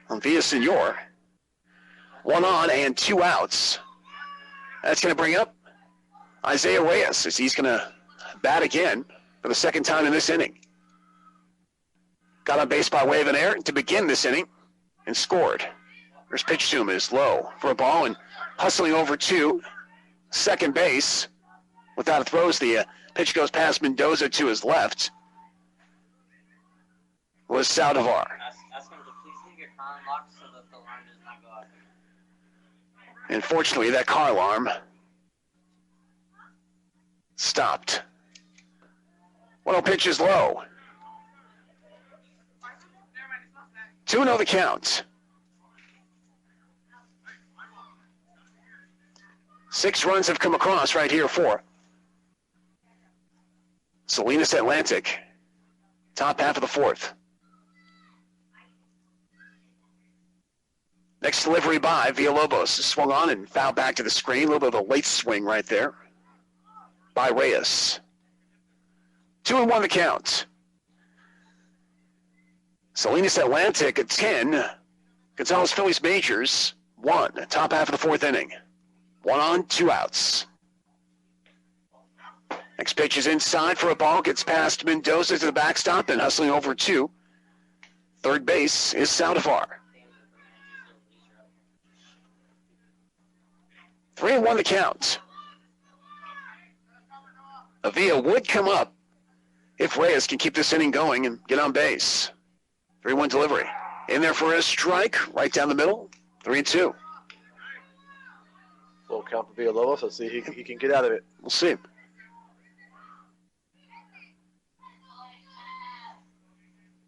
on Villasenor. 1 on and 2 outs. That's going to bring up Isaiah Reyes as he's going to bat again for the second time in this inning. Got on base by way of an error to begin this inning and scored. First pitch to him is low for a ball and hustling over to second base without a throw as the pitch goes past Mendoza to his left. Was Saldivar. Ask him to please leave your car unlocked so that the alarm does not go off. Unfortunately, that car alarm stopped. 1-0 pitch is low. 2-0 the count. 6 runs have come across right here for Salinas Atlantic. Top half of the 4th. Next delivery by Villalobos. Swung on and fouled back to the screen. A little bit of a late swing right there by Reyes. 2-1 the count. Salinas Atlantic at 10. Gonzales Phillies Majors 1. Top half of the 4th inning. 1 on, 2 outs. Next pitch is inside for a ball. Gets past Mendoza to the backstop and hustling over to third base is Saldivar. 3-1 the count. Avila would come up if Reyes can keep this inning going and get on base. 3-1 delivery. In there for a strike, right down the middle. 3-2. Full count for Villalobos. Let's see if he can get out of it. We'll see.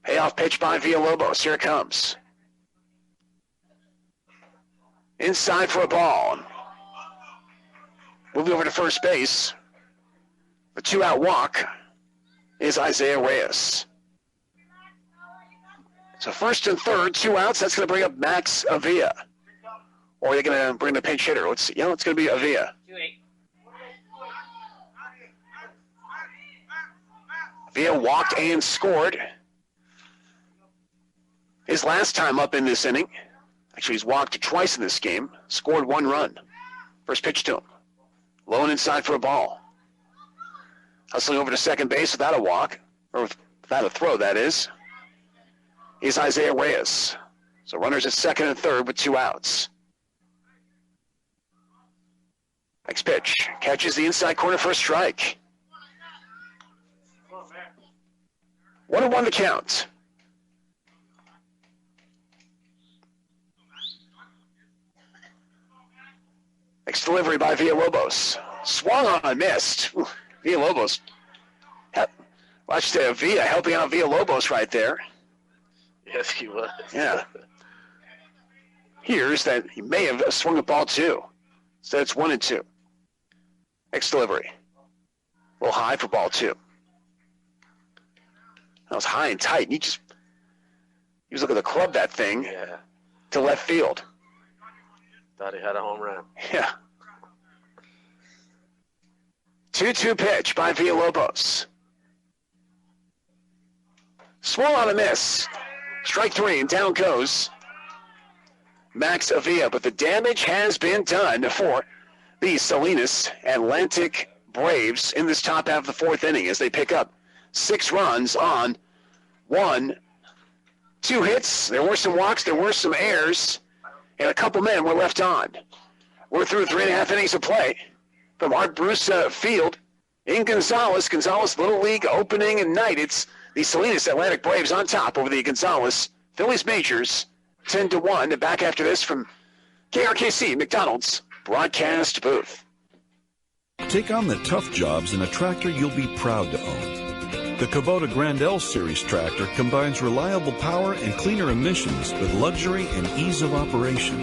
Payoff pitch by Villalobos. Here it comes. Inside for a ball. Moving over to first base. The 2-out walk is Isaiah Reyes. So first and third, 2 outs. That's going to bring up Max Avila. Or are they going to bring the pinch hitter? Let's see. Yeah, it's going to be Avila. Villa walked and scored his last time up in this inning. Actually, he's walked twice in this game, scored 1 run. First pitch to him. Low and inside for a ball. Hustling over to second base without a walk, or without a throw, that is, is Isaiah Reyes. So runners at second and third with 2 outs. Next pitch. Catches the inside corner for a strike. 1-1 the count. Next delivery by Villalobos. Swung on, missed. Villalobos. Watch Villa helping out Villalobos right there. Yes, he was. Yeah. Here's that he may have swung a ball too. Instead, it's 1-2. Next delivery. A little high for ball 2. That was high and tight. He was looking to club that thing to left field. Thought he had a home run. Yeah. 2-2 pitch by Villalobos. Swung on a miss. Strike 3, and down goes Max Avila. But the damage has been done for the Salinas Atlantic Braves in this top half of the 4th inning as they pick up 6 runs on 2 hits. There were some walks, there were some errors, and a couple men were left on. We're through 3.5 innings of play from Art Bruce Field in Gonzales. Gonzales Little League opening night. It's the Salinas Atlantic Braves on top over the Gonzales Phillies Majors 10-1. And back after this from KRKC McDonald's broadcast booth. Take on the tough jobs in a tractor you'll be proud to own. The Atl Vs Gnlz series tractor combines reliable power and cleaner emissions with luxury and ease of operation,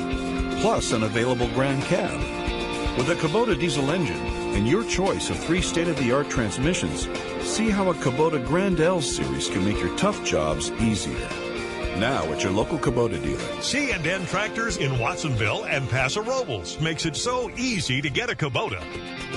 plus an available Grand Cab. With a Kubota diesel engine and your choice of 3 state-of-the-art transmissions, see how a Atl Vs Gnlz series can make your tough jobs easier. Now at your local Kubota dealer. C&N Tractors in Watsonville and Paso Robles makes it so easy to get a Kubota.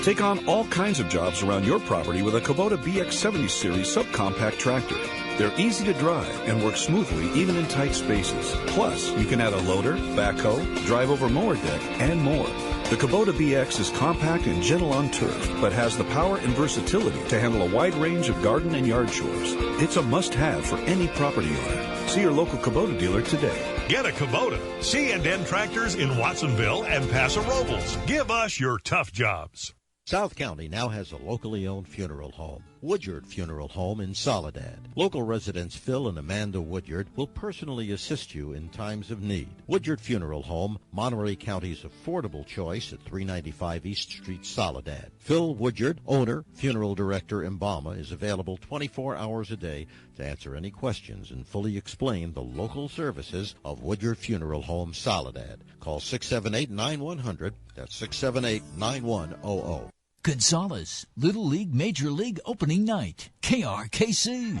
Take on all kinds of jobs around your property with a Kubota BX70 series subcompact tractor. They're easy to drive and work smoothly even in tight spaces. Plus, you can add a loader, backhoe, drive over mower deck, and more. The Kubota BX is compact and gentle on turf, but has the power and versatility to handle a wide range of garden and yard chores. It's a must-have for any property owner. See your local Kubota dealer today. Get a Kubota. C&N Tractors in Watsonville and Paso Robles. Give us your tough jobs. South County now has a locally owned funeral home, Woodyard Funeral Home in Soledad. Local residents Phil and Amanda Woodyard will personally assist you in times of need. Woodyard Funeral Home, Monterey County's affordable choice at 395 East Street, Soledad. Phil Woodyard, owner, funeral director, Embalmer, is available 24 hours a day to answer any questions and fully explain the local services of Woodyard Funeral Home, Soledad. Call 678-9100. That's 678-9100. Gonzales, Little League, Major League opening night. KRKC.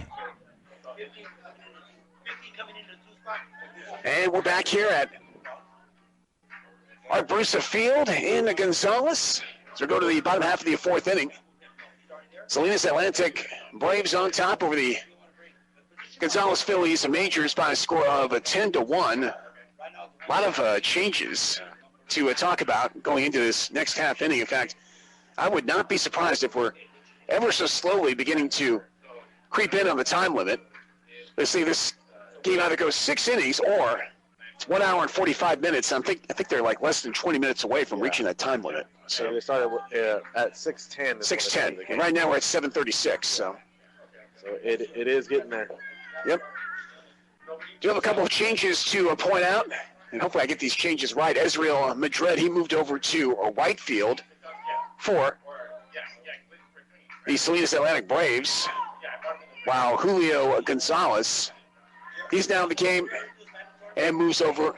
And we're back here at Art Bruce Field in Gonzales. So we go to the bottom half of the 4th inning. Salinas Atlantic Braves on top over the Gonzales Phillies Majors by a score of 10-1. A lot of changes to talk about going into this next half inning. In fact, I would not be surprised if we're ever so slowly beginning to creep in on the time limit. Let's see, this game either goes 6 innings or it's 1 hour and 45 minutes. I think they're like less than 20 minutes away from reaching that time limit. So they started at 6:10. 6:10, and right now we're at 7:36. So it is getting there. Yep. Do have a couple of changes to point out, and hopefully I get these changes right. Ezreal Madrid, he moved over to Whitefield for the Salinas Atlantic Braves, while Julio Gonzalez, he's now in the game and moves over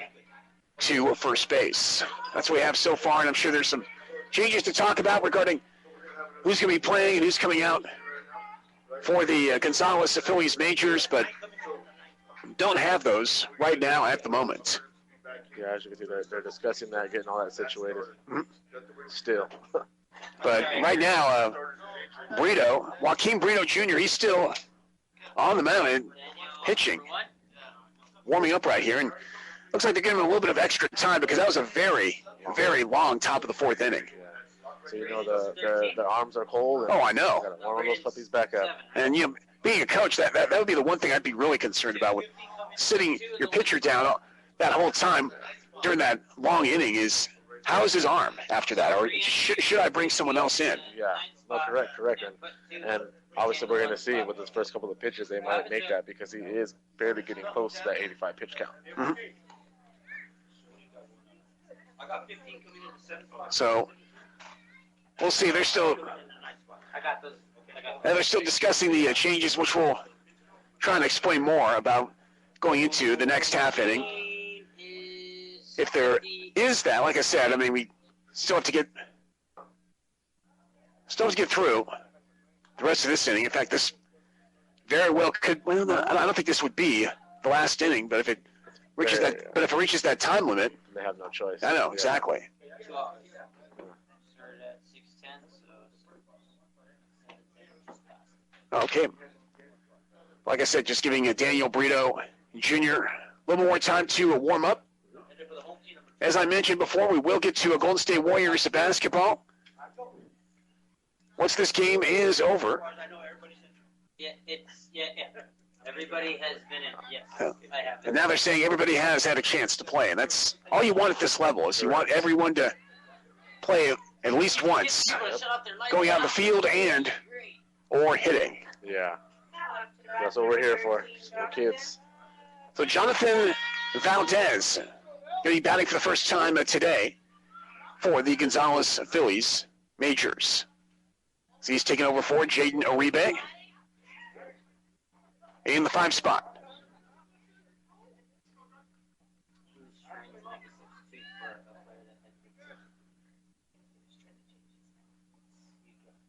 to first base. That's what we have so far, and I'm sure there's some changes to talk about regarding who's going to be playing and who's coming out for the Gonzales Phillies Majors, but don't have those right now at the moment. Yeah, as you can see, they're discussing that, getting all that situated. Mm-hmm. Still. But right now, Joaquin Brito Jr., he's still on the mound and pitching. Warming up right here. And looks like they're giving him a little bit of extra time because that was a very, very long top of the fourth inning. So you know their arms are cold. And I know. Gotta warm those puppies back up. And being a coach, that would be the one thing I'd be really concerned about with sitting your pitcher down that whole time during that long inning is how is his arm after that, or should I bring someone else in? Yeah, no, correct. And obviously we're going to see with his first couple of pitches they might make that because he is barely getting close to that 85 pitch count. Mm-hmm. So we'll see. They're still discussing the changes, which we'll try and explain more about going into the next half inning. If there is that, like I said, I mean, we still have to get through the rest of this inning. In fact, this very well could. Well, I don't think this would be the last inning, but if it reaches that time limit, they have no choice. I know exactly. Okay. Like I said, just giving Daniel Brito Jr. a little more time to warm up. As I mentioned before, we will get to a Golden State Warriors basketball once this game is over. Everybody has been in. Yes, I have. And now they're saying everybody has had a chance to play, and that's all you want at this level is you want everyone to play at least once, going out in the field or hitting. Yeah, that's what we're here for, the kids. So Jonathan Valdez going to be batting for the first time today for the Gonzalez Phillies Majors. So he's taking over for Jaden Uribe in the 5 spot.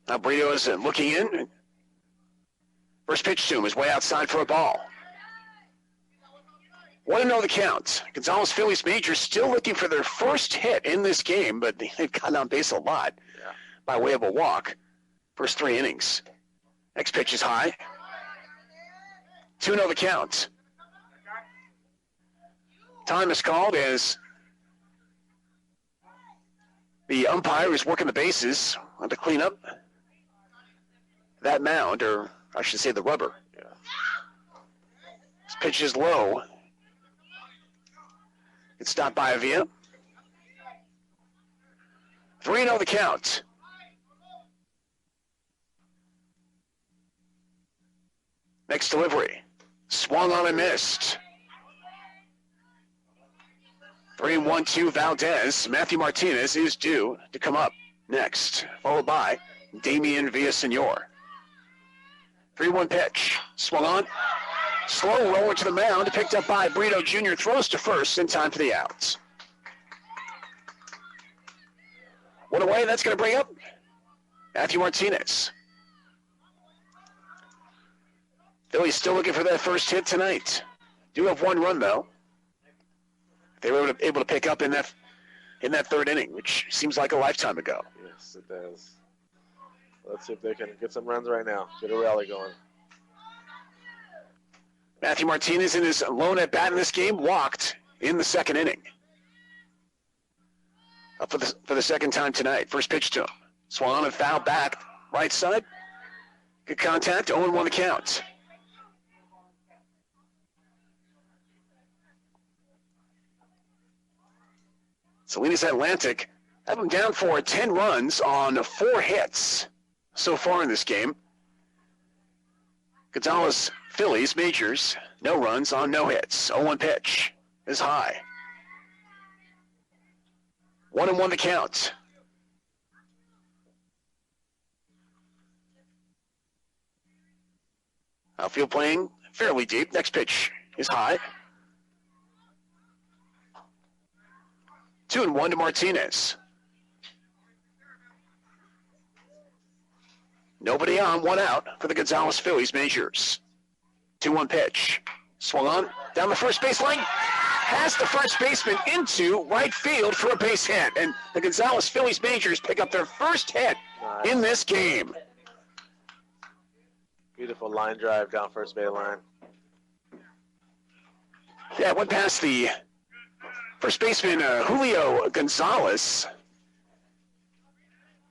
Now Brito is looking in. First pitch to him is way outside for a ball. 1-0 the count. Gonzalez Phillies Majors still looking for their first hit in this game, but they've gotten on base a lot by way of a walk. First 3 innings. Next pitch is high. 2-0 the count. Time is called as the umpire is working the bases to clean up that mound, or I should say the rubber. This pitch is low. It's stopped by Avia. 3-0 the count. Next delivery. Swung on and missed. 3-1-2 Valdez. Matthew Martinez is due to come up next, followed by Damian Villasenor. 3-1 pitch. Swung on. Slow roller to the mound, picked up by Brito Jr. Throws to first in time for the outs. One away, that's going to bring up Matthew Martinez. Philly's still looking for that first hit tonight. Do have 1 run, though. They were able to pick up in that 3rd inning, which seems like a lifetime ago. Yes, it does. Let's see if they can get some runs right now. Get a rally going. Matthew Martinez in his lone at bat in this game walked in the 2nd inning. Up for the second time tonight. First pitch to him. Swung on and foul back. Right side. Good contact. 0-1 the count. Salinas Atlantic have them down for 10 runs on 4 hits so far in this game. Gonzalez Phillies Majors, no runs on no hits. 0-1 pitch is high. 1-1 the count. Outfield playing fairly deep. Next pitch is high. 2-1 to Martinez. Nobody on, 1 out for the Gonzalez Phillies Majors. 2-1 pitch. Swung on, down the first baseline. Past the first baseman into right field for a base hit. And the Gonzalez Phillies Majors pick up their first hit in this game. Beautiful line drive down first base line. Yeah, it went past the first baseman, Julio Gonzalez.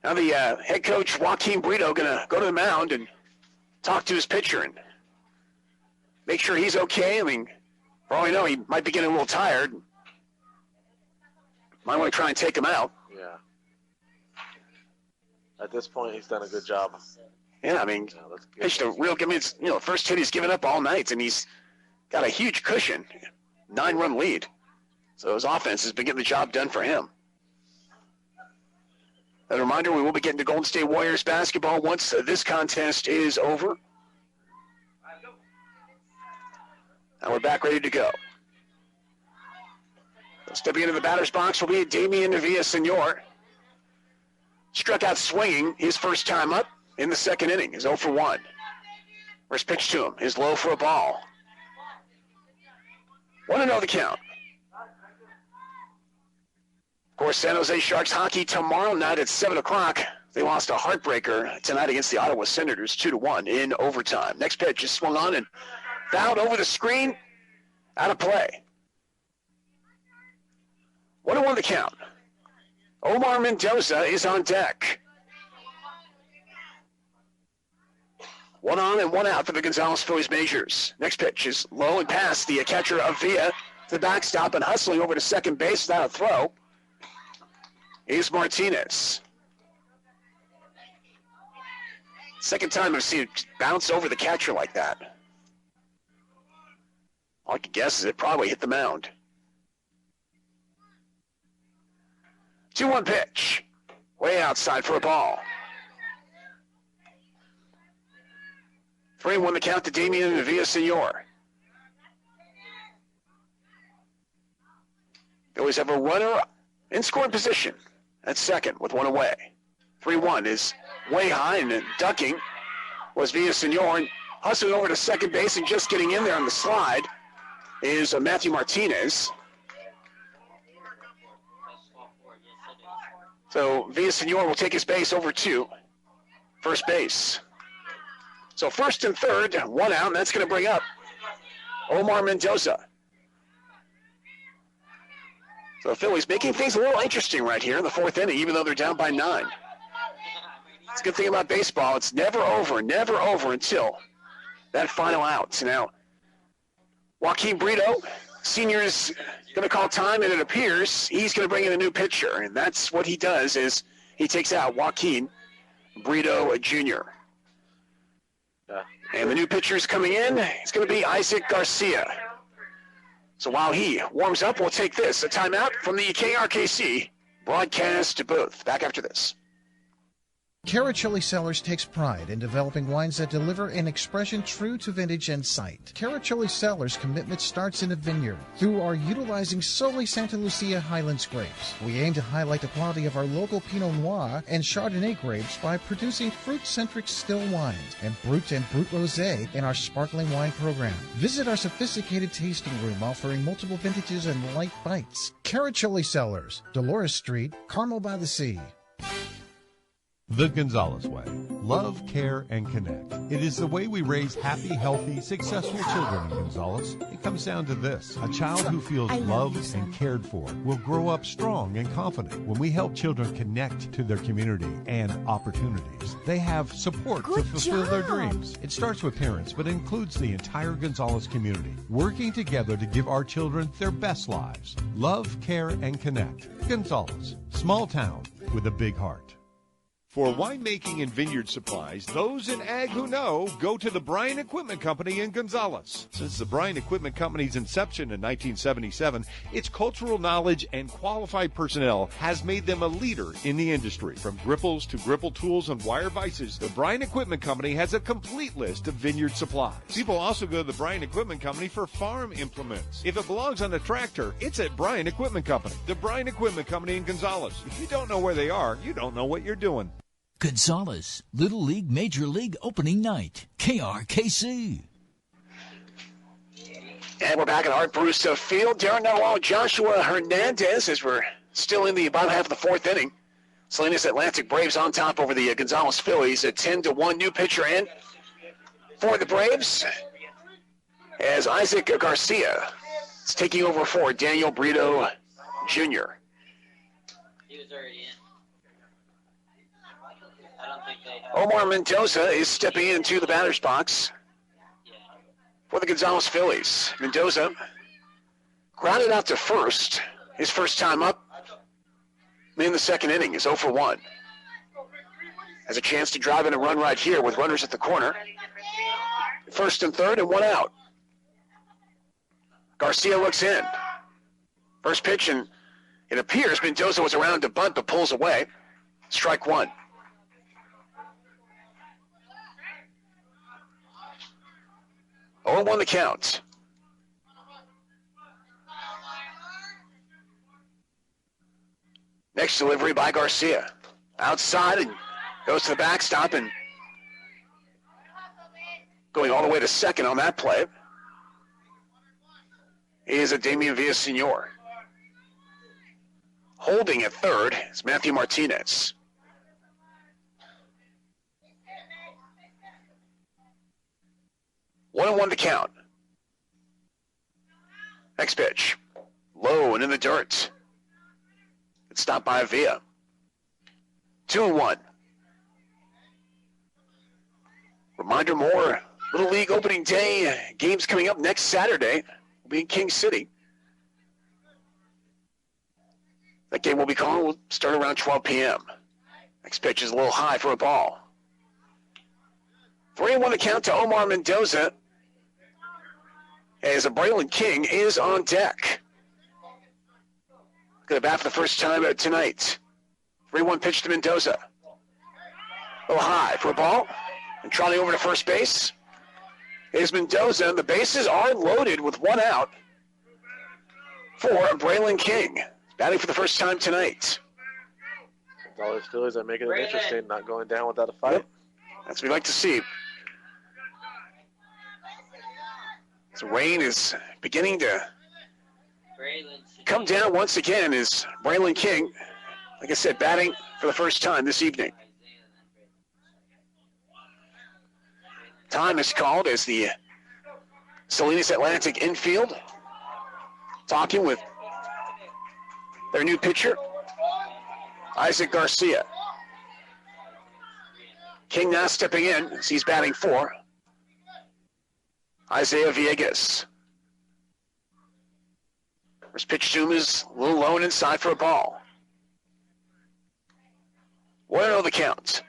Now the head coach, Joaquin Brito, going to go to the mound and talk to his pitcher and make sure he's okay. I mean, for all we know, he might be getting a little tired. Might want to try and take him out. Yeah. At this point, he's done a good job. Yeah, I mean, pitched a real, I mean, it's, you know, first hit he's given up all night, and he's got a huge cushion, 9-run lead. So his offense has been getting the job done for him. As a reminder, we will be getting to Golden State Warriors basketball once this contest is over. And we're back ready to go. Stepping into the batter's box will be Damian Villasenor. Struck out swinging his first time up in the second inning. He's 0 for 1. First pitch to him is low for a ball. 1-0 the count. Of course, San Jose Sharks hockey tomorrow night at 7 o'clock. They lost a heartbreaker tonight against the Ottawa Senators 2-1 in overtime. Next pitch is swung on and fouled over the screen. Out of play. 1-1 the count. Omar Mendoza is on deck. 1 on and 1 out for the Gonzalez Phillies majors. Next pitch is low and past the catcher of Villa to the backstop, and hustling over to second base without a throw is Martinez. Second time I've seen it bounce over the catcher like that. All I can guess is it probably hit the mound. 2-1 pitch. Way outside for a ball. 3-1 the count to Damian Villasenor. Phillies have a runner in scoring position at second with 1 away. 3-1 is way high, and ducking was Villasenor, and hustling over to second base and just getting in there on the slide is Matthew Martinez. So Villasenor will take his base over to first base. So first and third, 1 out, and that's going to bring up Omar Mendoza. So the Phillies making things a little interesting right here in the 4th inning, even though they're down by 9. It's a good thing about baseball. It's never over until that final out. Now, Joaquin Brito, senior, is going to call time, and it appears he's going to bring in a new pitcher, and that's what he does is he takes out Joaquin Brito Jr. And the new pitcher is coming in. It's going to be Isaac Garcia. So while he warms up, we'll take this, a timeout from the KRKC broadcast booth. Back after this. Carachilli Cellars takes pride in developing wines that deliver an expression true to vintage and site. Carachilli Cellars' commitment starts in a vineyard through our utilizing solely Santa Lucia Highlands grapes. We aim to highlight the quality of our local Pinot Noir and Chardonnay grapes by producing fruit-centric still wines and Brut Rosé in our sparkling wine program. Visit our sophisticated tasting room offering multiple vintages and light bites. Carachilli Cellars, Dolores Street, Carmel by the Sea. The Gonzalez way. Love, care, and connect. It is the way we raise happy, healthy, successful children in Gonzalez. It comes down to this. A child who feels loved and cared for will grow up strong and confident. When we help children connect to their community and opportunities, they have support to fulfill their dreams. It starts with parents, but includes the entire Gonzalez community, working together to give our children their best lives. Love, care, and connect. Gonzalez. Small town with a big heart. For winemaking and vineyard supplies, those in ag who know, go to the Bryan Equipment Company in Gonzales. Since the Bryan Equipment Company's inception in 1977, its cultural knowledge and qualified personnel has made them a leader in the industry. From gripples to gripple tools and wire vices, the Bryan Equipment Company has a complete list of vineyard supplies. People also go to the Bryan Equipment Company for farm implements. If it belongs on a tractor, it's at Bryan Equipment Company. The Bryan Equipment Company in Gonzales. If you don't know where they are, you don't know what you're doing. Gonzales, Little League, Major League opening night. KRKC. And we're back at Art Barusta Field. Darren Noel, Joshua Hernandez, as we're still in the bottom half of the 4th inning. Salinas Atlantic Braves on top over the Gonzales Phillies at 10-1. New pitcher in for the Braves as Isaac Garcia is taking over for Daniel Brito Jr. He was already in. I don't think they have. Omar Mendoza is stepping into the batter's box for the Gonzalez Phillies. Mendoza grounded out to first. His first time up in the second inning is 0 for 1. Has a chance to drive in a run right here with runners at the corner. First and third and one out. Garcia looks in. First pitch, and it appears Mendoza was around to bunt but pulls away. Strike one. Oh, 1 the count. Next delivery by Garcia. Outside and goes to the backstop and going all the way to second on that play is a Damian Villasenor. Holding at third is Matthew Martinez. One and one to count. Next pitch. Low and in the dirt. It's stopped by Villa. 2-1. Reminder, more Little League opening day games coming up next Saturday. Will be in King City. That game will be called. Will start around 12 p.m. Next pitch is a little high for a ball. 3-1 to count to Omar Mendoza as Braylon King is on deck. Going to bat for the first time tonight. 3-1 pitch to Mendoza. A little high for a ball. And trotting over to first base is Mendoza. And the bases are loaded with one out for Braylon King. Batting for the first time tonight. Gonzalez Phillies are making it interesting, not going down without a fight. Yep. That's what we like to see. So rain is beginning to come down once again as Braylon King, like I said, batting for the first time this evening. Time is called as the Salinas Atlantic infield talking with their new pitcher, Isaac Garcia. King now stepping in as he's batting for Isaiah Villegas. First pitch to him is a little low and inside for a ball. 1-0 the count.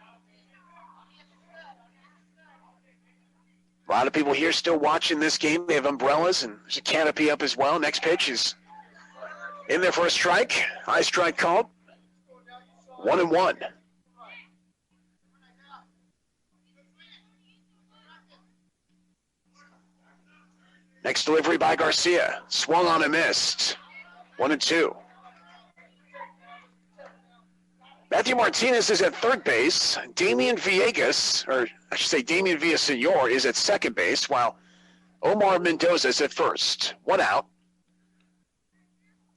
A lot of people here still watching this game. They have umbrellas and there's a canopy up as well. Next pitch is in there for a strike. High strike called. 1-1. Next delivery by Garcia. Swung on and missed. 1-2. Matthew Martinez is at third base. Damian Villegas, or I should say Damian Villasenor, is at second base, while Omar Mendoza is at first. One out.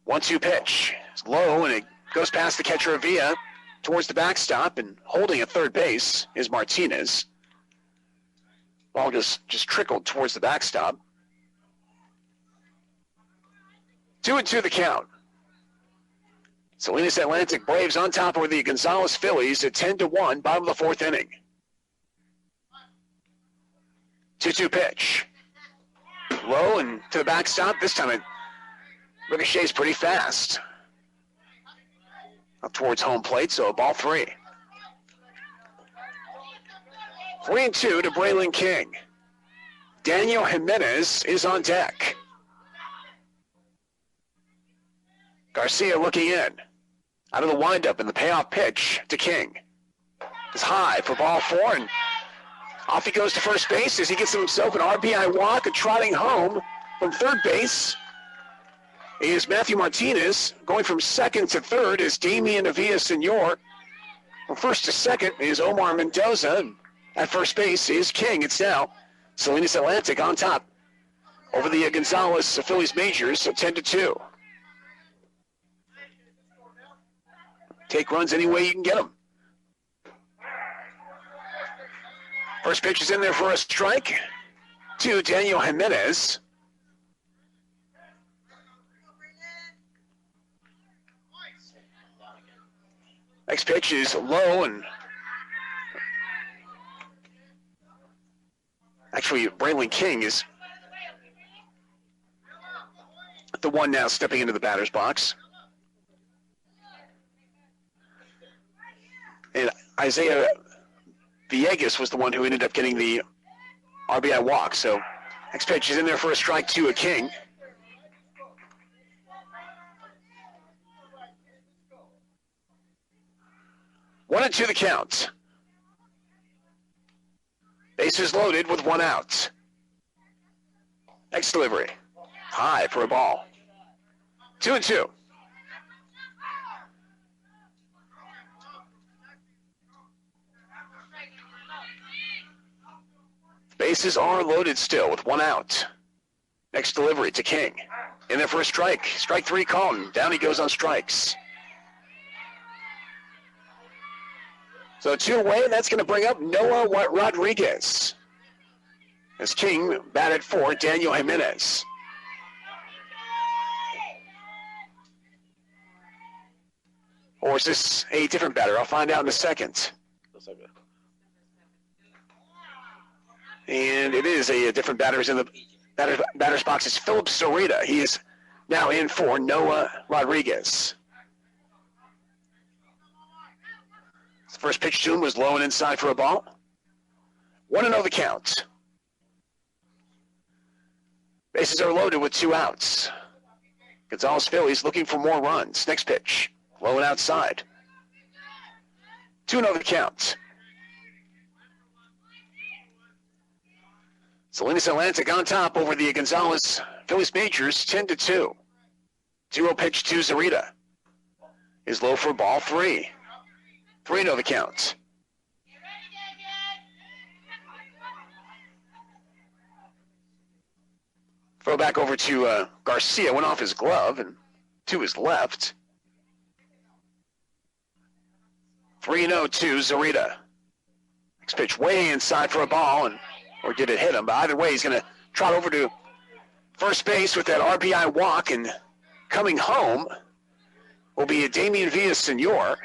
1-2 pitch. It's low, and it goes past the catcher Villa towards the backstop, and holding at third base is Martinez. Ball just trickled towards the backstop. 2-2 the count. Salinas Atlantic Braves on top of the Gonzalez Phillies at 10-1, bottom of the fourth inning. 2-2 pitch. Low and to the backstop. This time it ricochets pretty fast. Up towards home plate, so ball 3. 3-2 to Braylon King. Daniel Jimenez is on deck. Garcia looking in. Out of the windup and the payoff pitch to King. It's high for ball 4, and off he goes to first base as he gets himself an RBI walk. And trotting home from third base is Matthew Martinez. Going from second to third is Damian Villasenor. From first to second is Omar Mendoza. And at first base is King. It's now Salinas Atlantic on top over the Gonzalez Phillies Majors, so 10-2. Take runs any way you can get them. First pitch is in there for a strike to Daniel Jimenez. Next pitch is low, and actually Braylon King is the one now stepping into the batter's box. And Isaiah Villegas was the one who ended up getting the RBI walk. So next pitch is in there for a strike to a King. One and two the count. Bases loaded with one out. Next delivery. High for a ball. 2-2. Bases are loaded still with one out. Next delivery to King. In there for a strike. Strike three called, and down he goes on strikes. So two away, and that's going to bring up Noah Rodriguez. As King batted for Daniel Jimenez. Or is this a different batter? I'll find out in a second. And it is a different batter. In the batter's box is Philip Zorita. He is now in for Noah Rodriguez. The first pitch to him was low and inside for a ball. 1-0 the count. Bases are loaded with two outs. Gonzalez Phillies looking for more runs. Next pitch, low and outside. 2-0 the count. Salinas Atlantic on top over the Gonzalez Phillies Majors, 10-2. 2-0 pitch to Zorita. Is low for ball three. 3-0 the count. Throw back over to Garcia. Went off his glove and to his left. 3-0 to Zorita. Next pitch way inside for a ball, or did it hit him? But either way, he's going to trot over to first base with that RBI walk, and coming home will be Damian Villasenor.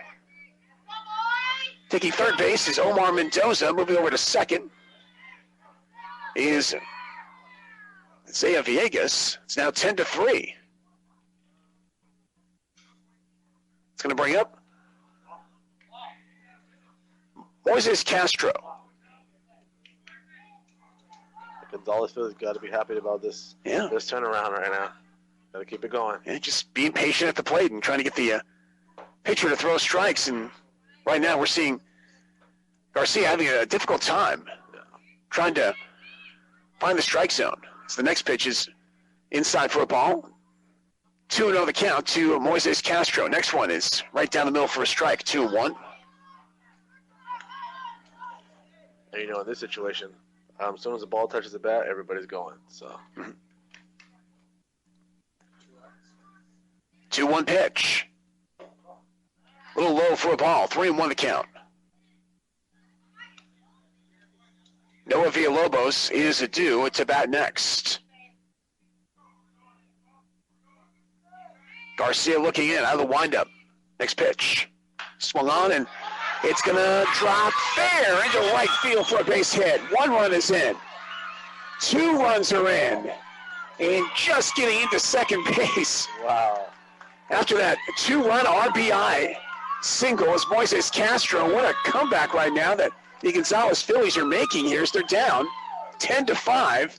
Taking third base is Omar Mendoza. Moving over to second is Isaiah Villegas. It's now 10-3. It's going to bring up Moises Castro. Gonzalez Phillies got to be happy about this. Yeah. This turnaround right now. Got to keep it going. Yeah, just being patient at the plate and trying to get the pitcher to throw strikes. And right now we're seeing Garcia having a difficult time trying to find the strike zone. So the next pitch is inside for a ball. 2-0 the count to Moises Castro. Next one is right down the middle for a strike. 2-1. And in this situation, as soon as the ball touches the bat, everybody's going. So. 2-1 pitch. A little low for a ball. 3-1 the count. Noah Villalobos is due to bat next. Garcia looking in out of the windup. Next pitch. Swung on, and it's going to drop fair into right field for a base hit. One run is in. Two runs are in. And just getting into second base. Wow. After that two-run RBI single is Moises Castro. What a comeback right now that the Gonzalez Phillies are making here as they're down 10-5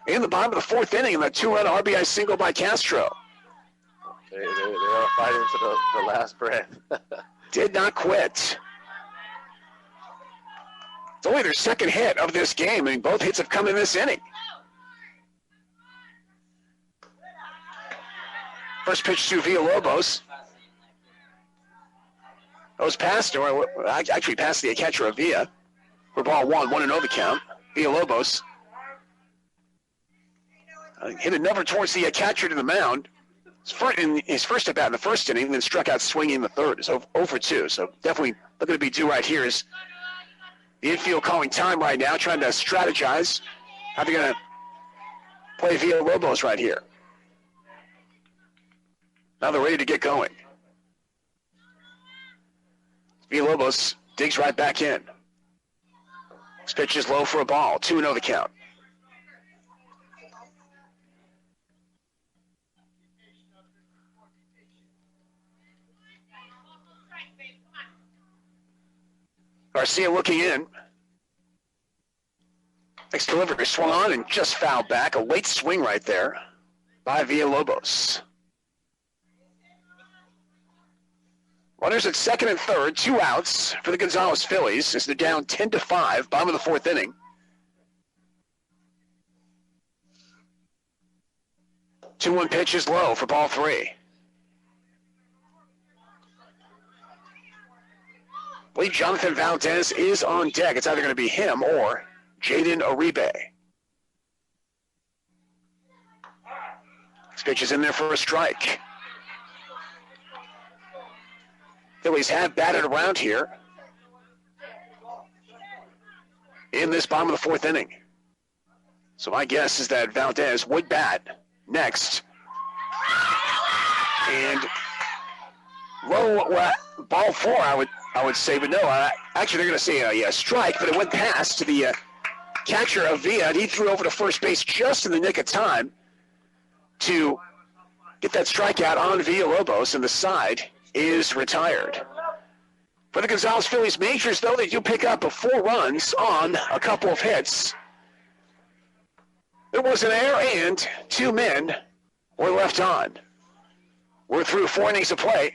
in the bottom of the fourth inning, and that two-run RBI single by Castro. They are fighting to the last breath. Did not quit. It's only their second hit of this game. I mean, both hits have come in this inning. First pitch to Villalobos. Goes past, or actually past the catcher of Villa. For ball 1-0 the count. Villalobos hit another towards the catcher to the mound. In his first at bat in the first inning, then struck out swinging in the third. So 0 for 2. So definitely looking to be due right here is The infield calling time right now, trying to strategize how they're going to play Villalobos right here. Now they're ready to get going. Villalobos digs right back in. This pitch is low for a ball. 2-0 the count. Garcia looking in. Next delivery swung on and just fouled back. A late swing right there by Villalobos. Runners at second and third, 2 outs for the Gonzalez Phillies as they're down 10-5, bottom of the fourth inning. Two-one pitch is low for ball 3. I believe Jonathan Valdez is on deck. It's either going to be him or Jaden Uribe. This pitch is in there for a strike. Phillies have batted around here in this bottom of the fourth inning. So my guess is that Valdez would bat next. And low, ball 4, I would say, but no, actually they're going to say a strike, but it went past to the catcher of Villa, and he threw over to first base just in the nick of time to get that strikeout on Villalobos, and the side is retired. For the Gonzalez Phillies majors, though, they do pick up 4 runs on a couple of hits. There was an error, and 2 men were left on. We're through 4 innings of play.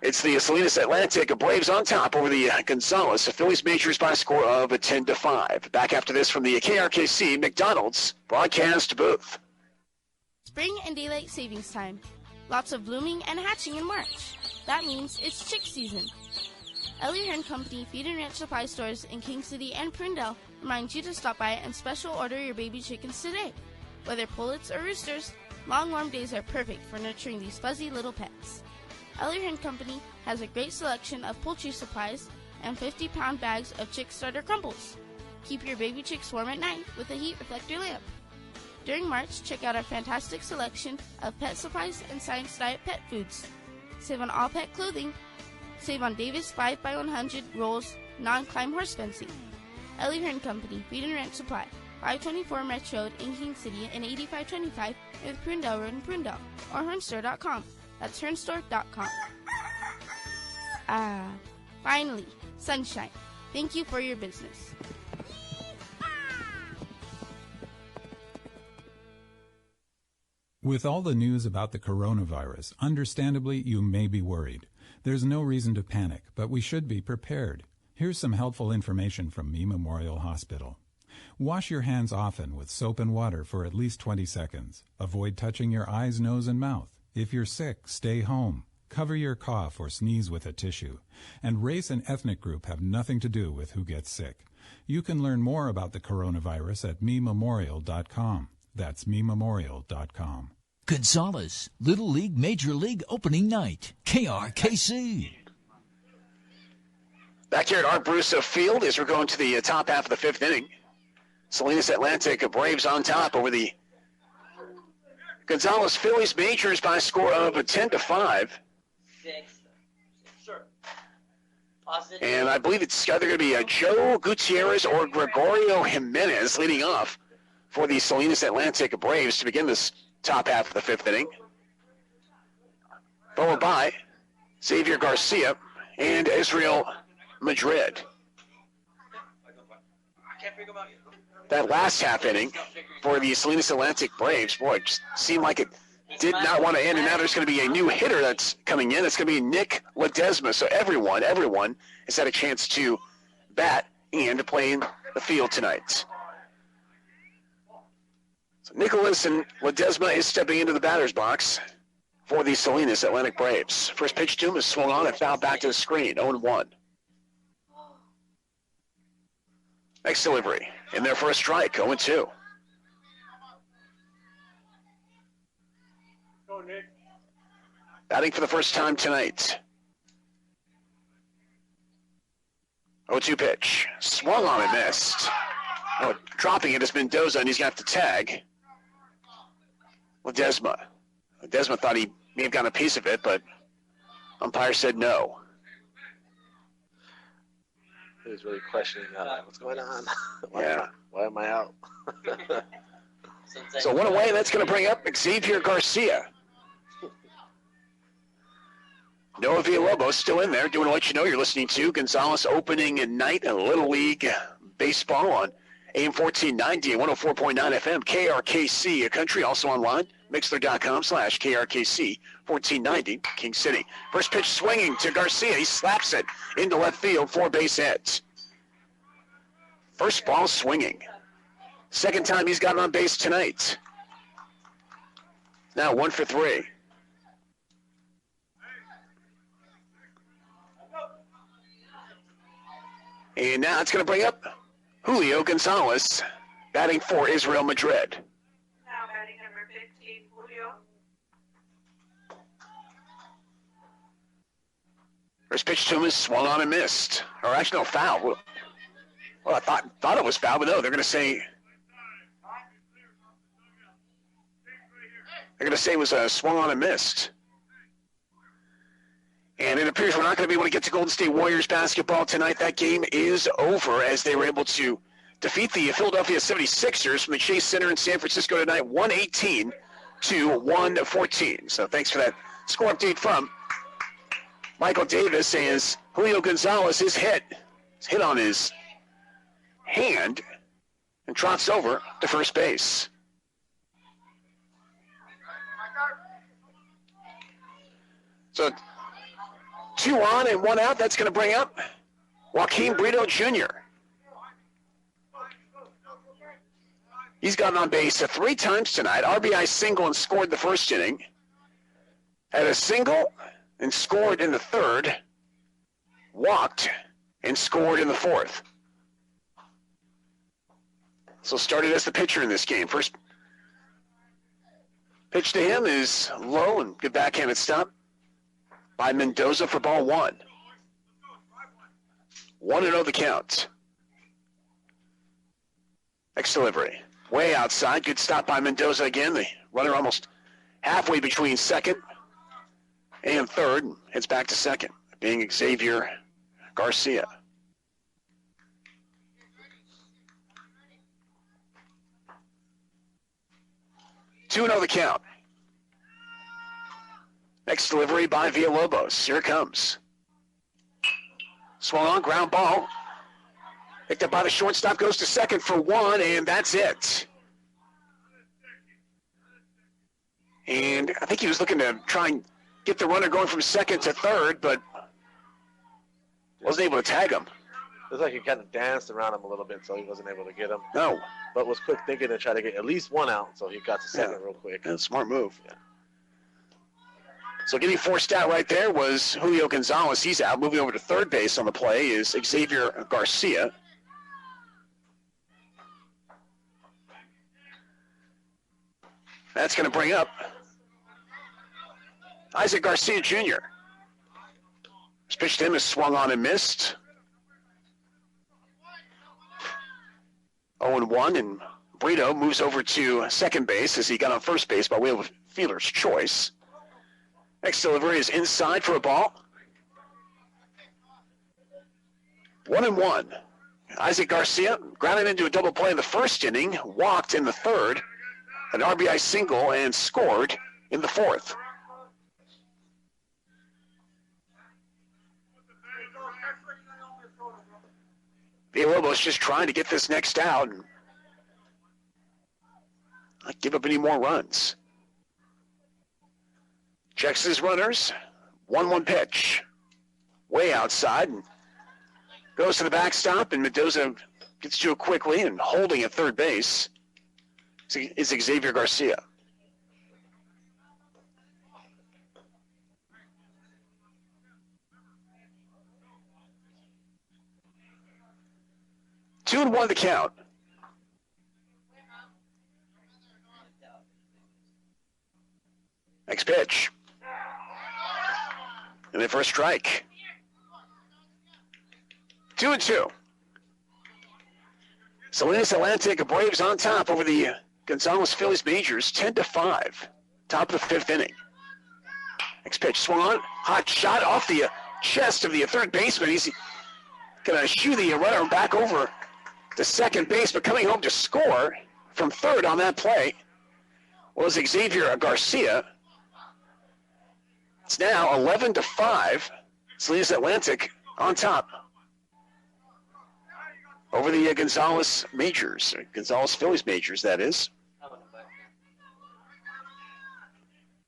It's the Salinas Atlantic Braves on top over the Gonzalez. The Phillies majors by a score of 10-5. Back after this from the KRKC McDonald's broadcast booth. Spring and daylight savings time. Lots of blooming and hatching in March. That means it's chick season. Elliott Hen Company Feed and Ranch Supply Stores in King City and Prindle reminds you to stop by and special order your baby chickens today. Whether pullets or roosters, long warm days are perfect for nurturing these fuzzy little pets. Elliott Hen Company has a great selection of poultry supplies and 50-pound bags of chick starter crumbles. Keep your baby chicks warm at night with a heat reflector lamp. During March, check out our fantastic selection of pet supplies and Science Diet pet foods. Save on all pet clothing. Save on Davis 5x100 rolls non-climb horse fencing. Elliott Hen Company, Feed and Ranch Supply, 524 Metro Road in King City and 8525 with Prindle Road in Prindle, or Hernstore.com. That's Hernstore.com. Finally, sunshine. Thank you for your business. With all the news about the coronavirus, understandably, you may be worried. There's no reason to panic, but we should be prepared. Here's some helpful information from Me Memorial Hospital. Wash your hands often with soap and water for at least 20 seconds. Avoid touching your eyes, nose, and mouth. If you're sick, stay home. Cover your cough or sneeze with a tissue. And race and ethnic group have nothing to do with who gets sick. You can learn more about the coronavirus at mememorial.com. That's mememorial.com. Gonzalez, Little League Major League Opening Night, KRKC. Back here at Art Brusso Field as we're going to the top half of the 5th inning. Salinas Atlantic Braves on top over the Gonzalez Phillies majors by a score of 10-5. And I believe it's either going to be Joe Gutierrez or Gregorio Jimenez leading off for the Salinas Atlantic Braves to begin this top half of the 5th inning. Followed by Xavier Garcia and Israel Madrid. That last half inning for the Salinas Atlantic Braves, boy, it just seemed like it did not want to end, and now there's going to be a new hitter that's coming in. It's going to be Nick Ledesma. So everyone has had a chance to bat and play in the field tonight. So Nicholas and Ledesma is stepping into the batter's box for the Salinas Atlantic Braves. First pitch to him is swung on and fouled back to the screen, 0-1. Next delivery, in there for a strike, 0-2. Batting for the first time tonight 0-2 pitch. Swung on and missed. Oh, dropping it is Mendoza, and he's going to have to tag Ledesma. Ledesma thought he may have gotten a piece of it, but umpire said no. He was really questioning what's going on. Why am I out? So one away, and that's going to bring up Xavier Garcia. Noah Villalobos still in there. Do want to let you know you're listening to Gonzalez opening at night in Little League Baseball on AM 1490 and 104.9 FM, KRKC, a country, also online, Mixler.com/KRKC 1490, King City. First pitch swinging to Garcia. He slaps it into left field, 4 base hits. First ball swinging. Second time he's gotten on base tonight. Now 1 for 3. And now it's going to bring up Julio Gonzalez, batting for Israel Madrid. Now batting number 15, Julio. First pitch to him is swung on and missed. Or actually, no, foul. Well, I thought it was foul, but no, they're going to say it was swung on and missed. And it appears we're not going to be able to get to Golden State Warriors basketball tonight. That game is over as they were able to defeat the Philadelphia 76ers from the Chase Center in San Francisco tonight, 118 to 114. So thanks for that score update from Michael Davis. As Julio Gonzalez is hit on his hand and trots over to first base. So 2 on and 1 out. That's going to bring up Joaquin Brito Jr. He's gotten on base 3 times tonight. RBI single and scored the first inning. Had a single and scored in the third. Walked and scored in the fourth. So started as the pitcher in this game. First pitch to him is low and good backhanded stop by Mendoza for ball 1. 1-0 the count. Next delivery. Way outside. Good stop by Mendoza again. The runner almost halfway between second and third. Heads back to second, being Xavier Garcia. Two and 0 the count. Next delivery by Villalobos. Here it comes. Swung on, ground ball. Picked up by the shortstop, goes to second for 1, and that's it. And I think he was looking to try and get the runner going from second to third, but wasn't able to tag him. It was like he kind of danced around him a little bit, so he wasn't able to get him. No. But was quick thinking to try to get at least 1 out, so he got to second real quick. Yeah, smart move. Yeah. So getting forced out right there was Julio Gonzalez. He's out. Moving over to third base on the play is Xavier Garcia. That's going to bring up Isaac Garcia Jr. His pitch to him is swung on and missed. 0-1, and Brito moves over to second base as he got on first base by way of fielder's choice. Next delivery is inside for a ball. 1-1. Isaac Garcia grounded into a double play in the first inning, walked in the third, an RBI single, and scored in the fourth. Villalobos just trying to get this next out and not give up any more runs. Checks his runners. 1-1 pitch. Way outside. And goes to the backstop, and Mendoza gets to it quickly, and holding at third base is Xavier Garcia. Two and 1 the count. Next pitch. And then for a strike. 2-2. Salinas Atlantic Braves on top over the Gonzales Phillies Majors, 10-5. Top of the 5th inning. Next pitch swung on. Hot shot off the chest of the third baseman. He's going to shoo the runner back over to second base, but coming home to score from third on that play was Xavier Garcia. It's now 11-5. Salinas Atlantic on top over the Gonzales Majors, Gonzales Phillies Majors, that is.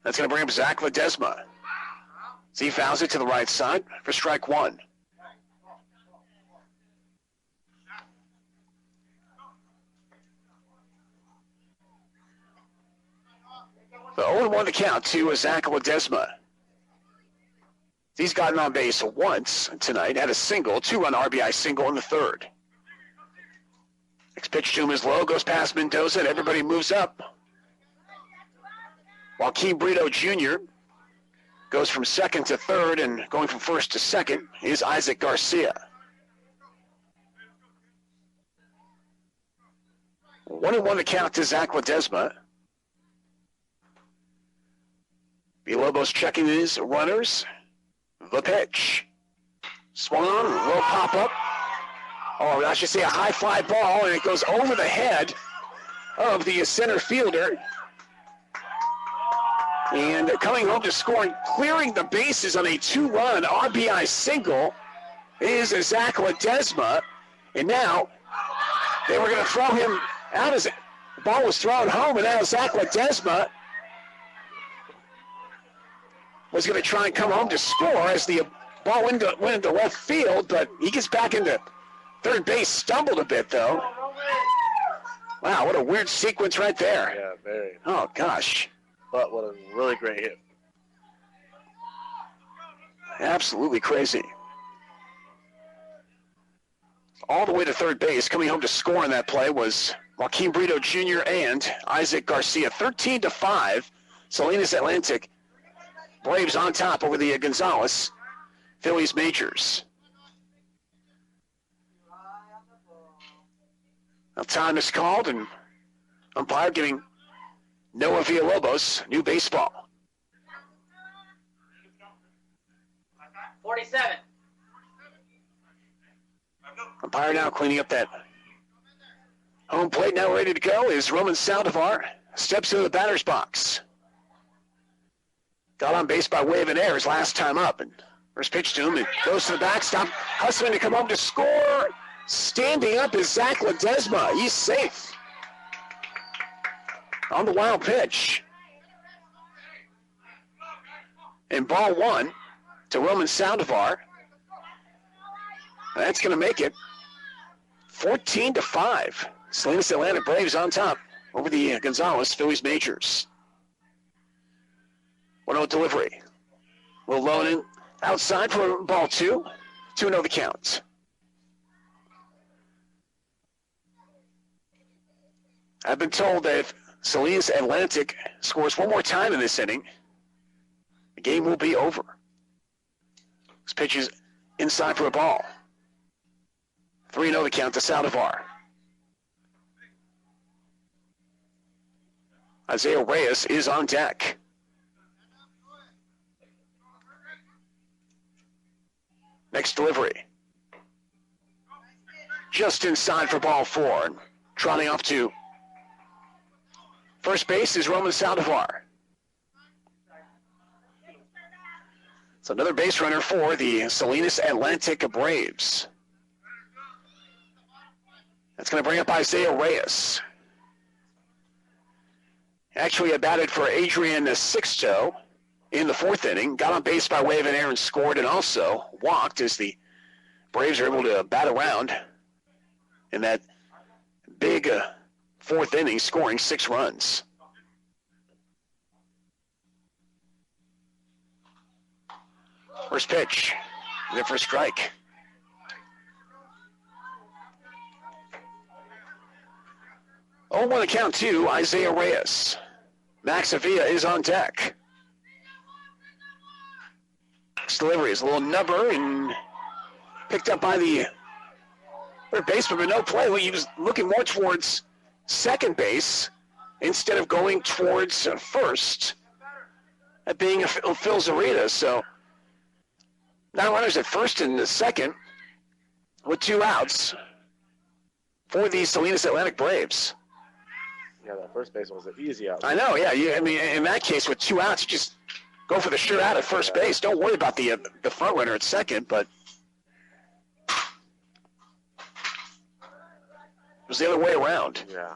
That's going to bring up Zach Ledesma. He fouls it to the right side for strike one. The 0-1 the count to Zach Ledesma. He's gotten on base once tonight, had a single, 2-run RBI single in the third. Next pitch to him is low, goes past Mendoza, and everybody moves up. Joaquin Brito Jr. goes from second to third, and going from first to second is Isaac Garcia. 1-1 the count to Zach Ledesma. Villalobos checking his runners. The pitch. Swung on, a little pop-up. Oh, I should say a high fly ball, and it goes over the head of the center fielder. And coming home to scoring, clearing the bases on a 2-run RBI single is Zach Ledesma. And now they were going to throw him out as the ball was thrown home, and now Zach Ledesma was going to try and come home to score as the ball went into left field, but he gets back into third base, stumbled a bit, though. Wow, what a weird sequence right there. Yeah, very. Oh, gosh. But what a really great hit. Absolutely crazy. All the way to third base, coming home to score in that play was Joaquin Brito Jr. and Isaac Garcia. 13-5, Salinas Atlantic Braves on top over the Gonzales Phillies Majors. Now time is called, and umpire giving Noah Villalobos new baseball. 47. Umpire now cleaning up that home plate. Now ready to go is Roman Saldivar. Steps into the batter's box. Got on base by way of an error his last time up. And first pitch to him. It goes to the backstop. Hustling to come home to score. Standing up is Zach Ledesma. He's safe on the wild pitch. And ball one to Roman Saldivar. That's going to make it 14-5. Salinas Atlantic Braves on top over the Gonzales Phillies Majors. 1-0 delivery. Will loan in outside for ball two. 2-0 the count. I've been told that if Salinas Atlantic scores one more time in this inning, the game will be over. This pitch is inside for a ball. 3-0 the count to Saldivar. Isaiah Reyes is on deck. Next delivery. Just inside for ball four. And trotting off to first base is Roman Saldivar. It's another base runner for the Salinas Atlantic Braves. That's going to bring up Isaiah Reyes. Actually, had batted for Adrian Sixto in the fourth inning. Got on base by way of an error and scored, and also walked as the Braves are able to bat around in that big fourth inning, scoring 6 runs. First pitch, there for a strike. Oh, 1 the count to Isaiah Reyes. Max Avila is on deck. Next delivery is a little nubber and picked up by the third baseman, but no play. Well, he was looking more towards second base instead of going towards first, that being Phil Zarita. So 9 runners at first and the second with 2 outs for the Salinas Atlantic Braves. Yeah, that first base was an easy out. I know, yeah. I mean, in that case, with 2 outs, you just go for the sure out at first base. Don't worry about the front runner at second, but it was the other way around. Yeah.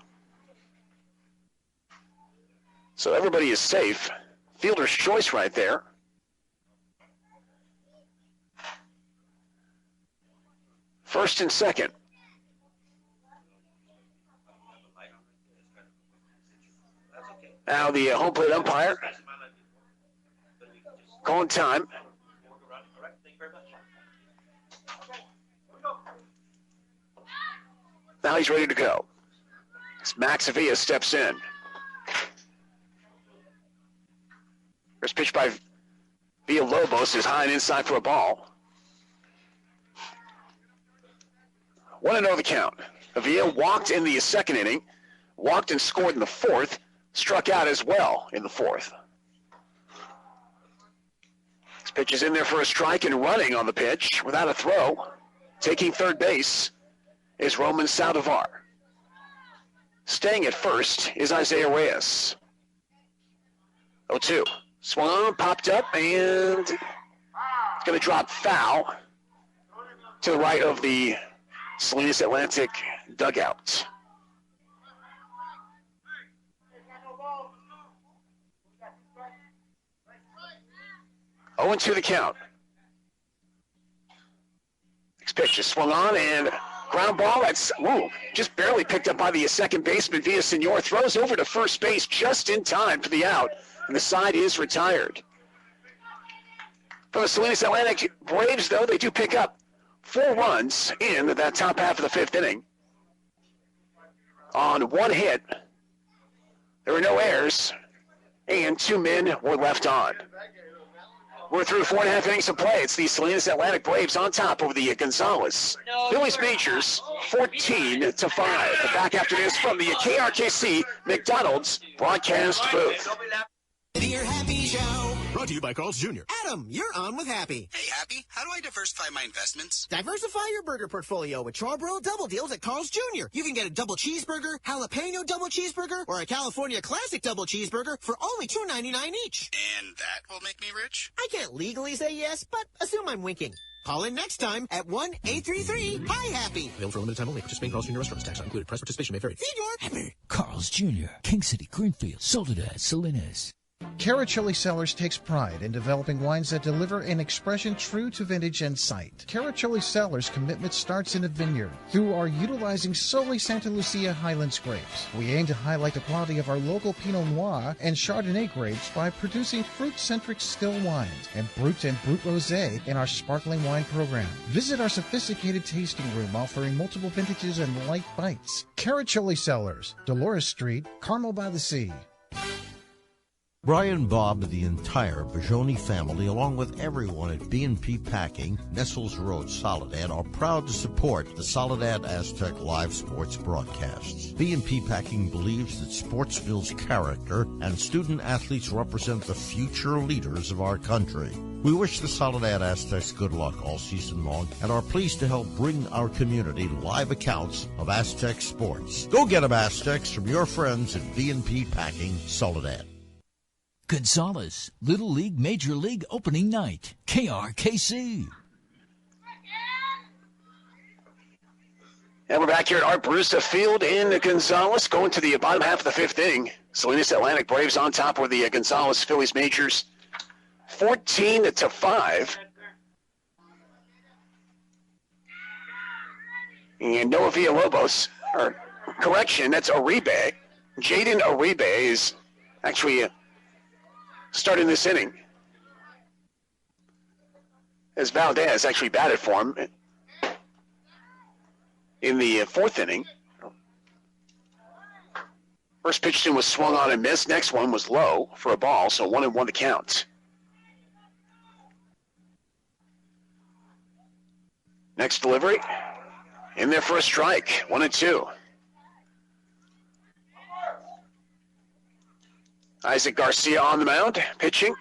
So everybody is safe. Fielder's choice right there. First and second. Now the home plate umpire calling time. Now he's ready to go. As Max Avilla steps in. First pitch by Villalobos is high and inside for a ball. 1-0 the count. Avilla walked in the second inning, walked and scored in the fourth, struck out as well in the fourth. This pitch is in there for a strike and running on the pitch without a throw. Taking third base is Roman Saldivar. Staying at first is Isaiah Reyes. 0-2. Swung on, popped up, and it's going to drop foul to the right of the Salinas Atlantic dugout. Oh, 0-2 the count. Next pitch is swung on and ground ball. That's just barely picked up by the second baseman. Villasenor throws over to first base just in time for the out, and the side is retired. For the Salinas Atlantic Braves, though, they do pick up 4 runs in that top half of the 5th inning. On 1 hit, there were no errors, and 2 men were left on. We're through 4.5 innings of play. It's the Salinas Atlantic Braves on top over the Gonzales Phillies Majors, 14-5. Back after this from the KRKC McDonald's broadcast booth. Dear Happy Show. Brought to you by Carl's Jr. Adam, you're on with Happy. Hey, Happy, how do I diversify my investments? Diversify your burger portfolio with Charbroil Double Deals at Carl's Jr. You can get a double cheeseburger, jalapeno double cheeseburger, or a California classic double cheeseburger for only $2.99 each. And that will make me rich? I can't legally say yes, but assume I'm winking. Call in next time at 1-833-HI-HAPPY. Available for a limited time only. Participating Carl's Jr. restaurants. Tax not included. Price participation may vary. Feed your Happy. Carl's Jr., King City, Greenfield, Soledad, Salinas. Carachilli Cellars takes pride in developing wines that deliver an expression true to vintage and site. Carachilli Cellars' commitment starts in a vineyard through our utilizing solely Santa Lucia Highlands grapes. We aim to highlight the quality of our local Pinot Noir and Chardonnay grapes by producing fruit-centric still wines and Brut Rosé in our sparkling wine program. Visit our sophisticated tasting room offering multiple vintages and light bites. Carachilli Cellars, Dolores Street, Carmel by the Sea. Brian, Bob, and the entire Bajoni family, along with everyone at B&P Packing, Nestles Road, Soledad, are proud to support the Soledad Aztec live sports broadcasts. B&P Packing believes that sports builds character, and student athletes represent the future leaders of our country. We wish the Soledad Aztecs good luck all season long and are pleased to help bring our community live accounts of Aztec sports. Go get them, Aztecs, from your friends at B&P Packing, Soledad. Gonzales, Little League, Major League opening night. KRKC. And we're back here at Art Barusta Field in Gonzales, going to the bottom half of the 5th inning. Salinas Atlantic Braves on top with the Gonzales Phillies Majors, 14-5. And Noah Villalobos, or correction, that's Uribe. Jaden Uribe is actually starting this inning, as Valdez actually batted for him in the 4th inning. First pitch in was swung on and missed. Next one was low for a ball, so 1-1 to count. Next delivery in there for a strike. 1-2. Isaac Garcia on the mound, pitching.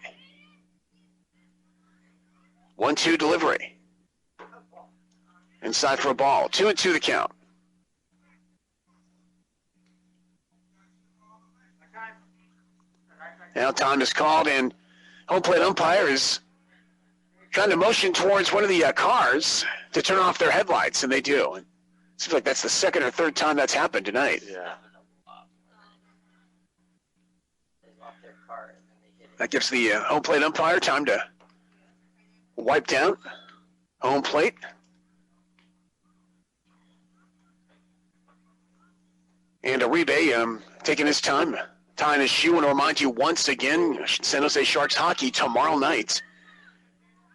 1-2 delivery. Inside for a ball. 2-2 the count. Now time is called, and home plate umpire is trying to motion towards one of the cars to turn off their headlights, and they do. It seems like that's the second or third time that's happened tonight. Yeah. That gives the home plate umpire time to wipe down home plate. And Uribe taking his time, tying his shoe, and to remind you once again, San Jose Sharks hockey tomorrow night,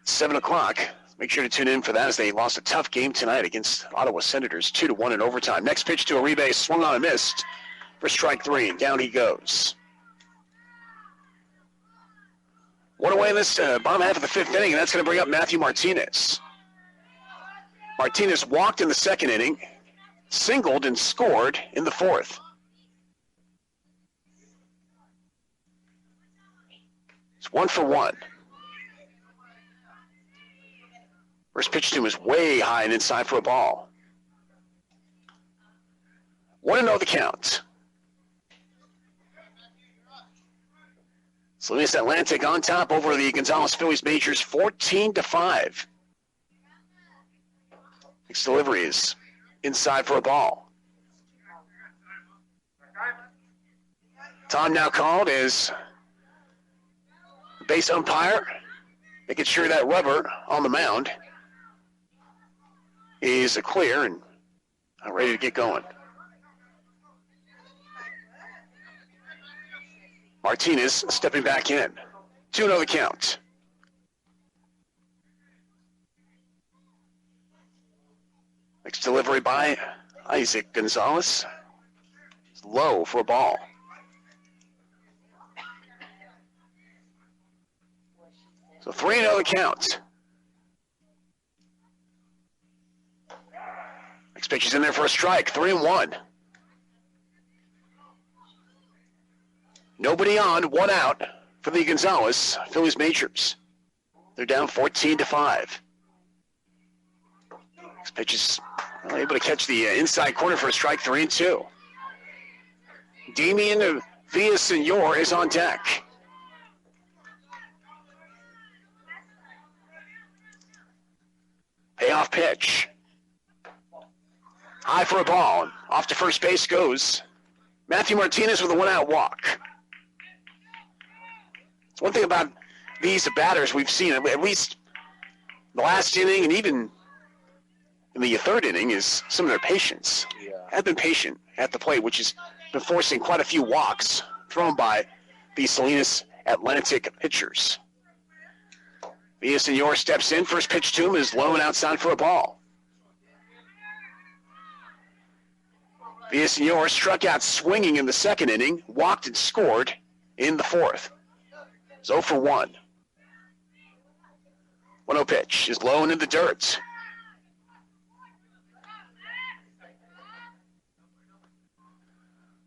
7 o'clock. Make sure to tune in for that as they lost a tough game tonight against Ottawa Senators, 2-1 in overtime. Next pitch to Uribe, swung on and missed for strike 3, and down he goes. One away in this bottom half of the 5th inning, and that's going to bring up Matthew Martinez. Martinez walked in the 2nd inning, singled and scored in the 4th. It's 1 for 1. First pitch to him is way high and inside for a ball. 1-0 the count. Salinas Atlantic on top over the Gonzales Phillies Majors, 14-5. Next delivery is inside for a ball. Time now called is base umpire making sure that rubber on the mound is clear and ready to get going. Martinez stepping back in. 2-0 the count. Next delivery by Isaac Gonzalez. It's low for a ball. So 3-0 the count. Next pitch is in there for a strike. 3-1. Nobody on, 1 out for the Gonzales Phillies Majors. They're down 14-5. Next pitch is able to catch the inside corner for a strike. 3-2. Damian Villasenor is on deck. Payoff pitch. High for a ball. Off to first base goes Matthew Martinez with a 1-out walk. One thing about these batters we've seen, at least the last inning and even in the 3rd inning, is some of their patience. Yeah. Have been patient at the plate, which has been forcing quite a few walks thrown by the Salinas Atlantic pitchers. Villasenor steps in. First pitch to him is low and outside for a ball. Villasenor struck out swinging in the 2nd inning, walked and scored in the 4th. 0 for 1. 1-0 pitch is low and in the dirt.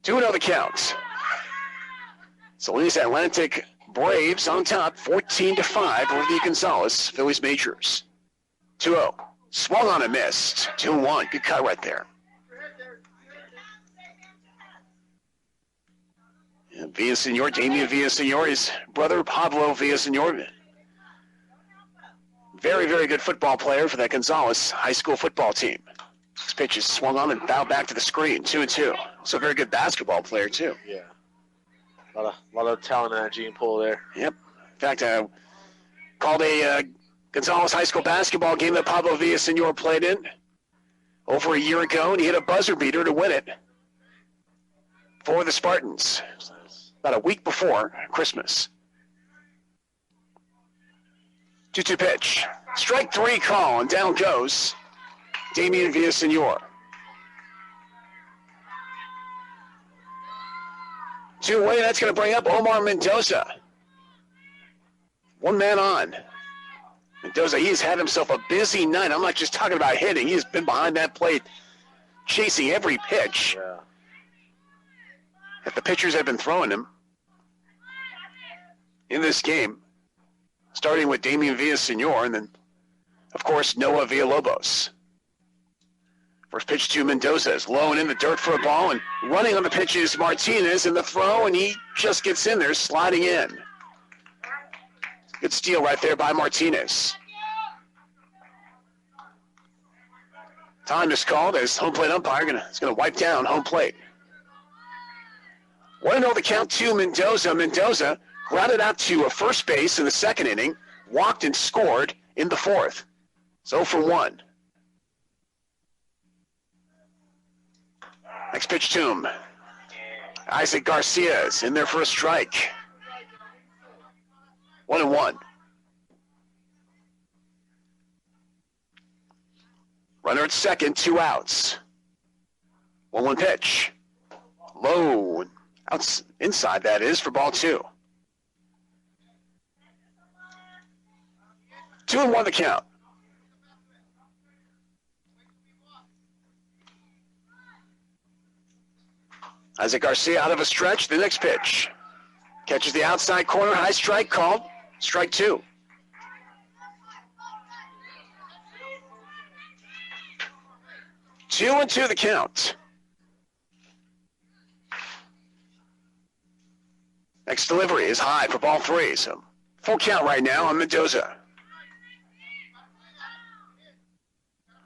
Two 2-0 the count. Salinas Atlantic Braves on top, 14-5 over the Gonzales Phillies Majors. 2-0. Swung on and missed. 2-1. Good cut right there. Villasenor, Damian Villasenor, his brother Pablo Villasenor. Very, very good football player for that Gonzales high school football team. This pitch is swung on and fouled back to the screen. 2-2. Also a very good basketball player, too. Yeah. A lot of talent in that gene pool there. Yep. In fact, I called a Gonzales high school basketball game that Pablo Villasenor played in over a year ago, and he hit a buzzer beater to win it for the Spartans about a week before Christmas. 2-2 pitch. Strike 3 call, and down goes Damian Villasenor. 2 away, that's going to bring up Omar Mendoza. 1 man on. Mendoza, he's had himself a busy night. I'm not just talking about hitting. He's been behind that plate chasing every pitch that the pitchers have been throwing him in this game, starting with Damian Villaseñor and then, of course, Noah Villalobos. First pitch to Mendoza is low and in the dirt for a ball, and running on the pitch is Martinez in the throw, and he just gets in there, sliding in. Good steal right there by Martinez. Time is called as home plate umpire is going to wipe down home plate. 1-0 the count to Mendoza. Mendoza grounded out to a first base in the second inning, walked and scored in the fourth. So for 1. Next pitch to him. Isaac Garcia is in there for a strike. 1-1. Runner at second, 2 outs. 1-1 pitch. Low. Inside, that is, for ball 2. 2-1 the count. Isaac Garcia out of a stretch. The next pitch. Catches the outside corner. High strike called. Strike 2. Two and 2 the count. Next delivery is high for ball 3. So full count right now on Mendoza.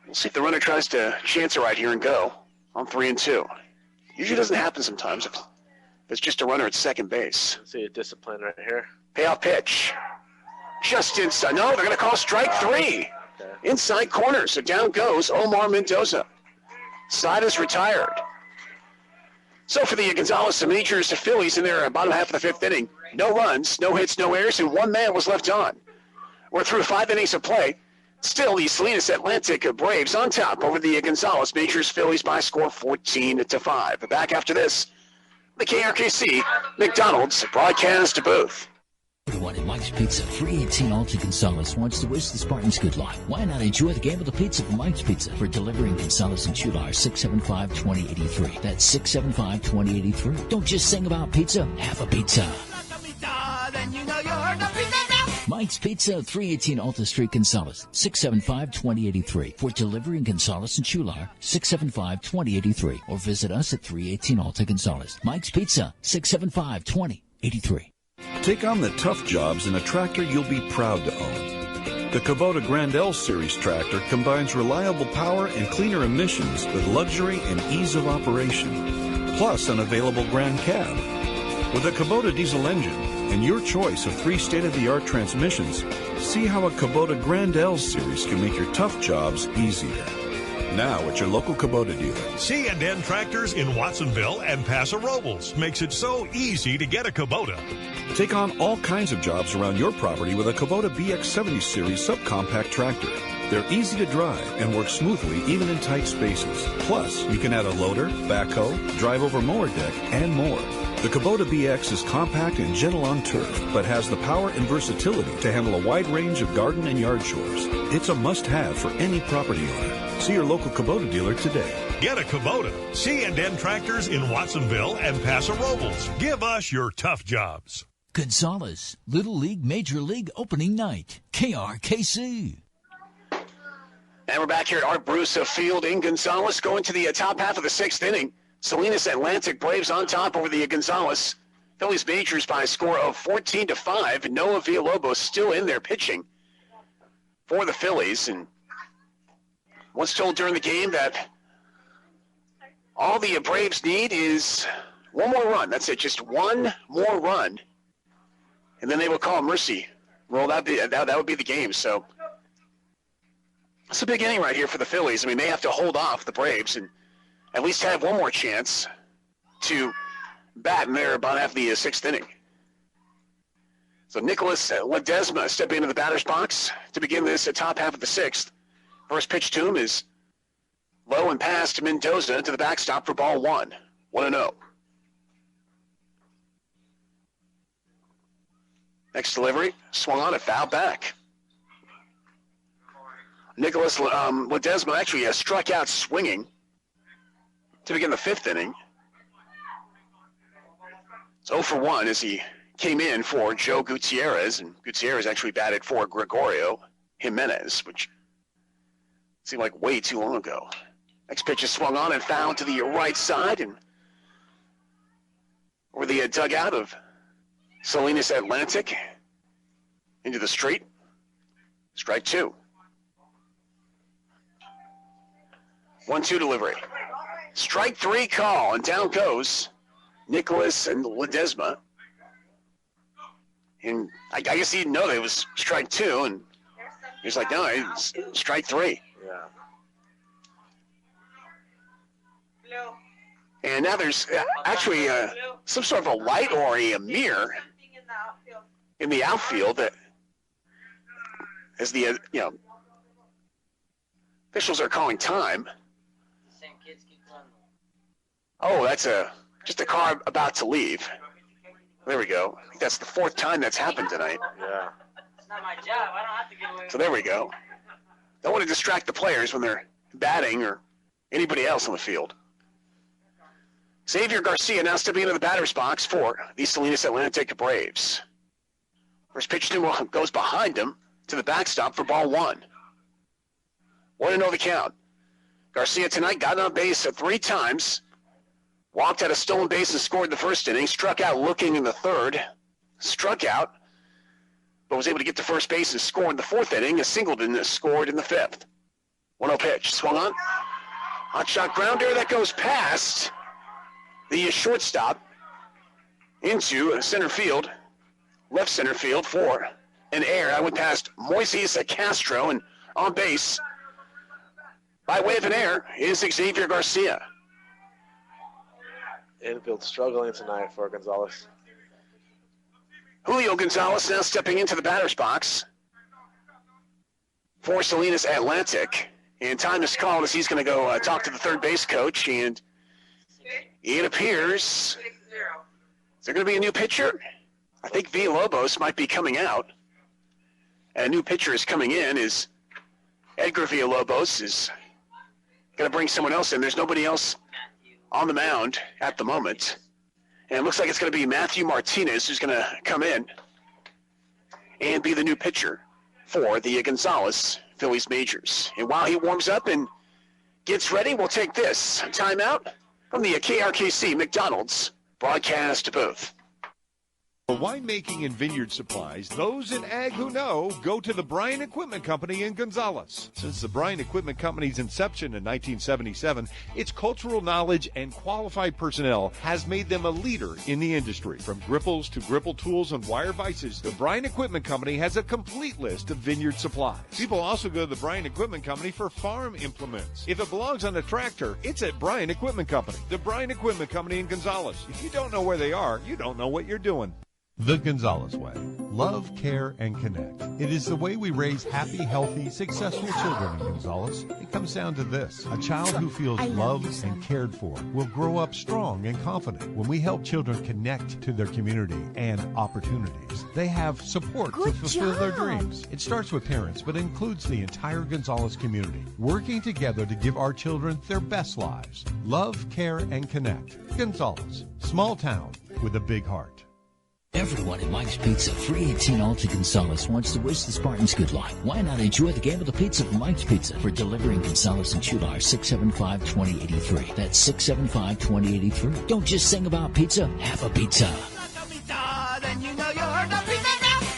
We'll see if the runner tries to chance it right here and go on 3 and 2. Usually doesn't happen sometimes if it's just a runner at second base. Let's see a discipline right here. Payoff pitch. Just inside. No, they're going to call strike 3. Okay. Inside corner. So down goes Omar Mendoza. Side is retired. So for the Gonzalez Majors Phillies in their bottom half of the 5th inning, no runs, no hits, no errors, and 1 man was left on. We're through 5 innings of play. Still, the Salinas Atlantic Braves on top over the Gonzalez Majors Phillies by a score 14-5. But back after this, the KRKC McDonald's broadcast booth. Everyone at Mike's Pizza, 318 Alta Gonzalez wants to wish the Spartans good luck. Why not enjoy the game of the pizza from Mike's Pizza? For delivery in Gonzalez and Chular, 675-2083. That's 675-2083. Don't just sing about pizza, have a pizza. Mike's Pizza, 318 Alta Street, Gonzalez, 675-2083. For delivery in Gonzalez and Chular, 675-2083. Or visit us at 318 Alta Gonzalez. Mike's Pizza, 675-2083. Take on the tough jobs in a tractor you'll be proud to own. The Kubota Gnlz series tractor combines reliable power and cleaner emissions with luxury and ease of operation, plus an available Grand Cab. With a Kubota diesel engine and your choice of 3 state-of-the-art transmissions, see how a Kubota Gnlz series can make your tough jobs easier. Now at your local Kubota dealer. C&N Tractors in Watsonville and Paso Robles makes it so easy to get a Kubota. Take on all kinds of jobs around your property with a Kubota BX70 series subcompact tractor. They're easy to drive and work smoothly even in tight spaces. Plus, you can add a loader, backhoe, drive over mower deck, and more. The Kubota BX is compact and gentle on turf, but has the power and versatility to handle a wide range of garden and yard chores. It's a must-have for any property owner. See your local Kubota dealer today. Get a Kubota. C&N Tractors in Watsonville and Paso Robles. Give us your tough jobs. Gonzalez, Little League, Major League opening night. KRKC. And we're back here at Art Bruce Field in Gonzalez, going to the top half of the 6th inning. Salinas Atlantic Braves on top over the Gonzalez Phillies Majors by a score of 14-5. Noah Villalobos still in there pitching for the Phillies, and was told during the game that all the Braves need is one more run. That's it, just one more run, and then they will call mercy. Well, that would be the game. So it's a big inning right here for the Phillies. I mean, they have to hold off the Braves and at least have one more chance to bat in there about half the 6th inning. So Nicholas Ledesma stepping into the batter's box to begin this top half of the 6th. First pitch to him is low and past Mendoza to the backstop for ball 1. 1-0. Next delivery, swung on it, foul back. Nicholas Ledesma actually struck out swinging to begin the fifth inning. It's 0 for 1 as he came in for Joe Gutierrez, and Gutierrez actually batted for Gregorio Jimenez, which seemed like way too long ago. Next pitch is swung on and fouled to the right side, and over the dugout of Salinas Atlantic into the street. Strike 2. 1-2 delivery. Strike 3 call, and down goes Nicholas and Ledesma. And I guess he didn't know that it was strike 2, and he was like, no, it's strike 3. Yeah. And now there's actually some sort of a light or a mirror in the outfield that, as the officials are calling time. Oh, that's just a car about to leave. There we go. I think that's the 4th time that's happened tonight. Yeah. It's not my job. I don't have to get away with it. So there we go. Don't want to distract the players when they're batting or anybody else on the field. Xavier Garcia now stepping into the batter's box for the Salinas Atlantic Braves. First pitch to him goes behind him to the backstop for ball 1. 1-0 the count. Garcia tonight got on base 3 times. Walked out a stolen base and scored the first inning. Struck out looking in the 3rd. Struck out, but was able to get to first base and score in the 4th inning. A Singleton scored in the 5th. 1-0 pitch. Swung on. Hot shot grounder that goes past the shortstop into center field. Left center field for an error. I went past Moises Castro, and on base, by way of an error, is Xavier Garcia. Infield struggling tonight for Gonzalez. Julio Gonzalez now stepping into the batter's box for Salinas Atlantic. And time is called as he's going to go talk to the third base coach. And it appears, is there going to be a new pitcher? I think Villalobos might be coming out. And a new pitcher is coming in. Is Edgar Villalobos is going to bring someone else in. There's nobody else on the mound at the moment. And it looks like it's going to be Matthew Martinez who's going to come in and be the new pitcher for the Gonzalez Phillies Majors. And while he warms up and gets ready, we'll take this timeout from the KRKC McDonald's broadcast booth. For winemaking and vineyard supplies, those in ag who know, go to the Bryan Equipment Company in Gonzales. Since the Bryan Equipment Company's inception in 1977, its cultural knowledge and qualified personnel has made them a leader in the industry. From gripples to gripple tools and wire vices, the Bryan Equipment Company has a complete list of vineyard supplies. People also go to the Bryan Equipment Company for farm implements. If it belongs on a tractor, it's at Bryan Equipment Company. The Bryan Equipment Company in Gonzales. If you don't know where they are, you don't know what you're doing. The Gonzalez Way. Love, care, and connect. It is the way we raise happy, healthy, successful children in Gonzales. It comes down to this. A child who feels loved and cared for will grow up strong and confident. When we help children connect to their community and opportunities, they have support to fulfill their dreams. It starts with parents, but includes the entire Gonzales community, working together to give our children their best lives. Love, care, and connect. Gonzales. Small town with a big heart. Everyone at Mike's Pizza, 318 Alta Gonzales, wants to wish the Spartans good luck. Why not enjoy the game of the pizza from Mike's Pizza? For delivery in Gonzales and Chular, 675-2083. That's 675-2083. Don't just sing about pizza, have a pizza.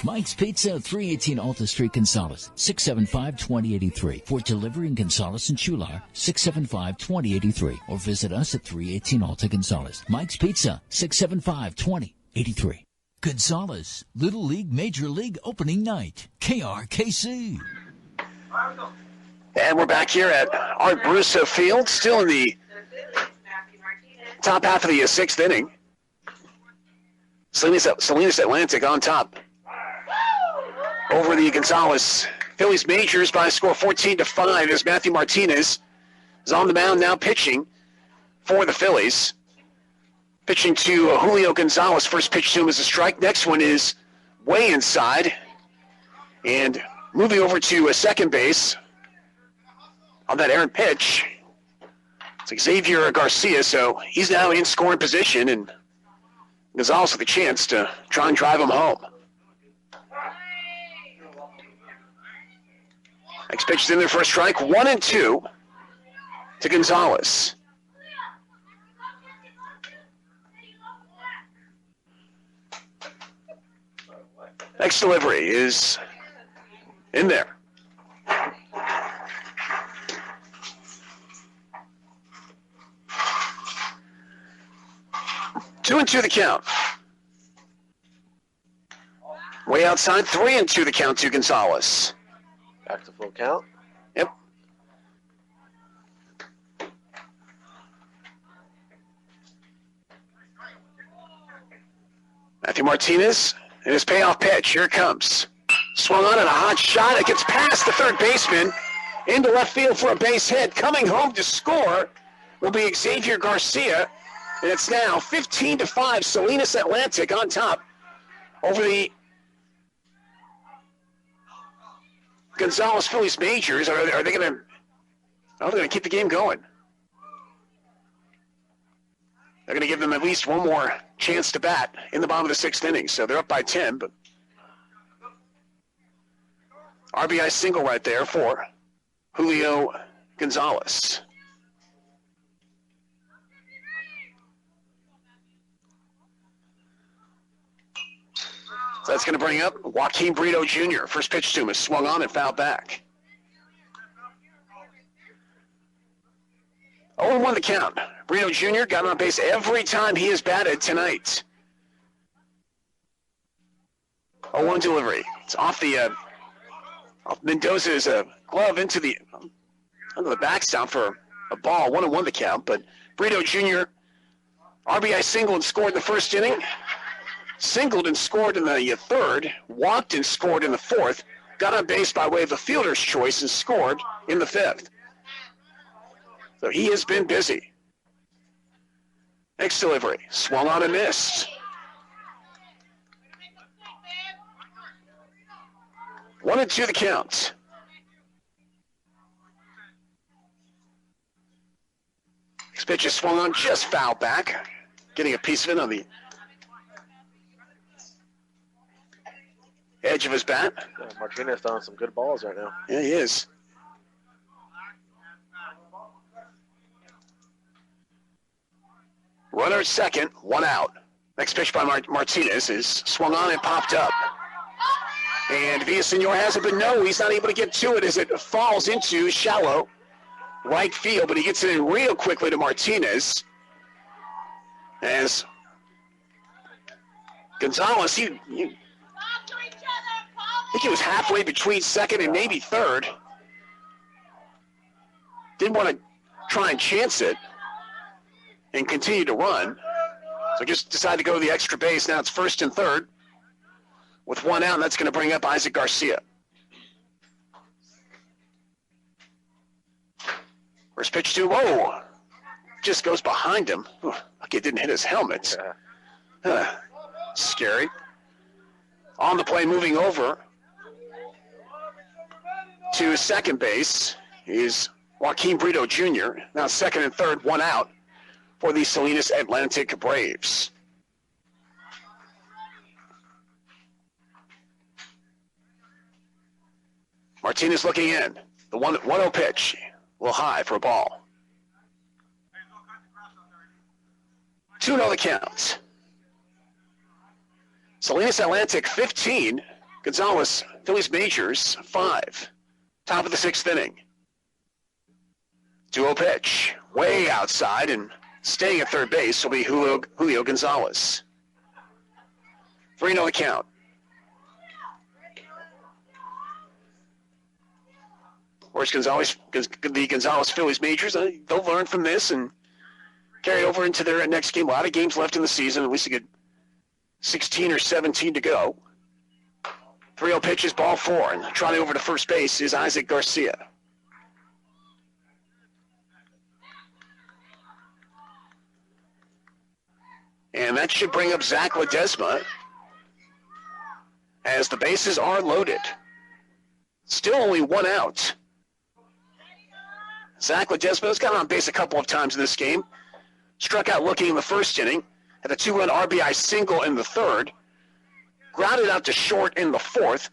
Mike's Pizza, 318 Alta Street, Gonzales, 675-2083. For delivery in Gonzales and Chular, 675-2083. Or visit us at 318 Alta Gonzales. Mike's Pizza, 675-2083. Gonzales, Little League, Major League opening night. KRKC. And we're back here at Art Bruce Field, still in the top half of the 6th inning. Salinas Atlantic on top over the Gonzales Phillies Majors by a score 14-5 as Matthew Martinez is on the mound now pitching for the Phillies. Pitching to Julio Gonzalez. First pitch to him is a strike. Next one is way inside. And moving over to a second base on that errant pitch, It's Xavier Garcia, so he's now in scoring position, and Gonzalez with a chance to try and drive him home. Next pitch is in there for a strike. 1-2 to Gonzalez. Next delivery is in there. Two and two the count. Way outside, 3-2 the count to Gonzalez. Back to full count. Yep. Matthew Martinez and his payoff pitch. Here it comes. Swung on at a hot shot. It gets past the third baseman into left field for a base hit. Coming home to score will be Xavier Garcia. And it's now 15-5, Salinas Atlantic on top over the Gonzalez Phillies Majors. Are they going to keep the game going? They're going to give them at least one more chance to bat in the bottom of the sixth inning. So they're up by 10, but RBI single right there for Julio Gonzalez. So that's going to bring up Joaquin Brito Jr. First pitch to him is swung on and fouled back. 0-1 the count. Brito Jr. got on base every time he has batted tonight. 0-1 delivery. It's off the off Mendoza's glove into the backstop for a ball. 1-1 the count, but Brito Jr. RBI single and scored in the first inning. Singled and scored in the third, walked and scored in the fourth, got on base by way of a fielder's choice and scored in the fifth. So he has been busy. Next delivery, swung on and missed. 1-2 the count. This pitch is swung on, just fouled back, getting a piece of it on the edge of his bat. Yeah, Martinez throwing some good balls right now. Yeah, he is. Runner at second, one out. Next pitch by Martinez is swung on and popped up. And Villasenor has it, but no, he's not able to get to it as it falls into shallow right field, but he gets it in real quickly to Martinez. As Gonzalez, I think he was halfway between second and maybe third. Didn't want to try and chance it and continue to run. So just decided to go to the extra base. Now it's first and third with one out, and that's going to bring up Isaac Garcia. First pitch to, whoa, just goes behind him. Ooh, lucky it didn't hit his helmet. Scary. On the play, moving over to second base is Joaquin Brito Jr. Now second and third, one out for the Salinas Atlantic Braves. Martinez looking in. The 1-0 pitch, a little high for a ball. 2-0 the count. Salinas Atlantic 15, Gonzalez Phillies Majors 5. Top of the sixth inning. 2-0 pitch, way outside, and staying at third base will be Julio Gonzalez. 3-0 the count. Where's the Gonzalez Phillies Majors? They'll learn from this and carry over into their next game. A lot of games left in the season, at least a good 16 or 17 to go. 3-0 pitch is ball four, and trotting over to first base is Isaac Garcia. And that should bring up Zach Ledesma as the bases are loaded. Still only one out. Zach Ledesma's got on base a couple of times in this game. Struck out looking in the first inning. Had a 2-run RBI single in the third. Grounded out to short in the fourth.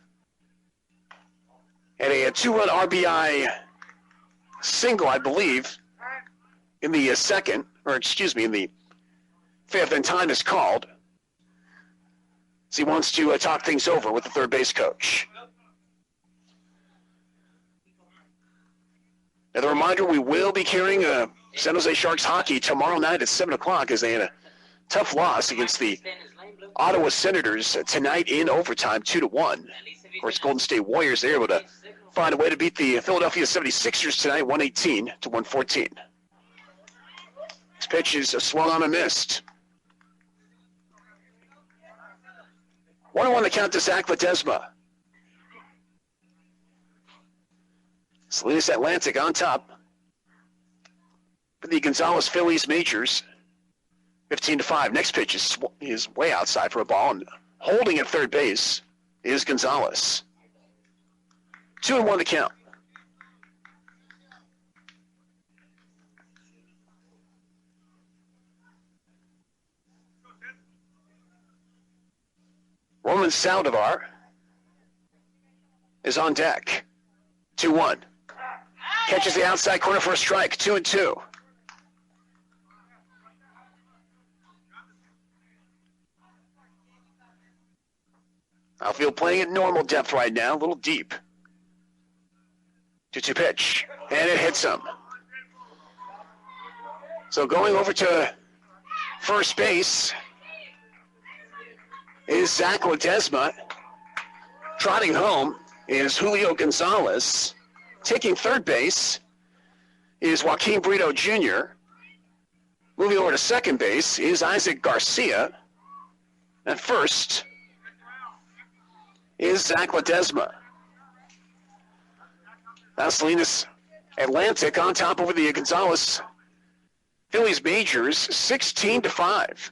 And a 2-run RBI single, I believe, in the second, or excuse me, in the fifth, and time is called. So he wants to talk things over with the third base coach. As a reminder, we will be carrying San Jose Sharks hockey tomorrow night at 7 o'clock as they had a tough loss against the Ottawa Senators tonight in overtime, 2-1. Of course, Golden State Warriors, they're able to find a way to beat the Philadelphia 76ers tonight, 118-114. This pitch is swung on and missed. 1-1 to count to Zach Ledesma. Salinas Atlantic on top for the Gonzalez Phillies Majors, 15-5. Next pitch is way outside for a ball, and holding at third base is Gonzalez. 2-1 to count. Roman Saldivar is on deck. 2-1. Catches the outside corner for a strike. 2-2. Outfield playing at normal depth right now, a little deep. 2-2 pitch, and it hits him. So going over to first base is Zach Ledesma. Trotting home is Julio Gonzalez. Taking third base is Joaquin Brito Jr. Moving over to second base is Isaac Garcia. And first is Zach Ledesma. Now Salinas Atlantic on top over the Gonzalez Phillies Majors, 16-5.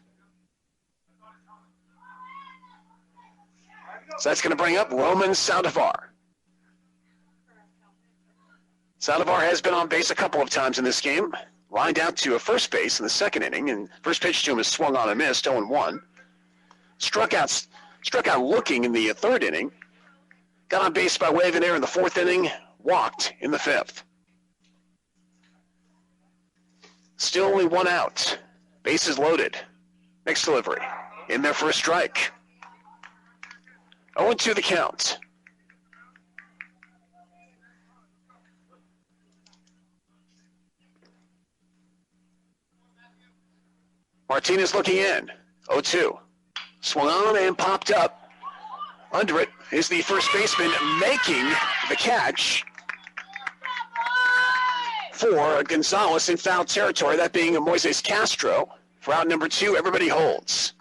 So that's going to bring up Roman Saldivar. Saldivar has been on base a couple of times in this game. Lined out to a first base in the second inning, and first pitch to him is swung on and missed, 0-1. Struck out looking in the third inning. Got on base by way of an error in the fourth inning. Walked in the fifth. Still only one out. Bases loaded. Next delivery. In there for a strike. 0-2 the count. Martinez looking in. 0-2. Swung on and popped up. Under it is the first baseman making the catch for Gonzalez in foul territory, that being Moises Castro. For out number 2, everybody holds.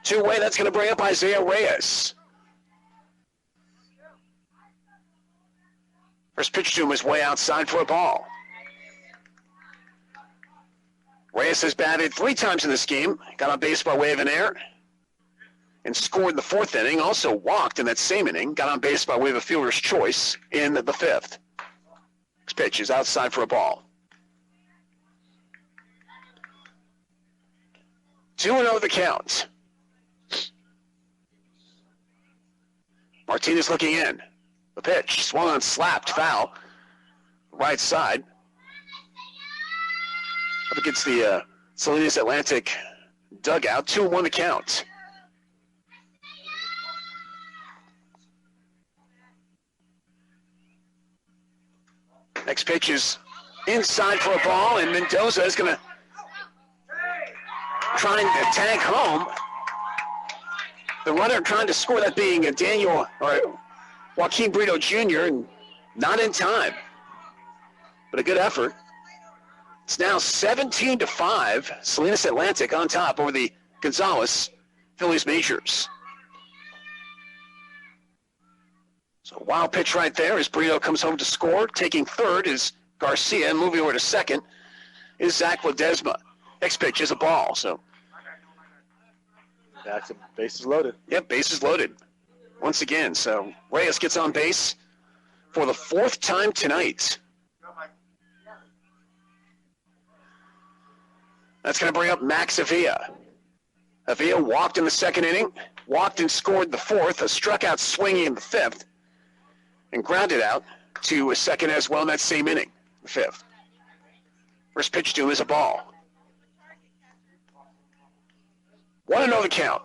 Two-way, that's going to bring up Isaiah Reyes. First pitch to him is way outside for a ball. Reyes has batted 3 times in this game. Got on base by way of an error and scored in the fourth inning. Also walked in that same inning. Got on base by way of a fielder's choice in the fifth. Next pitch is outside for a ball. 2-0 the count. Martinez looking in. The pitch swung on, slapped, foul. Right side. Up against the Salinas Atlantic dugout. 2-1 the count. Next pitch is inside for a ball, and Mendoza is going to try and tag home. The runner trying to score, that being Joaquin Brito Jr., and not in time. But a good effort. It's now 17-5. Salinas Atlantic on top over the Gonzalez Phillies Majors. So wild pitch right there as Brito comes home to score. Taking third is Garcia. Moving over to second is Zach Ledesma. Next pitch is a ball. So Jackson, bases loaded. Yep, bases loaded. once again. So Reyes gets on base for the fourth time tonight. That's going to bring up Max Avila. Avila walked in the second inning, walked and scored the fourth, a struck out swinging in the fifth, and grounded out to a second as well in that same inning, the fifth. First pitch to him is a ball. 1-0 the count.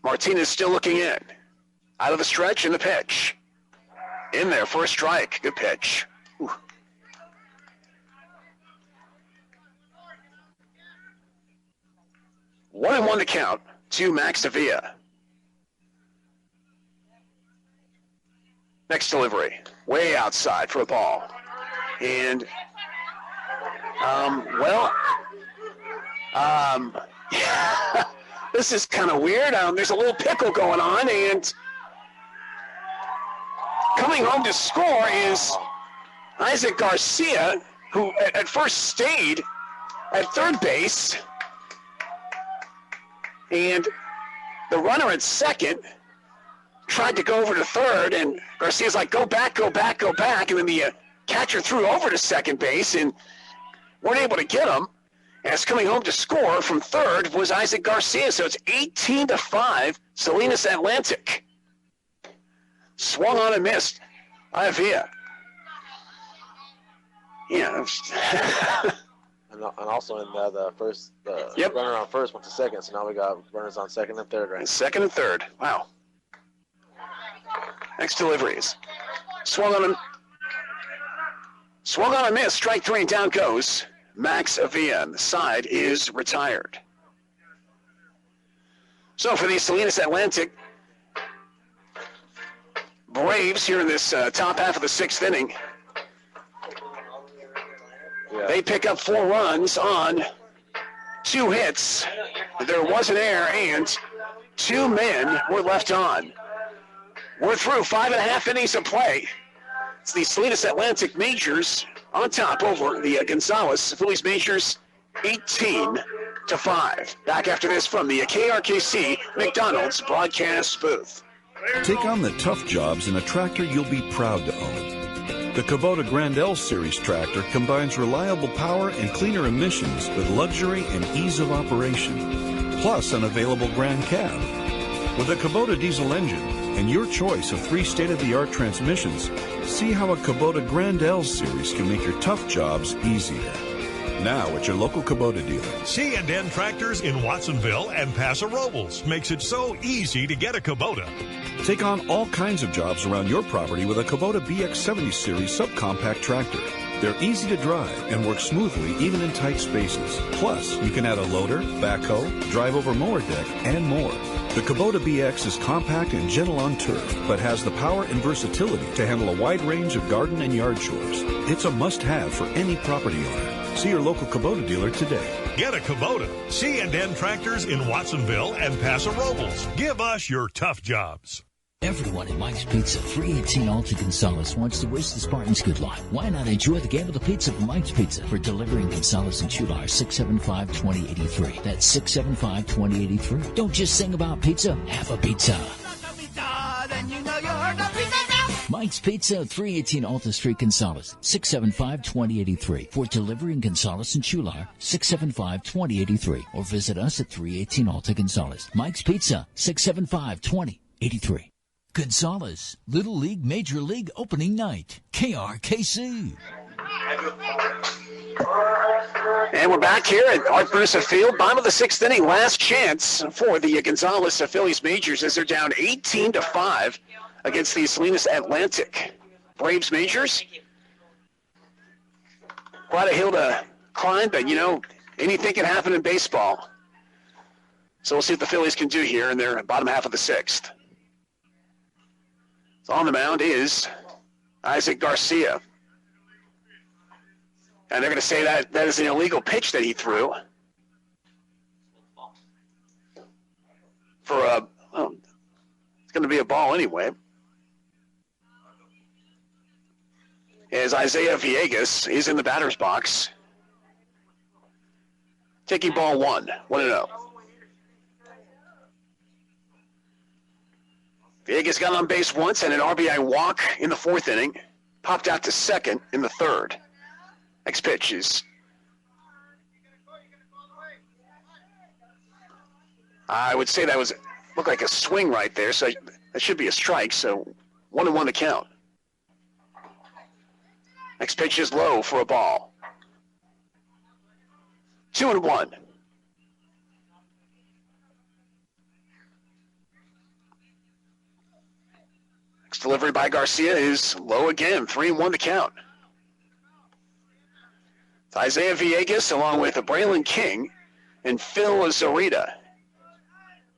Martinez still looking in. Out of the stretch and the pitch. In there for a strike. Good pitch. Ooh. One and one to count to Max Avila. Next delivery, way outside for a ball. And, this is kind of weird. There's a little pickle going on, and coming home to score is Isaac Garcia, who at first stayed at third base, and the runner at second tried to go over to third, and Garcia's like, go back, go back, go back, and then the catcher threw over to second base and weren't able to get him. As coming home to score from third was Isaac Garcia, so it's 18-5, Salinas Atlantic. Swung on and missed. Avila. Yeah. And also in the first, runner on first went to second, so now we got runners on second and third, right? Second and third. Wow. Next deliveries. Swung on a miss. Strike three, and down goes Max Avila. The side is retired. So for the Salinas Atlantic Braves here in this top half of the sixth inning, they pick up 4 runs on 2 hits. There was an error, and 2 men were left on. We're through 5.5 innings of play. It's the Salinas Atlantic Majors on top over the Gonzalez Phillies Majors, 18-5. Back after this from the KRKC McDonald's broadcast booth. Take on the tough jobs in a tractor you'll be proud to own. The Kubota Gnlz series tractor combines reliable power and cleaner emissions with luxury and ease of operation, plus an available Grand Cab. With a Kubota diesel engine and your choice of 3 state-of-the-art transmissions, see how a Kubota Gnlz series can make your tough jobs easier. Now at your local Kubota dealer. C&N Tractors in Watsonville and Paso Robles makes it so easy to get a Kubota. Take on all kinds of jobs around your property with a Kubota BX70 series subcompact tractor. They're easy to drive and work smoothly even in tight spaces. Plus, you can add a loader, backhoe, drive over mower deck, and more. The Kubota BX is compact and gentle on turf, but has the power and versatility to handle a wide range of garden and yard chores. It's a must-have for any property owner. See your local Kubota dealer today. Get a Kubota. C&N Tractors in Watsonville and Paso Robles. Give us your tough jobs. Everyone at Mike's Pizza, 318 Alta Gonzalez, wants to wish the Spartans good luck. Why not enjoy the game of the pizza from Mike's Pizza? For delivery in Gonzalez and Chular, 675-2083. That's 675-2083. Don't just sing about pizza, have a pizza. Mike's Pizza, 318 Alta Street, Gonzalez, 675-2083. For delivery in Gonzalez and Chular, 675-2083. Or visit us at 318 Alta Gonzalez. Mike's Pizza, 675-2083. Gonzalez, Little League, Major League Opening Night, KRKC. And we're back here at Art Brusa Field, bottom of the sixth inning, last chance for the Gonzalez Phillies Majors as they're down 18-5 against the Salinas Atlantic Braves Majors. Quite a hill to climb, but, anything can happen in baseball. So we'll see what the Phillies can do here in their bottom half of the sixth. So on the mound is Isaac Garcia. And they're going to say that is an illegal pitch that he threw. It's going to be a ball anyway. As Isaiah Villegas is in the batter's box. Taking ball 1-0. Villegas got on base once and an RBI walk in the 4th inning. Popped out to second in the 3rd. Next pitch is... I would say that looked like a swing right there, so that should be a strike, so 1-1 to count. Next pitch is low for a ball. 2-1. Next delivery by Garcia is low again, 3-1 to count. It's Isaiah Villegas along with Braylon King and Phil Zarita.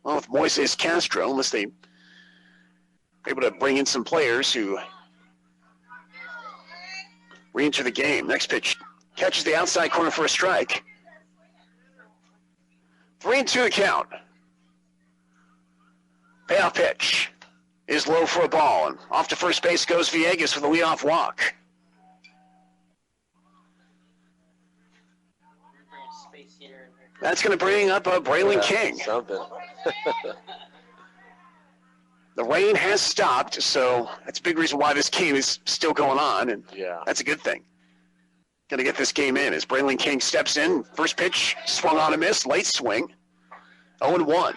Along with Moises Castro, unless they're able to bring in some players who re-enter the game. Next pitch catches the outside corner for a strike. 3-2 to count. Payoff pitch is low for a ball, and off to first base goes Villegas with a leadoff walk. That's going to bring up Braylon King. Something. The rain has stopped, so that's a big reason why this game is still going on, and that's a good thing. Going to get this game in as Braylon King steps in. First pitch, swung on a miss, late swing. 0-1.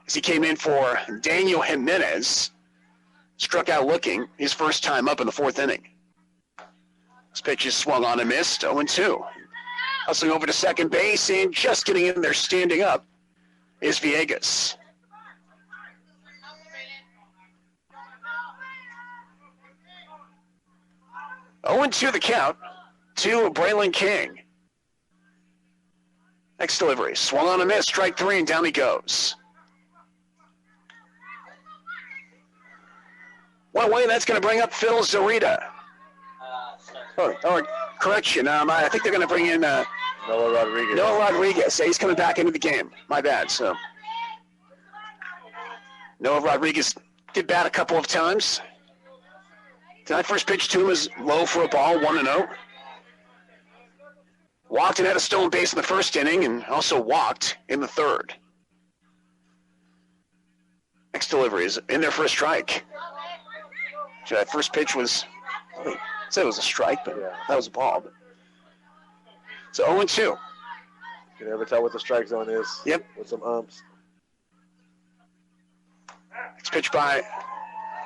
As he came in for Daniel Jimenez, struck out looking his first time up in the 4th inning. This pitch is swung on and missed, 0-2. Hustling over to second base and just getting in there standing up is Villegas. Oh, 0-2 the count to Braylon King. Next delivery, swung on a miss, strike 3, and down he goes. One away, that's going to bring up Phil Zarita. Correction, I think they're going to bring in Noah Rodriguez. Noah Rodriguez. He's coming back into the game. My bad. So Noah Rodriguez did bat a couple of times. Tonight, first pitch to him is low for a ball, 1-0. Walked and had a stolen base in the 1st inning and also walked in the 3rd. Next delivery is in there for a strike. So that first pitch was... said it was a strike, but that was a ball. But. So 0-2. You can never tell what the strike zone is. Yep. With some umps. It's pitched by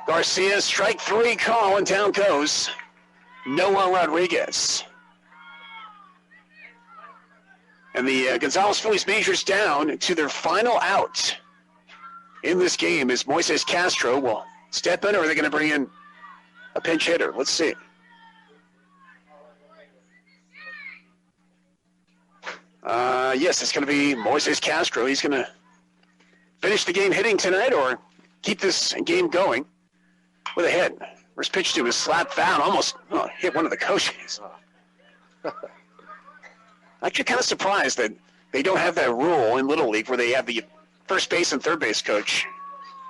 Garcia. Strike 3 call, and down goes Noah Rodriguez. And the Gonzalez Phillies Majors down to their final out in this game as Moises Castro will step in, or are they going to bring in a pinch hitter? Let's see. Yes, it's going to be Moises Castro. He's going to finish the game hitting tonight or keep this game going with a hit. First pitch to him is slapped foul, almost hit one of the coaches. Actually kind of surprised that they don't have that rule in Little League where they have the first base and third base coach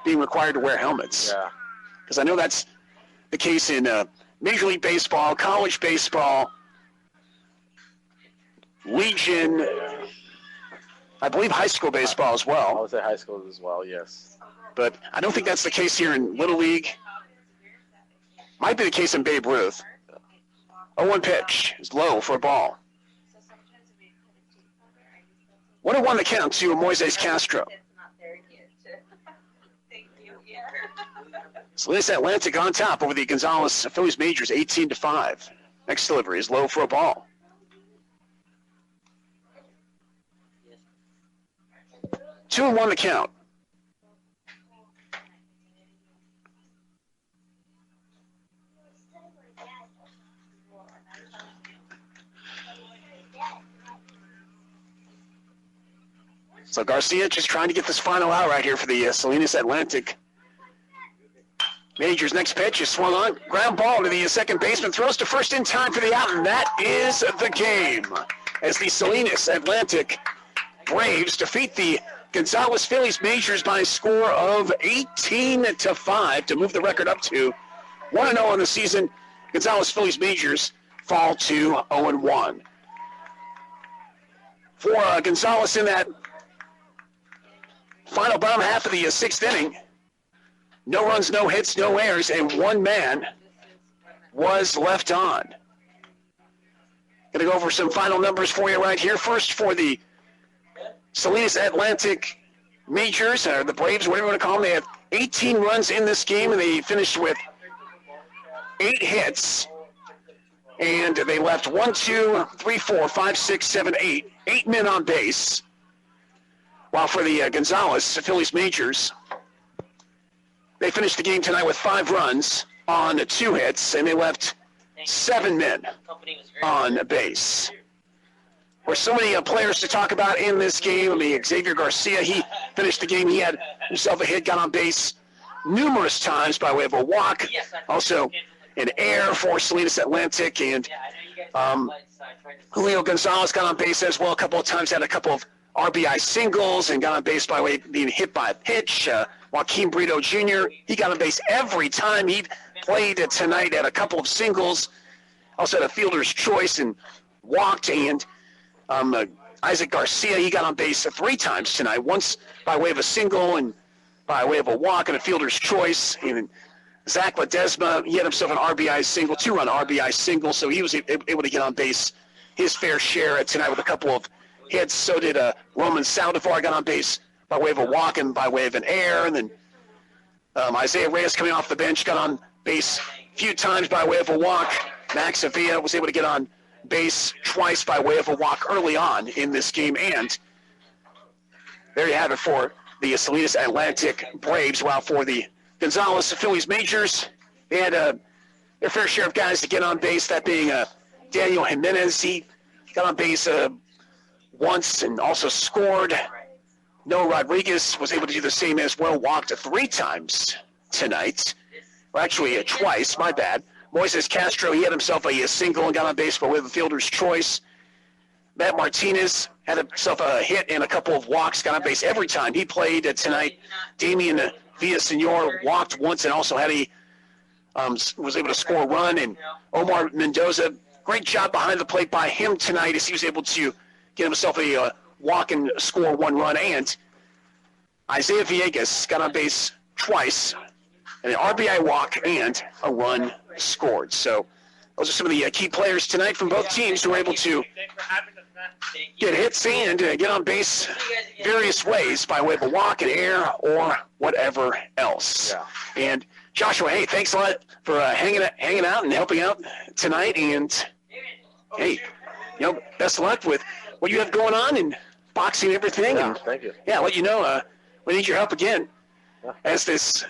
being required to wear helmets. Yeah. Because I know that's the case in Major League Baseball, college baseball, Legion, I believe high school baseball as well. I would say high school as well, yes. But I don't think that's the case here in Little League. Might be the case in Babe Ruth. 0-1 pitch is low for a ball. 1-1 the count to Moises Castro. Salinas Atlantic on top over the Gonzalez Phillies Majors, 18-5. Next delivery is low for a ball. Two and 1 the count. So Garcia just trying to get this final out right here for the Salinas Atlantic Majors. Next pitch is swung on. Ground ball to the second baseman. Throws to first in time for the out, and that is the game. As the Salinas Atlantic Braves defeat the Gonzalez Phillies Majors by a score of 18-5 to move the record up to 1-0 on the season. Gonzalez Phillies Majors fall to 0-1. for Gonzalez in that final bottom half of the sixth inning. No runs, no hits, no errors, and one man was left on. Going to go over some final numbers for you right here. First for the Salinas Atlantic Majors, or the Braves, whatever you want to call them. They had 18 runs in this game, and they finished with 8 hits. And they left 1, 2, 3, 4, 5, 6, 7, 8. 8 men on base. While for the Gonzalez Phillies Majors, they finished the game tonight with 5 runs on 2 hits, and they left 7 men on base. There's so many players to talk about in this game. I mean, Xavier Garcia, he finished the game. He had himself a hit, got on base numerous times by way of a walk. Also, an error for Salinas Atlantic, and Julio Gonzalez got on base as well a couple of times, had a couple of RBI singles, and got on base by way of being hit by a pitch. Joaquin Brito Jr., he got on base every time he played tonight, had a couple of singles, also had a fielder's choice and walked, and Isaac Garcia, he got on base 3 times tonight, once by way of a single and by way of a walk and a fielder's choice. And Zach Ledesma, he had himself an RBI single, 2-run RBI single, so he was able to get on base his fair share tonight with a couple of hits. So did Roman Saldivar, got on base by way of a walk and by way of an error. And then Isaiah Reyes, coming off the bench, got on base a few times by way of a walk. Max Avila was able to get on base twice by way of a walk early on in this game. And there you have it for the Salinas Atlantic Braves. While for the Gonzalez Phillies Majors, they had their fair share of guys to get on base, that being Daniel Jimenez. He got on base once and also scored. Noah Rodriguez was able to do the same as well, walked 3 times tonight. Well, actually, twice, my bad. Moises Castro, he had himself a single and got on base by way of a fielder's choice. Matt Martinez had himself a hit and a couple of walks, got on base every time he played tonight. Damian Villasenor walked once and also had was able to score a run. And Omar Mendoza, great job behind the plate by him tonight as he was able to get himself a walk and score 1 run. And Isaiah Villegas got on base twice, an RBI walk and a run scored. So those are some of the key players tonight from both teams who were able to get hits and get on base various ways by way of a walk, an error, or whatever else. Yeah. And Joshua, hey, thanks a lot for hanging out and helping out tonight. And hey, best of luck with what you have going on in boxing and everything. Yeah, and, thank you. Yeah, I'll let you know we need your help again as this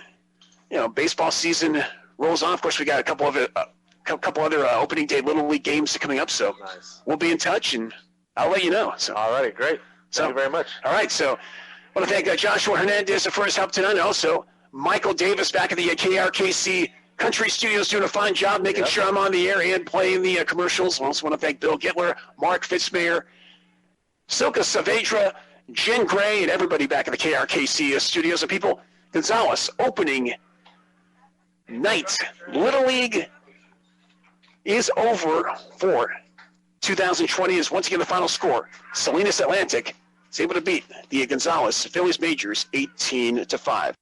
baseball season rolls on. Of course, we got a couple other opening day Little League games coming up, so we'll be in touch and I'll let you know. So, all righty, great. Thank you very much. All right, so I want to thank Joshua Hernandez for his help tonight, and also Michael Davis back at the KRKC Country Studios doing a fine job making sure I'm on the air and playing the commercials. I also want to thank Bill Gittler, Mark Fitzmayer, Silka Saavedra, Jen Gray, and everybody back at the KRKC studios. And people, Gonzalez opening night. Little League is over for 2020 is once again the final score. Salinas Atlantic is able to beat the Gonzalez Phillies Majors 18-5.